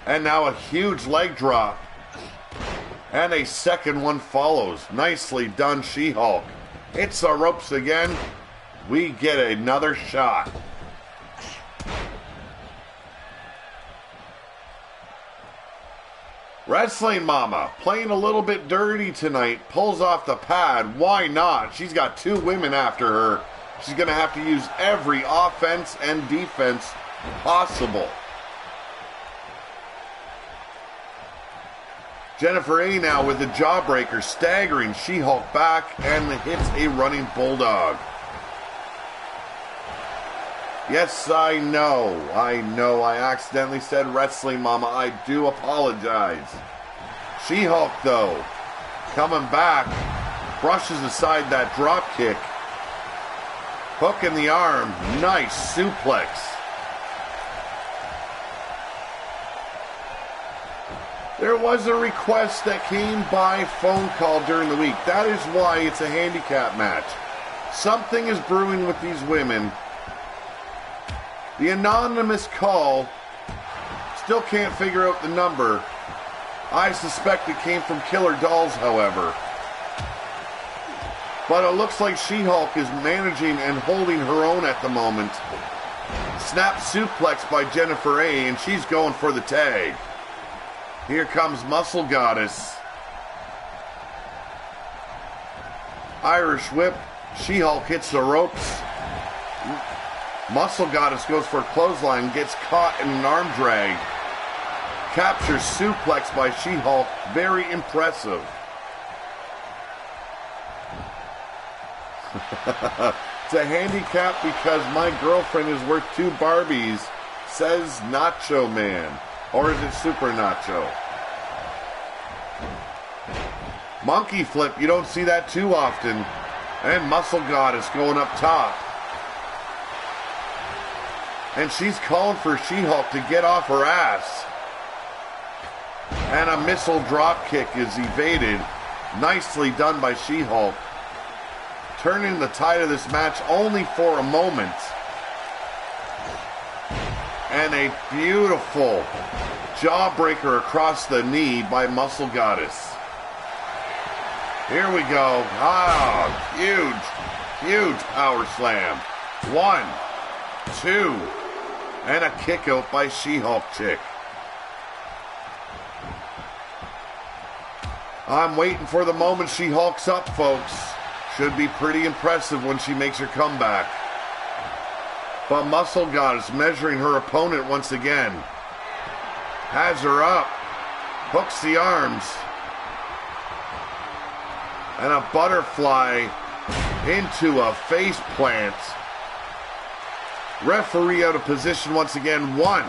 And now a huge leg drop. And a second one follows. Nicely done, She-Hulk. Hits the ropes again. We get another shot. Wrestling Mama, playing a little bit dirty tonight, pulls off the pad. Why not? She's got two women after her. She's going to have to use every offense and defense possible. Jennifer A. now with the jawbreaker, staggering She-Hulk back and hits a running bulldog. Yes, I know, I accidentally said Wrestling Mama. I do apologize. She-Hulk, though, coming back, brushes aside that drop kick. Hook in the arm, nice suplex. There was a request that came by phone call during the week. That is why it's a handicap match. Something is brewing with these women. The anonymous call, still can't figure out the number. I suspect it came from Killer Dolls, however. But it looks like She-Hulk is managing and holding her own at the moment. Snap suplex by Jennifer A. and she's going for the tag. Here comes Muscle Goddess. Irish whip. She-Hulk hits the ropes. Muscle Goddess goes for a clothesline, gets caught in an arm drag. Captures suplex by She-Hulk. Very impressive. It's a handicap because my girlfriend is worth 2 Barbies, says Nacho Man. Or is it Super Nacho? Monkey flip, you don't see that too often. And Muscle Goddess going up top. And she's calling for She-Hulk to get off her ass. And a missile drop kick is evaded. Nicely done by She-Hulk. Turning the tide of this match only for a moment. And a beautiful jawbreaker across the knee by Muscle Goddess. Here we go. Ah, huge power slam. 1, 2, and a kick out by She-Hulk chick. I'm waiting for the moment she hulks up, folks. Should be pretty impressive when she makes her comeback. But Muscle Goddess measuring her opponent once again. Has her up. Hooks the arms. And a butterfly into a face plant. Referee out of position once again. 1,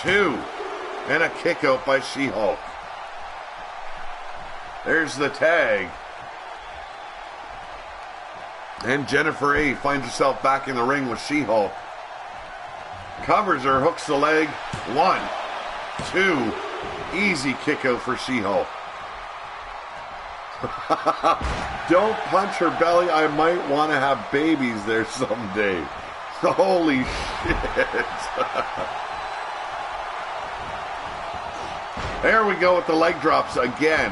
2, and a kick out by She-Hulk. There's the tag. And Jennifer A. finds herself back in the ring with She-Hulk. Covers her, hooks the leg. 1, 2, easy kick out for She-Hulk. Don't punch her belly. I might want to have babies there someday. Holy shit. There we go with the leg drops again.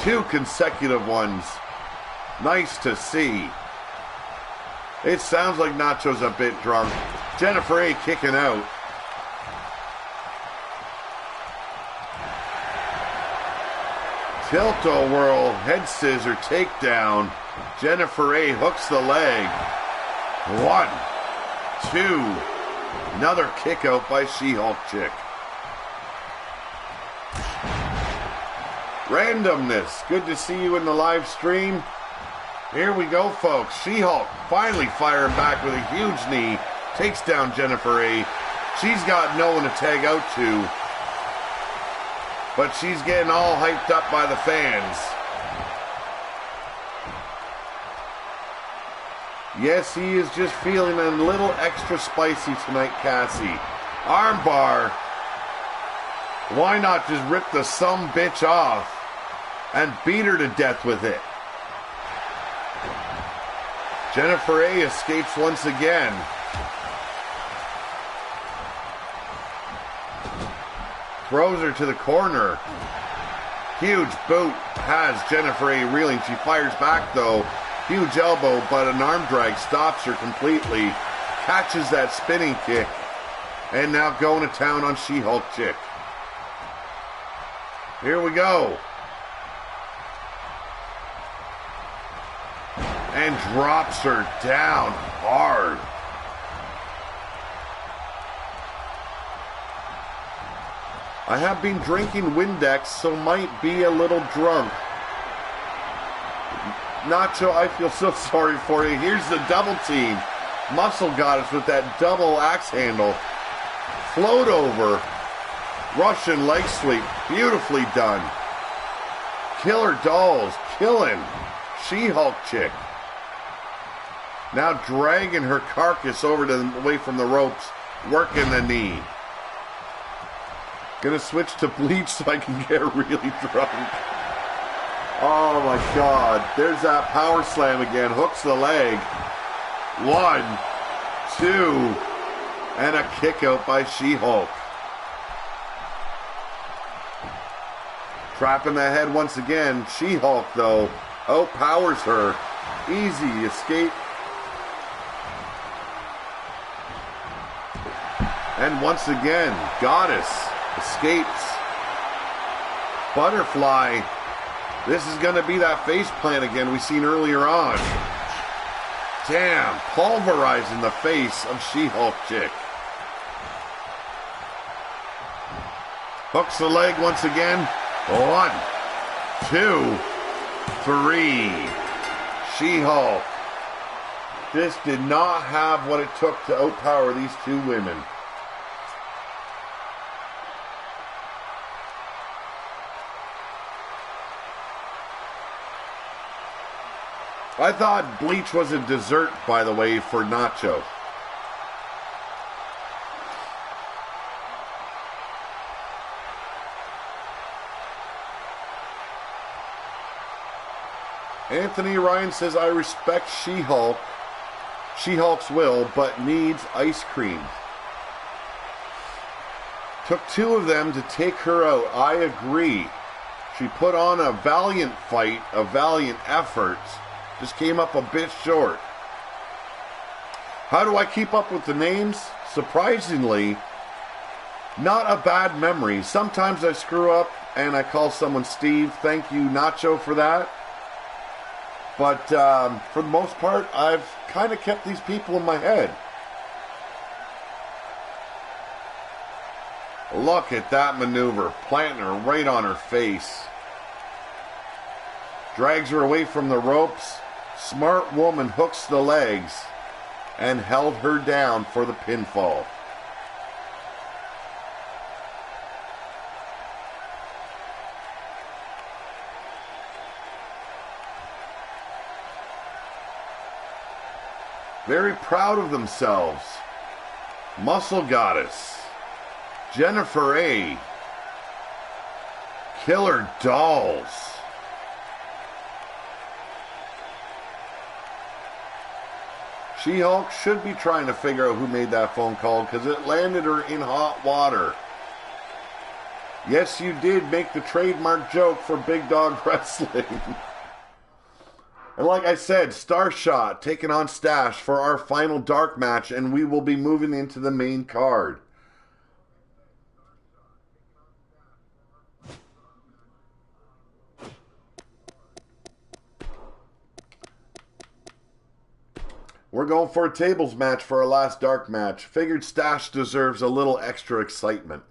2 consecutive ones. Nice to see. It sounds like Nacho's a bit drunk. Jennifer A. kicking out. Tilt-a-whirl, head scissor, takedown. Jennifer A. hooks the leg. 1, 2. Another kick out by She-Hulk chick. Randomness. Good to see you in the live stream. Here we go, folks. She-Hulk finally firing back with a huge knee. Takes down Jennifer A. She's got no one to tag out to. But she's getting all hyped up by the fans. Yes, he is just feeling a little extra spicy tonight, Cassie. Armbar. Why not just rip the sumbitch off and beat her to death with it? Jennifer A escapes once again. Throws her to the corner. Huge boot has Jennifer A reeling. She fires back though. Huge elbow, but an arm drag stops her completely. Catches that spinning kick. And now going to town on She-Hulk Chick. Here we go. And drops her down hard. I have been drinking Windex, so might be a little drunk. Nacho, I feel so sorry for you. Here's the double team. Muscle Goddess with that double axe handle. Float over. Russian leg sweep. Beautifully done. Killer Dolls. Killing She-Hulk Chick. Now dragging her carcass away from the ropes. Working the knee. Gonna switch to bleach so I can get really drunk. Oh my God. There's that power slam again. Hooks the leg. 1, 2, and a kick out by She-Hulk. Trapping the head once again. She-Hulk though outpowers her. Easy escape. And once again, Goddess escapes. Butterfly. This is going to be that face plant again we seen earlier on. Damn, pulverizing the face of She-Hulk Chick. Hooks the leg once again. 1, 2, 3. She-Hulk just did not have what it took to outpower these two women. I thought bleach was a dessert, by the way, for Nacho. Anthony Ryan says, I respect She-Hulk, She-Hulk's will, but needs ice cream. Took 2 of them to take her out. I agree. She put on a valiant fight, a valiant effort. Just came up a bit short. How do I keep up with the names? Surprisingly, not a bad memory. Sometimes I screw up and I call someone Steve. Thank you, Nacho, for that. But for the most part, I've kind of kept these people in my head. Look at that maneuver. Planting her right on her face. Drags her away from the ropes. Smart woman hooks the legs and held her down for the pinfall. Very proud of themselves. Muscle Goddess. Jennifer A. Killer Dolls. She-Hulk should be trying to figure out who made that phone call because it landed her in hot water. Yes, you did make the trademark joke for Big Dog Wrestling. And like I said, Starshot taking on Stash for our final dark match, and we will be moving into the main card. We're going for a tables match for our last dark match. Figured Stash deserves a little extra excitement.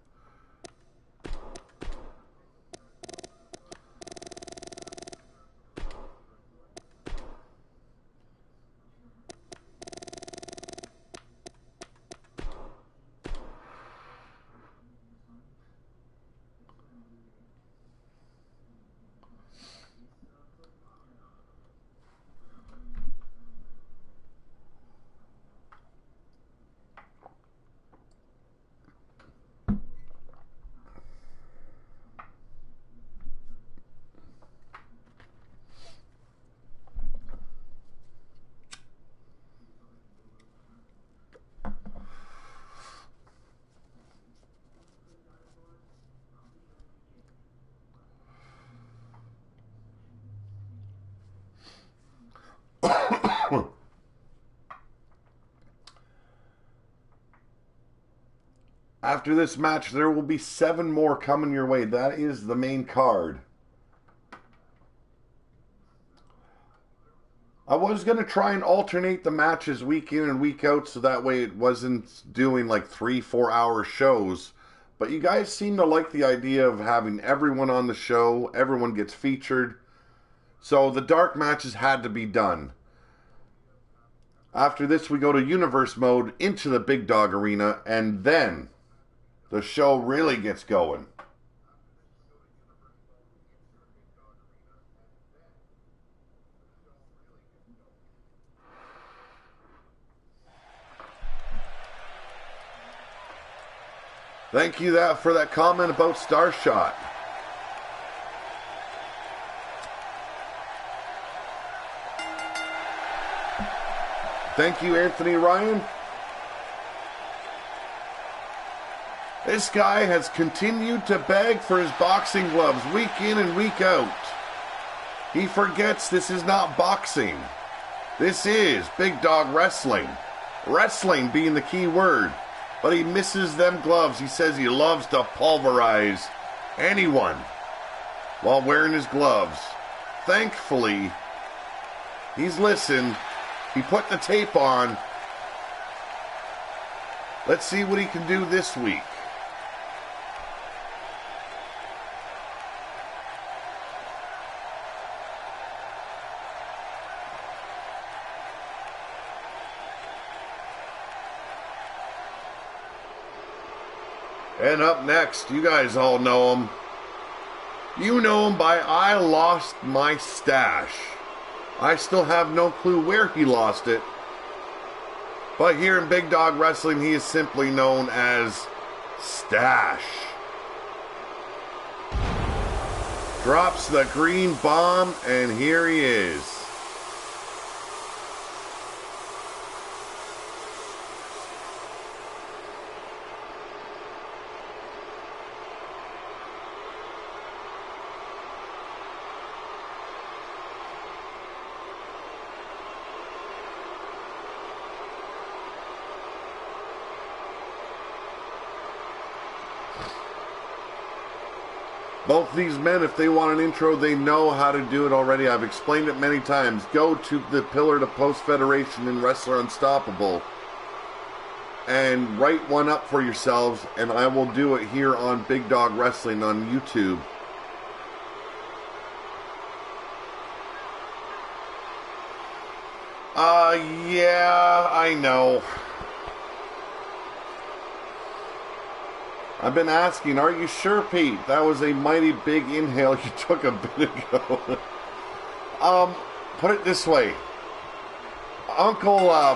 After this match, there will be 7 more coming your way. That is the main card. I was going to try and alternate the matches week in and week out so that way it wasn't doing like 3-4 hour shows. But you guys seem to like the idea of having everyone on the show. Everyone gets featured. So the dark matches had to be done. After this, we go to Universe mode into the Big Dog Arena, and then the show really gets going. Thank you for that comment about Starshot. Thank you, Anthony Ryan. This guy has continued to beg for his boxing gloves week in and week out. He forgets this is not boxing. This is Big Dog Wrestling. Wrestling being the key word. But he misses them gloves. He says he loves to pulverize anyone while wearing his gloves. Thankfully, he's listened. He put the tape on. Let's see what he can do this week. And up next, you guys all know him. You know him by I Lost My Stash. I still have no clue where he lost it. But here in Big Dog Wrestling, he is simply known as Stash. Drops the green bomb, and here he is. Both these men, if they want an intro, they know how to do it already. I've explained it many times. Go to the Pillar to Post Federation in Wrestler Unstoppable and write one up for yourselves, and I will do it here on Big Dog Wrestling on YouTube. Yeah, I know. I've been asking, are you sure, Pete? That was a mighty big inhale you took a bit ago. Put it this way. Uncle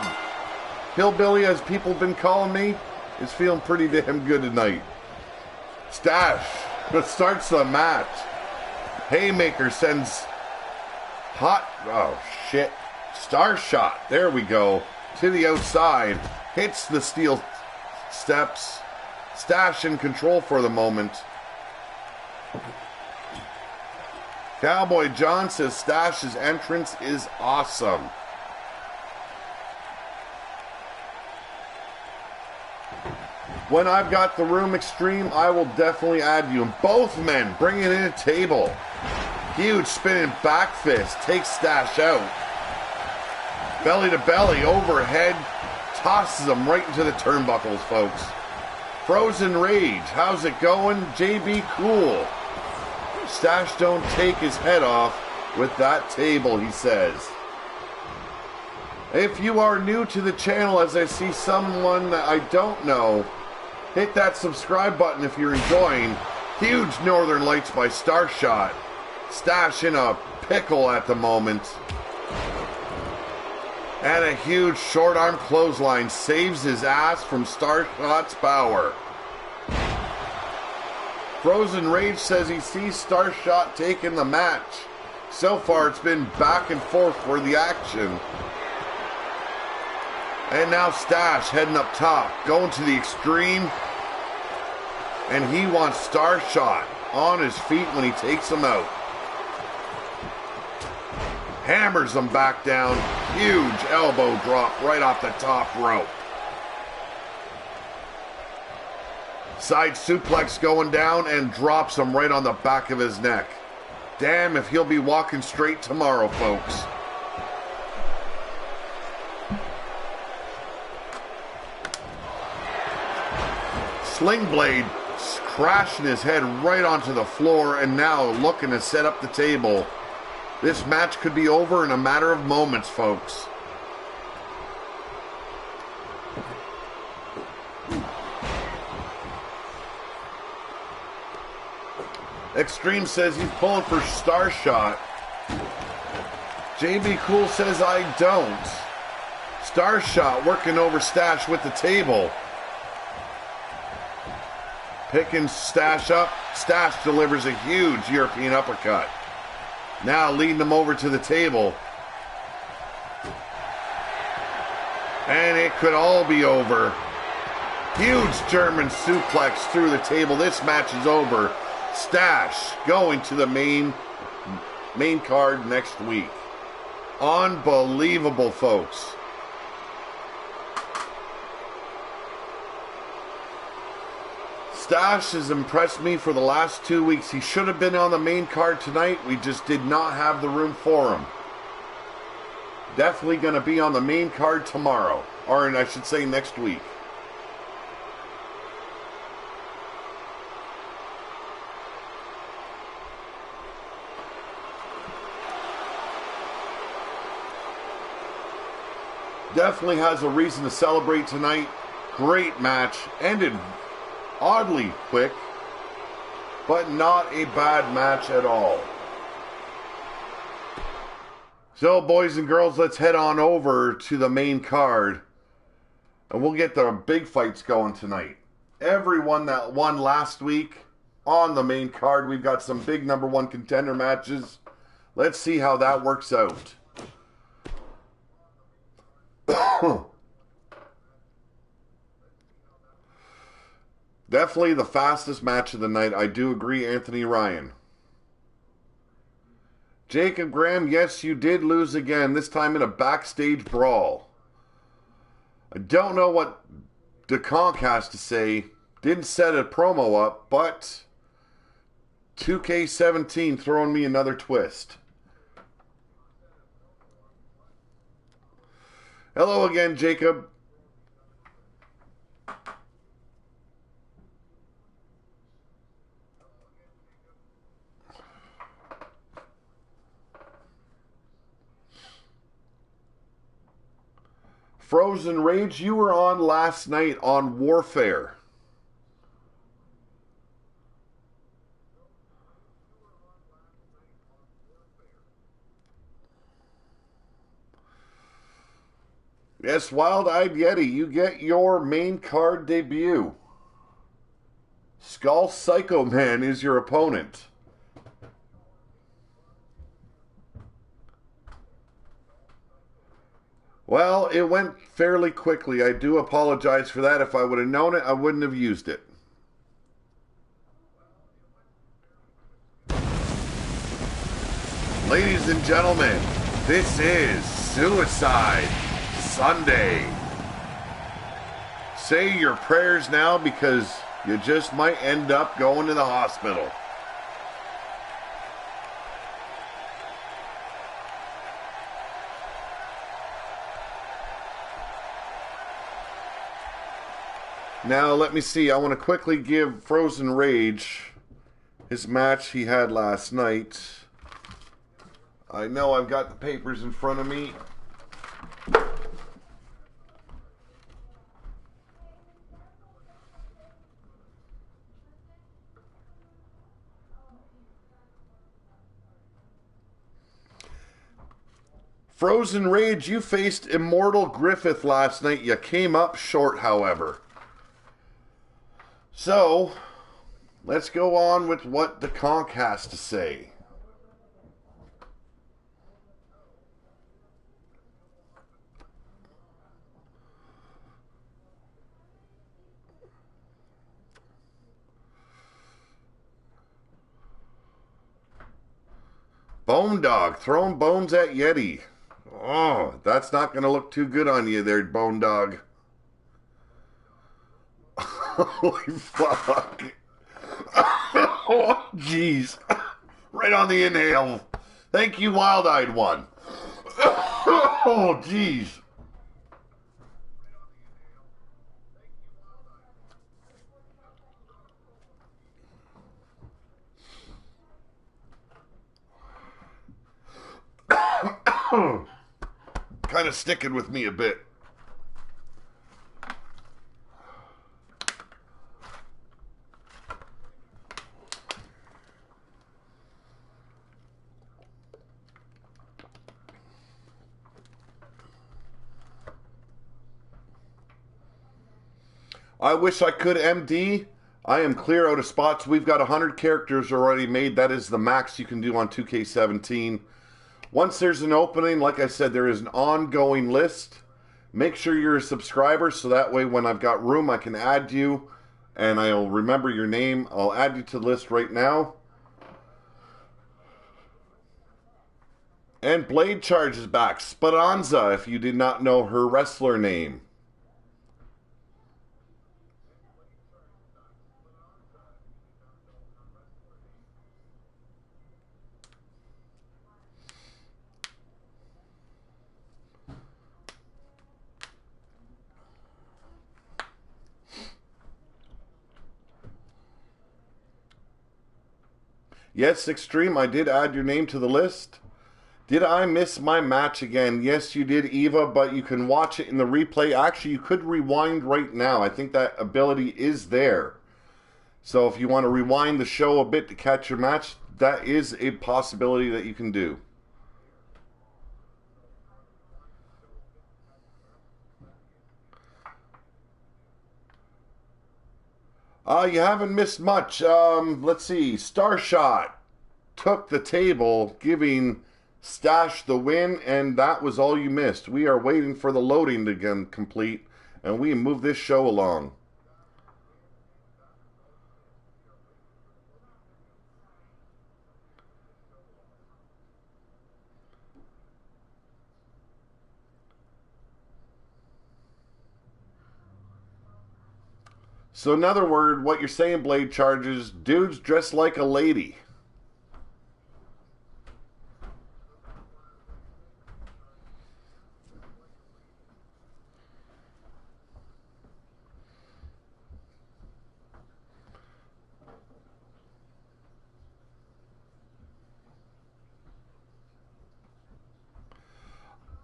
Hillbilly, as people have been calling me, is feeling pretty damn good tonight. Stash, that starts the match. Haymaker sends Star Shot, there we go, to the outside. Hits the steel steps. Stash in control for the moment. Cowboy John says Stash's entrance is awesome. When I've got the room extreme, I will definitely add you. And both men bringing in a table. Huge spinning back fist takes Stash out. Belly to belly, overhead, tosses him right into the turnbuckles, folks. Frozen Rage, how's it going? JB Cool. Stash don't take his head off with that table, he says. If you are new to the channel, as I see someone that I don't know, hit that subscribe button if you're enjoying. Huge Northern Lights by Starshot. Stash in a pickle at the moment. And a huge short arm clothesline saves his ass from Starshot's power. Frozen Rage says he sees Starshot taking the match. So far it's been back and forth for the action. And now Stash heading up top, going to the extreme. And he wants Starshot on his feet when he takes him out. Hammers him back down. Huge elbow drop right off the top rope. Side suplex going down and drops him right on the back of his neck. Damn if he'll be walking straight tomorrow, folks. Sling Blade crashing his head right onto the floor and now looking to set up the table. This match could be over in a matter of moments, folks. Extreme says he's pulling for Star Shot. JB Cool says I don't. Star Shot working over Stash with the table. Picking Stash up. Stash delivers a huge European uppercut. Now leading him over to the table. And it could all be over. Huge German suplex through the table. This match is over. Stash going to the main card next week. Unbelievable, folks. Stash has impressed me for the last 2 weeks. He should have been on the main card tonight. We just did not have the room for him. Definitely going to be on the main card tomorrow. Or I should say next week. Definitely has a reason to celebrate tonight. Great match. Ended oddly quick, but not a bad match at all. So, boys and girls, let's head on over to the main card, and we'll get the big fights going tonight. Everyone that won last week on the main card, we've got some big number one contender matches. Let's see how that works out. Definitely the fastest match of the night. I do agree, Anthony Ryan. Jacob Graham, yes, you did lose again, this time in a backstage brawl. I don't know what the Conch has to say. Didn't set a promo up, but 2K17 throwing me another twist. Hello again, Jacob. Frozen Rage, you were on last night on Warfare. Yes, Wild-Eyed Yeti, you get your main card debut. Skull Psycho Man is your opponent. Well, it went fairly quickly. I do apologize for that. If I would have known it, I wouldn't have used it. Ladies and gentlemen, this is Suicide Sunday. Say your prayers now because you just might end up going to the hospital. Now, let me see. I want to quickly give Frozen Rage his match he had last night. I know I've got the papers in front of me. Frozen Rage, you faced Immortal Griffith last night. You came up short, however. So, let's go on with what the Conch has to say. Bone Dog throwing bones at Yeti. Oh, that's not going to look too good on you there, Bone Dog. Holy fuck. Oh, jeez. Right on the inhale. Thank you, Wild-Eyed One. Oh, jeez. Kind of sticking with me a bit. I wish I could, MD. I am clear out of spots. We've got 100 characters already made. That is the max you can do on 2K17. Once there's an opening, like I said, there is an ongoing list. Make sure you're a subscriber so that way when I've got room, I can add you and I'll remember your name. I'll add you to the list right now. And Blade Charge is back. Speranza, if you did not know her wrestler name. Yes, Extreme, I did add your name to the list. Did I miss my match again? Yes, you did, Eva, but you can watch it in the replay. Actually, you could rewind right now. I think that ability is there. So if you want to rewind the show a bit to catch your match, that is a possibility that you can do. You haven't missed much. Let's see. Starshot took the table, giving Stash the win, and that was all you missed. We are waiting for the loading to get complete, and we move this show along. So in other words, what you're saying, Blade Charges, dudes dressed like a lady.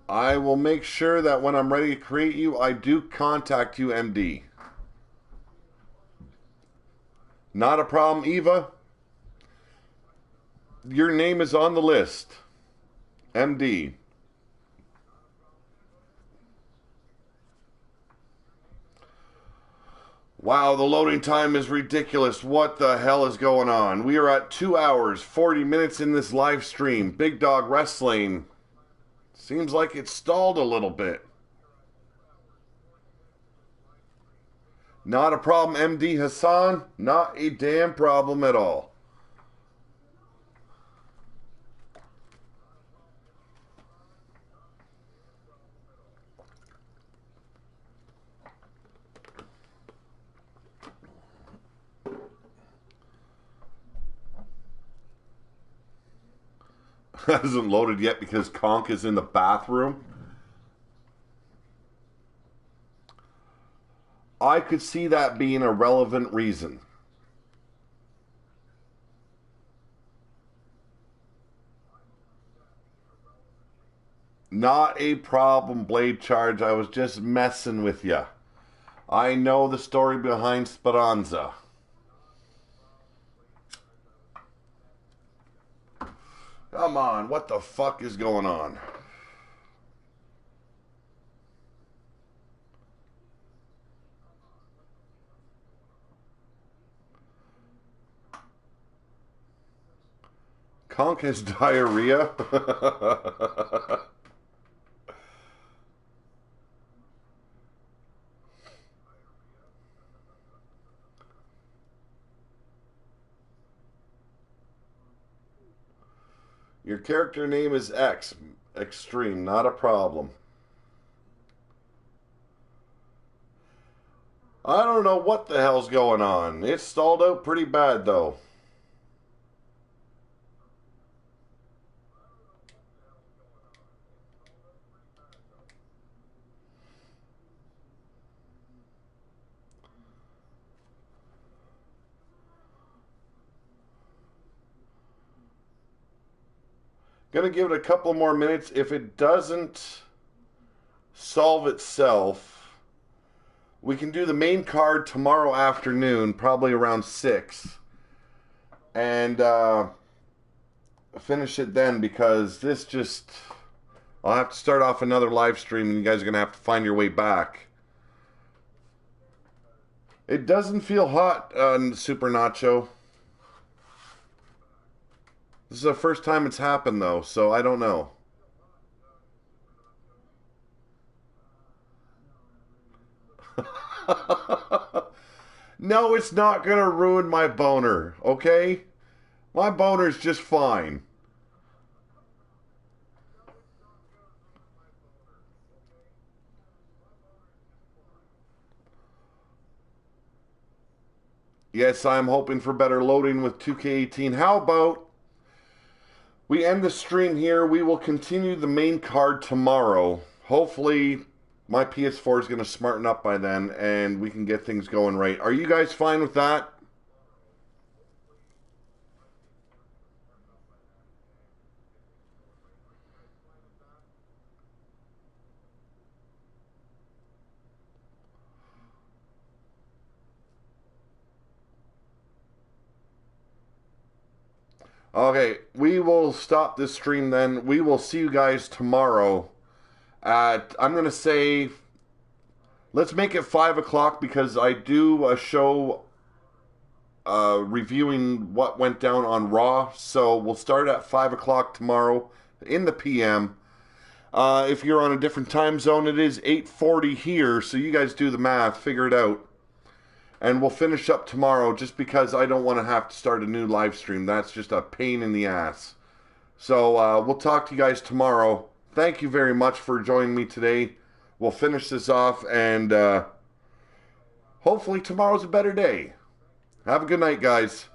I will make sure that when I'm ready to create you, I do contact you, MD. Not a problem, Eva. Your name is on the list. MD. Wow, the loading time is ridiculous. What the hell is going on? We are at 2 hours, 40 minutes in this live stream. Big Dog Wrestling. Seems like it stalled a little bit. Not a problem, MD Hassan. Not a damn problem at all. Hasn't loaded yet because Conch is in the bathroom. I could see that being a relevant reason. Not a problem, Blade Charge. I was just messing with you. I know the story behind Speranza. Come on, what the fuck is going on? Conch has diarrhea? Your character name is X. Extreme, not a problem. I don't know what the hell's going on. It's stalled out pretty bad, though. Gonna give it a couple more minutes. If it doesn't solve itself, we can do the main card tomorrow afternoon, probably around 6. And finish it then, because this just... I'll have to start off another live stream and you guys are going to have to find your way back. It doesn't feel hot on Super Nacho. This is the first time it's happened, though, so I don't know. No, it's not going to ruin my boner, okay? My boner's just fine. Yes, I'm hoping for better loading with 2K18. How about we end the stream here? We will continue the main card tomorrow. Hopefully, my PS4 is going to smarten up by then, and we can get things going right. Are you guys fine with that? Okay, we will stop this stream then. We will see you guys tomorrow at, I'm going to say, let's make it 5 o'clock because I do a show reviewing what went down on Raw. So we'll start at 5 o'clock tomorrow in the PM. If you're on a different time zone, it is 8:40 here. So you guys do the math, figure it out. And we'll finish up tomorrow just because I don't want to have to start a new live stream. That's just a pain in the ass. So we'll talk to you guys tomorrow. Thank you very much for joining me today. We'll finish this off and hopefully tomorrow's a better day. Have a good night, guys.